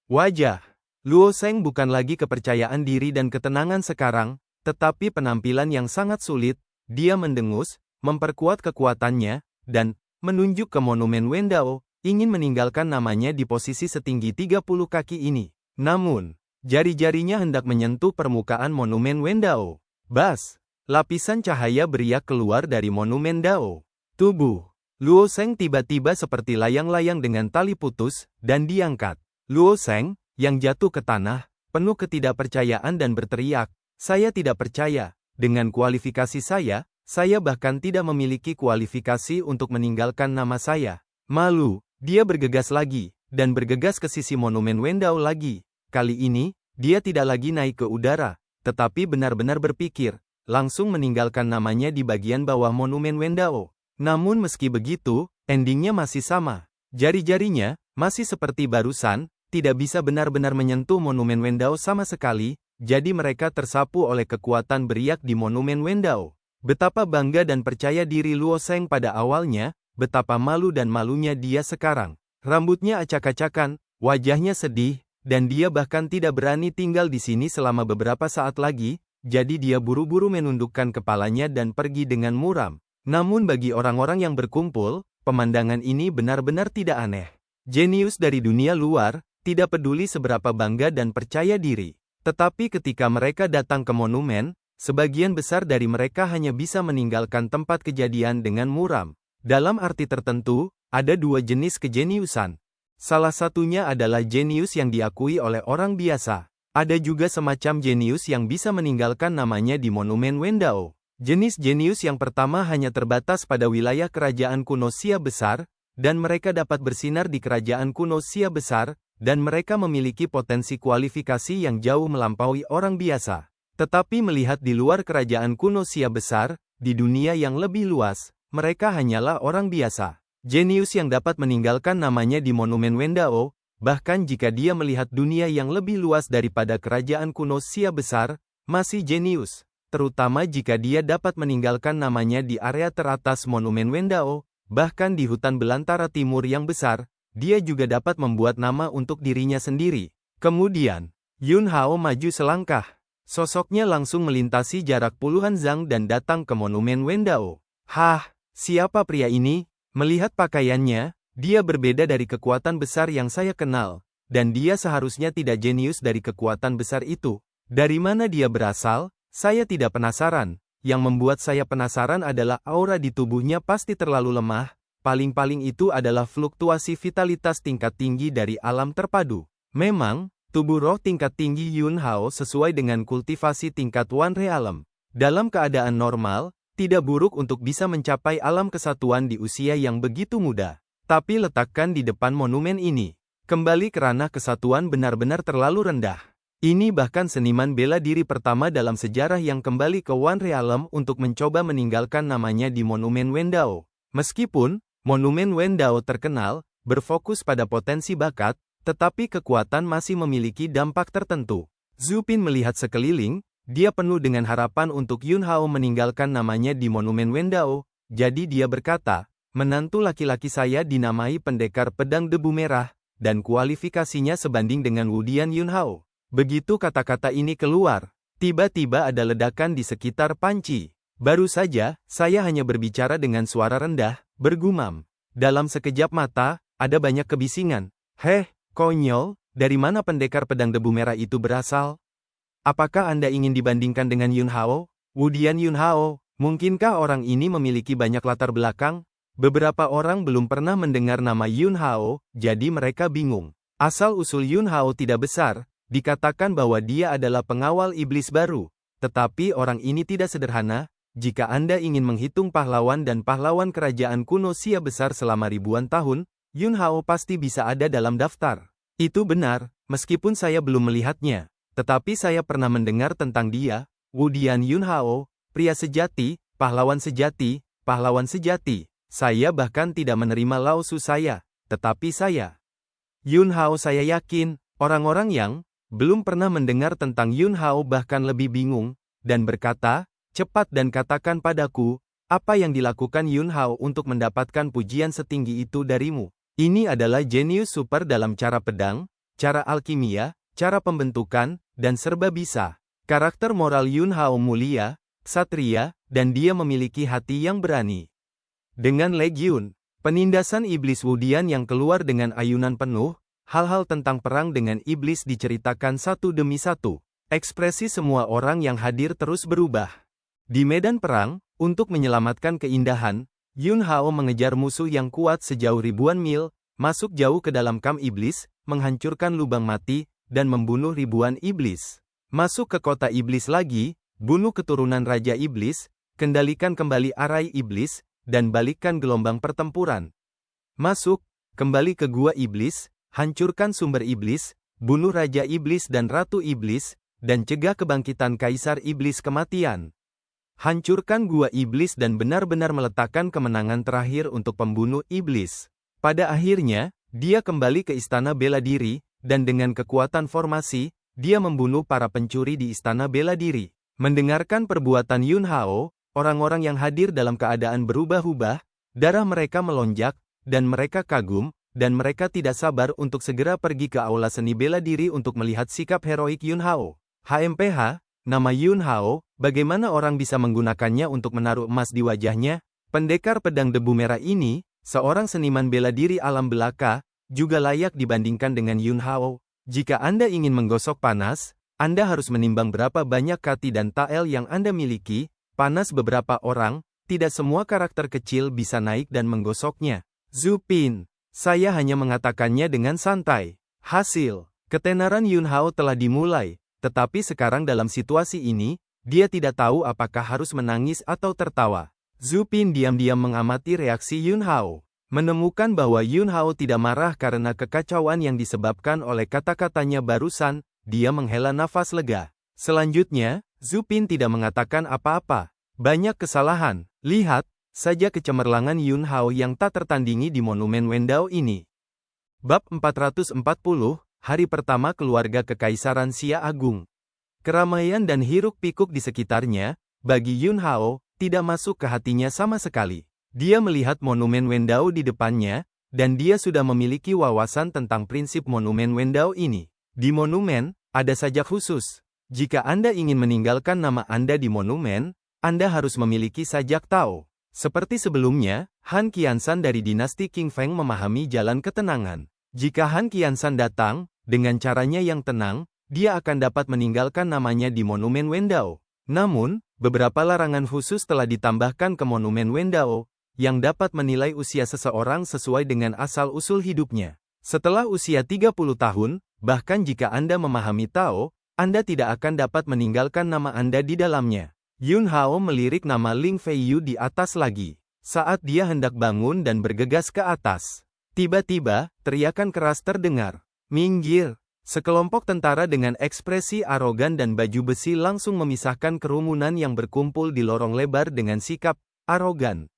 Speaker 1: Wajah Luo Sheng bukan lagi kepercayaan diri dan ketenangan sekarang, tetapi penampilan yang sangat sulit. Dia mendengus, memperkuat kekuatannya, dan menunjuk ke Monumen Wendao, ingin meninggalkan namanya di posisi setinggi 30 kaki ini. Namun, jari-jarinya hendak menyentuh permukaan Monumen Wendao. Bas! Lapisan cahaya beriak keluar dari Monumen Dao. Tubuh Luo Sheng tiba-tiba seperti layang-layang dengan tali putus, dan diangkat. Luo Sheng, yang jatuh ke tanah, penuh ketidakpercayaan dan berteriak, saya tidak percaya, dengan kualifikasi saya saya bahkan tidak memiliki kualifikasi untuk meninggalkan nama saya. Malu, dia bergegas lagi, dan bergegas ke sisi monumen Wendao lagi. Kali ini, dia tidak lagi naik ke udara, tetapi benar-benar berpikir, langsung meninggalkan namanya di bagian bawah monumen Wendao. Namun meski begitu, endingnya masih sama. Jari-jarinya, masih seperti barusan, tidak bisa benar-benar menyentuh monumen Wendao sama sekali, jadi mereka tersapu oleh kekuatan beriak di monumen Wendao. Betapa bangga dan percaya diri Luo Sheng pada awalnya, betapa malu dan malunya dia sekarang. Rambutnya acak-acakan, wajahnya sedih, dan dia bahkan tidak berani tinggal di sini selama beberapa saat lagi, jadi dia buru-buru menundukkan kepalanya dan pergi dengan muram. Namun bagi orang-orang yang berkumpul, pemandangan ini benar-benar tidak aneh. Jenius dari dunia luar, tidak peduli seberapa bangga dan percaya diri. Tetapi ketika mereka datang ke monumen, sebagian besar dari mereka hanya bisa meninggalkan tempat kejadian dengan muram. Dalam arti tertentu, ada dua jenis kejeniusan. Salah satunya adalah jenius yang diakui oleh orang biasa. Ada juga semacam jenius yang bisa meninggalkan namanya di monumen Wendao. Jenis jenius yang pertama hanya terbatas pada wilayah kerajaan kuno Xia besar, dan mereka dapat bersinar di kerajaan kuno Xia besar, dan mereka memiliki potensi kualifikasi yang jauh melampaui orang biasa. Tetapi melihat di luar kerajaan kuno Xia besar, di dunia yang lebih luas, mereka hanyalah orang biasa. Jenius yang dapat meninggalkan namanya di monumen Wendao, bahkan jika dia melihat dunia yang lebih luas daripada kerajaan kuno Xia besar, masih jenius. Terutama jika dia dapat meninggalkan namanya di area teratas monumen Wendao, bahkan di hutan belantara timur yang besar, dia juga dapat membuat nama untuk dirinya sendiri. Kemudian, Yun Hao maju selangkah. Sosoknya langsung melintasi jarak puluhan zang dan datang ke monumen Wendao. Hah, siapa pria ini? Melihat pakaiannya, dia berbeda dari kekuatan besar yang saya kenal, dan dia seharusnya tidak jenius dari kekuatan besar itu. Dari mana dia berasal? Saya tidak penasaran. Yang membuat saya penasaran adalah aura di tubuhnya pasti terlalu lemah, paling-paling itu adalah fluktuasi vitalitas tingkat tinggi dari alam terpadu. Memang, tubuh roh tingkat tinggi Yun Hao sesuai dengan kultivasi tingkat Wan Realm. Dalam keadaan normal, tidak buruk untuk bisa mencapai alam kesatuan di usia yang begitu muda. Tapi letakkan di depan monumen ini. Kembali ke ranah kesatuan benar-benar terlalu rendah. Ini bahkan seniman bela diri pertama dalam sejarah yang kembali ke Wan Realm untuk mencoba meninggalkan namanya di monumen Wendao. Meskipun, monumen Wendao terkenal, berfokus pada potensi bakat, tetapi kekuatan masih memiliki dampak tertentu. Zhu Pin melihat sekeliling, dia penuh dengan harapan untuk Yun Hao meninggalkan namanya di monumen Wendao, jadi dia berkata, menantu laki-laki saya dinamai pendekar pedang debu merah, dan kualifikasinya sebanding dengan Wudian Yun Hao. Begitu kata-kata ini keluar, tiba-tiba ada ledakan di sekitar panci. Baru saja, saya hanya berbicara dengan suara rendah, bergumam. Dalam sekejap mata, ada banyak kebisingan. Heh, konyol, dari mana pendekar pedang debu merah itu berasal? Apakah Anda ingin dibandingkan dengan Yun Hao? Wudian Yun Hao, mungkinkah orang ini memiliki banyak latar belakang? Beberapa orang belum pernah mendengar nama Yun Hao, jadi mereka bingung. Asal-usul Yun Hao tidak besar, dikatakan bahwa dia adalah pengawal iblis baru. Tetapi orang ini tidak sederhana. Jika Anda ingin menghitung pahlawan dan pahlawan kerajaan kuno Xia besar selama ribuan tahun, Yun Hao pasti bisa ada dalam daftar. Itu benar, meskipun saya belum melihatnya. Tetapi saya pernah mendengar tentang dia, Wudian Yun Hao, pria sejati, pahlawan sejati, pahlawan sejati. Saya bahkan tidak menerima lausu saya, tetapi saya. Yun Hao saya yakin, orang-orang yang belum pernah mendengar tentang Yun Hao bahkan lebih bingung, dan berkata, cepat dan katakan padaku, apa yang dilakukan Yun Hao untuk mendapatkan pujian setinggi itu darimu? Ini adalah jenius super dalam cara pedang, cara alkimia, cara pembentukan, dan serba bisa. Karakter moral Yun Hao mulia, ksatria, dan dia memiliki hati yang berani. Dengan legiun, penindasan iblis Wudian yang keluar dengan ayunan penuh, hal-hal tentang perang dengan iblis diceritakan satu demi satu. Ekspresi semua orang yang hadir terus berubah. Di medan perang, untuk menyelamatkan keindahan, Yun Hao mengejar musuh yang kuat sejauh ribuan mil, masuk jauh ke dalam kamp iblis, menghancurkan lubang mati, dan membunuh ribuan iblis. Masuk ke kota iblis lagi, bunuh keturunan Raja Iblis, kendalikan kembali arai iblis, dan balikkan gelombang pertempuran. Masuk, kembali ke gua iblis, hancurkan sumber iblis, bunuh Raja Iblis dan Ratu Iblis, dan cegah kebangkitan Kaisar Iblis kematian. Hancurkan gua iblis dan benar-benar meletakkan kemenangan terakhir untuk pembunuh iblis. Pada akhirnya, dia kembali ke Istana Bela Diri, dan dengan kekuatan formasi, dia membunuh para pencuri di Istana Bela Diri. Mendengarkan perbuatan Yun Hao, orang-orang yang hadir dalam keadaan berubah-ubah, darah mereka melonjak, dan mereka kagum, dan mereka tidak sabar untuk segera pergi ke aula seni bela diri untuk melihat sikap heroik Yun Hao. HMPH, nama Yun Hao, bagaimana orang bisa menggunakannya untuk menaruh emas di wajahnya? Pendekar pedang debu merah ini, seorang seniman bela diri alam belaka, juga layak dibandingkan dengan Yun Hao. Jika Anda ingin menggosok panas, Anda harus menimbang berapa banyak kati dan tael yang Anda miliki. Panas beberapa orang, tidak semua karakter kecil bisa naik dan menggosoknya. Zhu Pin, saya hanya mengatakannya dengan santai. Hasil, ketenaran Yun Hao telah dimulai, tetapi sekarang dalam situasi ini, dia tidak tahu apakah harus menangis atau tertawa. Zhu Pin diam-diam mengamati reaksi Yun Hao. Menemukan bahwa Yun Hao tidak marah karena kekacauan yang disebabkan oleh kata-katanya barusan, dia menghela nafas lega. Selanjutnya, Zhu Pin tidak mengatakan apa-apa. Banyak kesalahan. Lihat saja kecemerlangan Yun Hao yang tak tertandingi di Monumen Wendao ini. Bab 440, Hari Pertama Keluarga Kekaisaran Xia Agung. Keramaian dan hiruk-pikuk di sekitarnya, bagi Yun Hao, tidak masuk ke hatinya sama sekali. Dia melihat Monumen Wendao di depannya, dan dia sudah memiliki wawasan tentang prinsip Monumen Wendao ini. Di monumen, ada sajak khusus. Jika Anda ingin meninggalkan nama Anda di monumen, Anda harus memiliki sajak Tao. Seperti sebelumnya, Han Qiansan dari dinasti Qing Feng memahami jalan ketenangan. Jika Han Qiansan datang, dengan caranya yang tenang, dia akan dapat meninggalkan namanya di Monumen Wendao. Namun, beberapa larangan khusus telah ditambahkan ke Monumen Wendao, yang dapat menilai usia seseorang sesuai dengan asal-usul hidupnya. Setelah usia 30 tahun, bahkan jika Anda memahami Tao, Anda tidak akan dapat meninggalkan nama Anda di dalamnya. Yun Hao melirik nama Ling Feiyu di atas lagi. Saat dia hendak bangun dan bergegas ke atas, tiba-tiba, teriakan keras terdengar. Minggir! Sekelompok tentara dengan ekspresi arogan dan baju besi langsung memisahkan kerumunan yang berkumpul di lorong lebar dengan sikap arogan.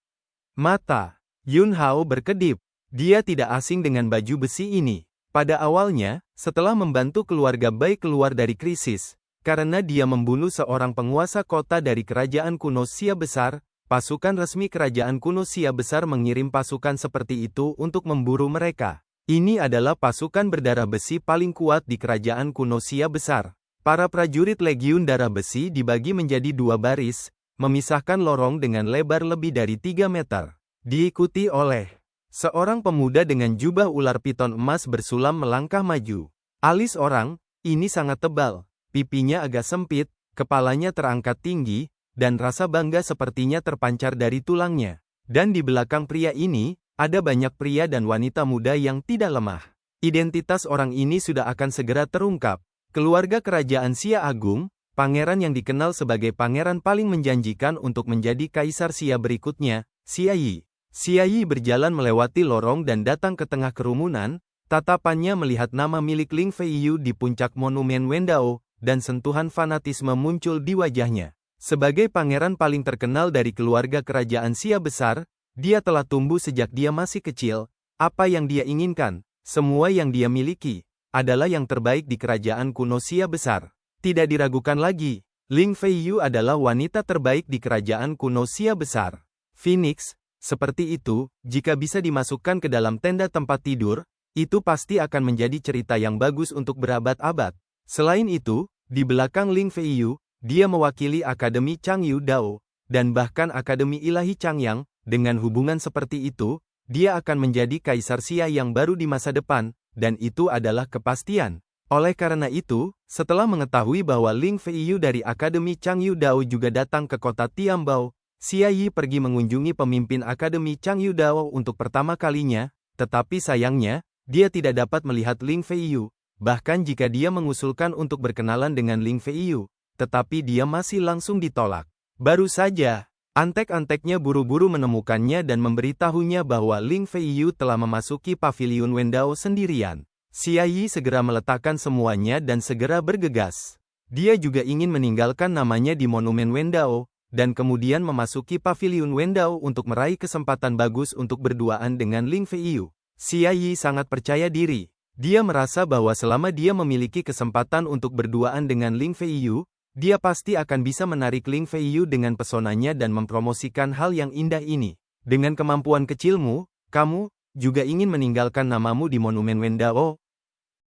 Speaker 1: Mata Yun Hao berkedip. Dia tidak asing dengan baju besi ini. Pada awalnya, setelah membantu keluarga Bai keluar dari krisis, karena dia membunuh seorang penguasa kota dari kerajaan kuno Xia Besar, pasukan resmi kerajaan kuno Xia Besar mengirim pasukan seperti itu untuk memburu mereka. Ini adalah pasukan berdarah besi paling kuat di kerajaan kuno Xia Besar. Para prajurit Legiun Darah Besi dibagi menjadi dua baris, memisahkan lorong dengan lebar lebih dari 3 meter. Diikuti oleh seorang pemuda dengan jubah ular piton emas bersulam melangkah maju. Alis orang ini sangat tebal, pipinya agak sempit, kepalanya terangkat tinggi, dan rasa bangga sepertinya terpancar dari tulangnya. Dan di belakang pria ini, ada banyak pria dan wanita muda yang tidak lemah. Identitas orang ini sudah akan segera terungkap. Keluarga kerajaan Xia Agung, pangeran yang dikenal sebagai pangeran paling menjanjikan untuk menjadi kaisar Xia berikutnya, Xia Yi. Xia Yi berjalan melewati lorong dan datang ke tengah kerumunan, tatapannya melihat nama milik Ling Feiyu di puncak Monumen Wendao, dan sentuhan fanatisme muncul di wajahnya. Sebagai pangeran paling terkenal dari keluarga kerajaan Xia Besar, dia telah tumbuh sejak dia masih kecil. Apa yang dia inginkan, semua yang dia miliki, adalah yang terbaik di kerajaan kuno Xia Besar. Tidak diragukan lagi, Ling Feiyu adalah wanita terbaik di kerajaan kuno Xia Besar. Phoenix, seperti itu, jika bisa dimasukkan ke dalam tenda tempat tidur, itu pasti akan menjadi cerita yang bagus untuk berabad-abad. Selain itu, di belakang Ling Feiyu, dia mewakili Akademi Changyu Dao, dan bahkan Akademi Ilahi Changyang. Dengan hubungan seperti itu, dia akan menjadi kaisar Xia yang baru di masa depan, dan itu adalah kepastian. Oleh karena itu, setelah mengetahui bahwa Ling Feiyu dari Akademi Changyu Dao juga datang ke kota Tiambao, Xia Yi pergi mengunjungi pemimpin Akademi Changyu Dao untuk pertama kalinya, tetapi sayangnya, dia tidak dapat melihat Ling Feiyu, bahkan jika dia mengusulkan untuk berkenalan dengan Ling Feiyu, tetapi dia masih langsung ditolak. Baru saja, Antek-anteknya buru-buru menemukannya dan memberitahunya bahwa Ling Feiyu telah memasuki paviliun Wendao sendirian. Xia Yi segera meletakkan semuanya dan segera bergegas. Dia juga ingin meninggalkan namanya di Monumen Wendao, dan kemudian memasuki paviliun Wendao untuk meraih kesempatan bagus untuk berduaan dengan Ling Feiyu. Xia Yi sangat percaya diri. Dia merasa bahwa selama dia memiliki kesempatan untuk berduaan dengan Ling Feiyu, dia pasti akan bisa menarik Ling Feiyu dengan pesonanya dan mempromosikan hal yang indah ini. Dengan kemampuan kecilmu, kamu juga ingin meninggalkan namamu di Monumen Wendao?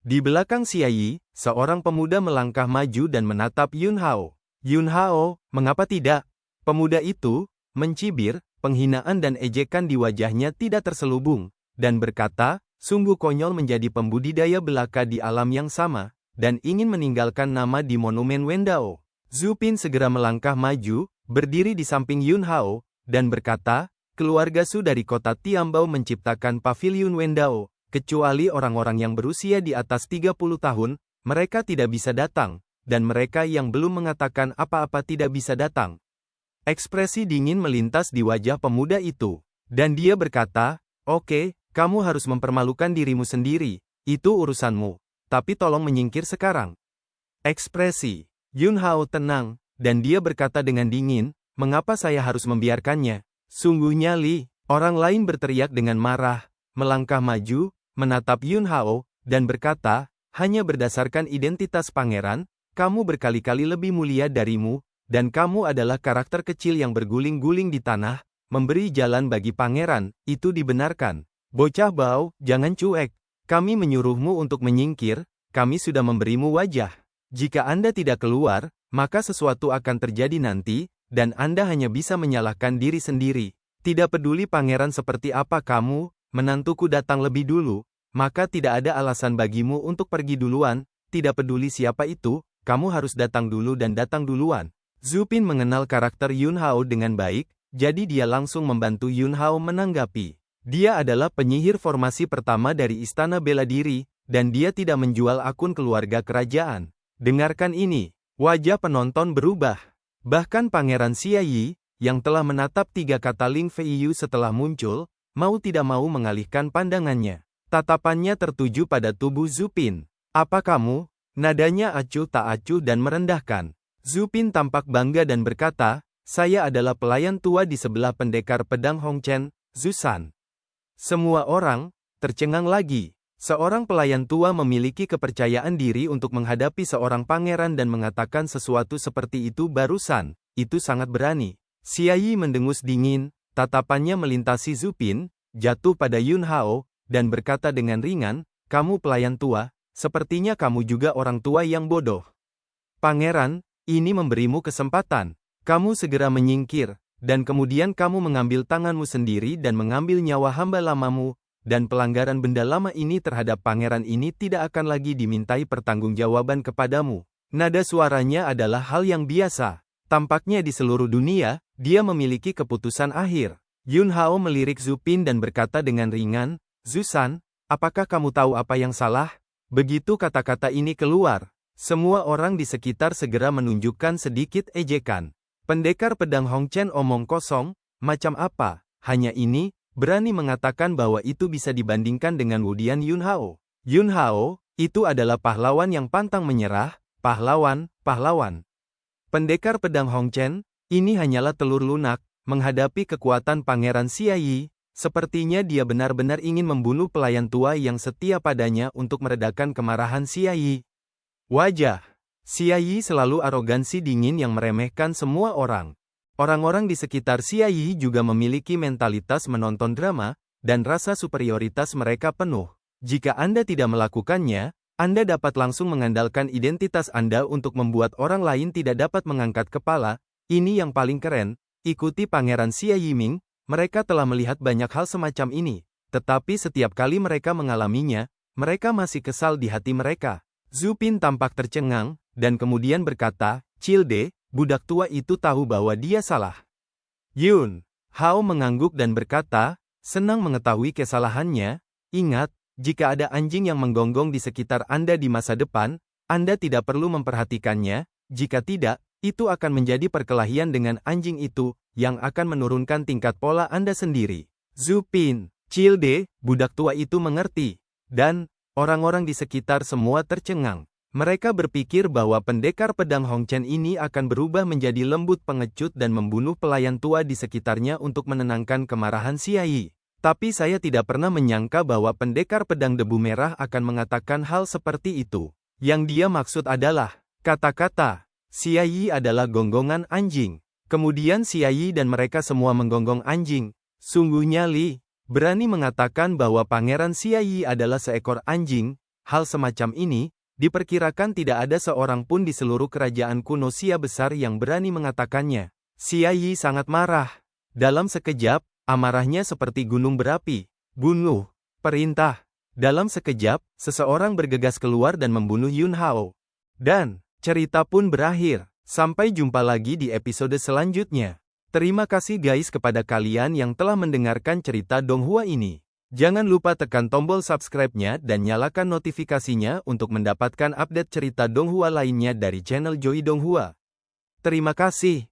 Speaker 1: Di belakang Xia Yi, seorang pemuda melangkah maju dan menatap Yun Hao. Yun Hao, mengapa tidak? Pemuda itu mencibir, penghinaan dan ejekan di wajahnya tidak terselubung, dan berkata, sungguh konyol menjadi pembudidaya belaka di alam yang sama, dan ingin meninggalkan nama di Monumen Wendao. Zhu Pin segera melangkah maju, berdiri di samping Yun Hao, dan berkata, keluarga Su dari kota Tiambao menciptakan paviliun Wendao, kecuali orang-orang yang berusia di atas 30 tahun, mereka tidak bisa datang, dan mereka yang belum mengatakan apa-apa tidak bisa datang. Ekspresi dingin melintas di wajah pemuda itu, dan dia berkata, oke, kamu harus mempermalukan dirimu sendiri, itu urusanmu. Tapi tolong menyingkir sekarang. Ekspresi Yun Hao tenang, dan dia berkata dengan dingin, mengapa saya harus membiarkannya? Sungguhnya Li, orang lain berteriak dengan marah, melangkah maju, menatap Yun Hao, dan berkata, hanya berdasarkan identitas pangeran, kamu berkali-kali lebih mulia darimu, dan kamu adalah karakter kecil yang berguling-guling di tanah, memberi jalan bagi pangeran, itu dibenarkan. Bocah bau, jangan cuek. Kami menyuruhmu untuk menyingkir, kami sudah memberimu wajah. Jika Anda tidak keluar, maka sesuatu akan terjadi nanti, dan Anda hanya bisa menyalahkan diri sendiri. Tidak peduli pangeran seperti apa kamu, menantuku datang lebih dulu, maka tidak ada alasan bagimu untuk pergi duluan, tidak peduli siapa itu, kamu harus datang dulu dan datang duluan. Zhu Pin mengenal karakter Yun Hao dengan baik, jadi dia langsung membantu Yun Hao menanggapi. Dia adalah penyihir formasi pertama dari Istana Bela Diri, dan dia tidak menjual akun keluarga kerajaan. Dengarkan ini, wajah penonton berubah. Bahkan Pangeran Xia Yi, yang telah menatap 3 kata Ling Feiyu setelah muncul, mau tidak mau mengalihkan pandangannya. Tatapannya tertuju pada tubuh Zhu Pin. Apa kamu? Nadanya acuh tak acuh dan merendahkan. Zhu Pin tampak bangga dan berkata, saya adalah pelayan tua di sebelah pendekar pedang Hongchen, Zhu San. Semua orang tercengang lagi. Seorang pelayan tua memiliki kepercayaan diri untuk menghadapi seorang pangeran dan mengatakan sesuatu seperti itu barusan. Itu sangat berani. Xia Yi mendengus dingin, tatapannya melintasi Zhu Pin, jatuh pada Yun Hao, dan berkata dengan ringan, kamu pelayan tua, sepertinya kamu juga orang tua yang bodoh. Pangeran, ini memberimu kesempatan. Kamu segera menyingkir. Dan kemudian kamu mengambil tanganmu sendiri dan mengambil nyawa hamba lamamu, dan pelanggaran benda lama ini terhadap pangeran ini tidak akan lagi dimintai pertanggungjawaban kepadamu. Nada suaranya adalah hal yang biasa. Tampaknya di seluruh dunia, dia memiliki keputusan akhir. Yun Hao melirik Zhu Pin dan berkata dengan ringan, Zhu San, apakah kamu tahu apa yang salah? Begitu kata-kata ini keluar, semua orang di sekitar segera menunjukkan sedikit ejekan. Pendekar pedang Hongchen omong kosong, macam apa? Hanya ini, berani mengatakan bahwa itu bisa dibandingkan dengan Wudian Yun Hao. Yun Hao, itu adalah pahlawan yang pantang menyerah, pahlawan. Pendekar pedang Hongchen, ini hanyalah telur lunak, menghadapi kekuatan Pangeran Xia Yi, sepertinya dia benar-benar ingin membunuh pelayan tua yang setia padanya untuk meredakan kemarahan Xia Yi. Wajah Xia Yi selalu arogansi dingin yang meremehkan semua orang. Orang-orang di sekitar Xia Yi juga memiliki mentalitas menonton drama, dan rasa superioritas mereka penuh. Jika Anda tidak melakukannya, Anda dapat langsung mengandalkan identitas Anda untuk membuat orang lain tidak dapat mengangkat kepala. Ini yang paling keren, ikuti Pangeran Xia Yiming, mereka telah melihat banyak hal semacam ini. Tetapi setiap kali mereka mengalaminya, mereka masih kesal di hati mereka. Zhu Pin tampak tercengang, dan kemudian berkata, Cilde, budak tua itu tahu bahwa dia salah. Yun Hao mengangguk dan berkata, senang mengetahui kesalahannya. Ingat, jika ada anjing yang menggonggong di sekitar Anda di masa depan, Anda tidak perlu memperhatikannya, jika tidak, Itu akan menjadi perkelahian dengan anjing itu, yang akan menurunkan tingkat pola Anda sendiri. Zupin, Cilde, budak tua itu mengerti. Dan, orang-orang di sekitar semua tercengang. Mereka berpikir bahwa pendekar pedang Hong Chen ini akan berubah menjadi lembut pengecut dan membunuh pelayan tua di sekitarnya untuk menenangkan kemarahan Xia Yi. Tapi saya tidak pernah menyangka bahwa pendekar pedang debu merah akan mengatakan hal seperti itu. Yang dia maksud adalah, kata-kata, Xia Yi adalah gonggongan anjing. Kemudian Xia Yi dan mereka semua menggonggong anjing. Sungguhnya Li, berani mengatakan bahwa Pangeran Xia Yi adalah seekor anjing. Hal semacam ini, diperkirakan tidak ada seorang pun di seluruh kerajaan kuno Xia besar yang berani mengatakannya. Xia Yi sangat marah. Dalam sekejap, amarahnya seperti gunung berapi. Bunuh. Perintah. Dalam sekejap, seseorang bergegas keluar dan membunuh Yun Hao. Dan, cerita pun berakhir. Sampai jumpa lagi di episode selanjutnya. Terima kasih guys kepada kalian yang telah mendengarkan cerita Donghua ini. Jangan lupa tekan tombol subscribe-nya dan nyalakan notifikasinya untuk mendapatkan update cerita Donghua lainnya dari channel Joy Donghua. Terima kasih.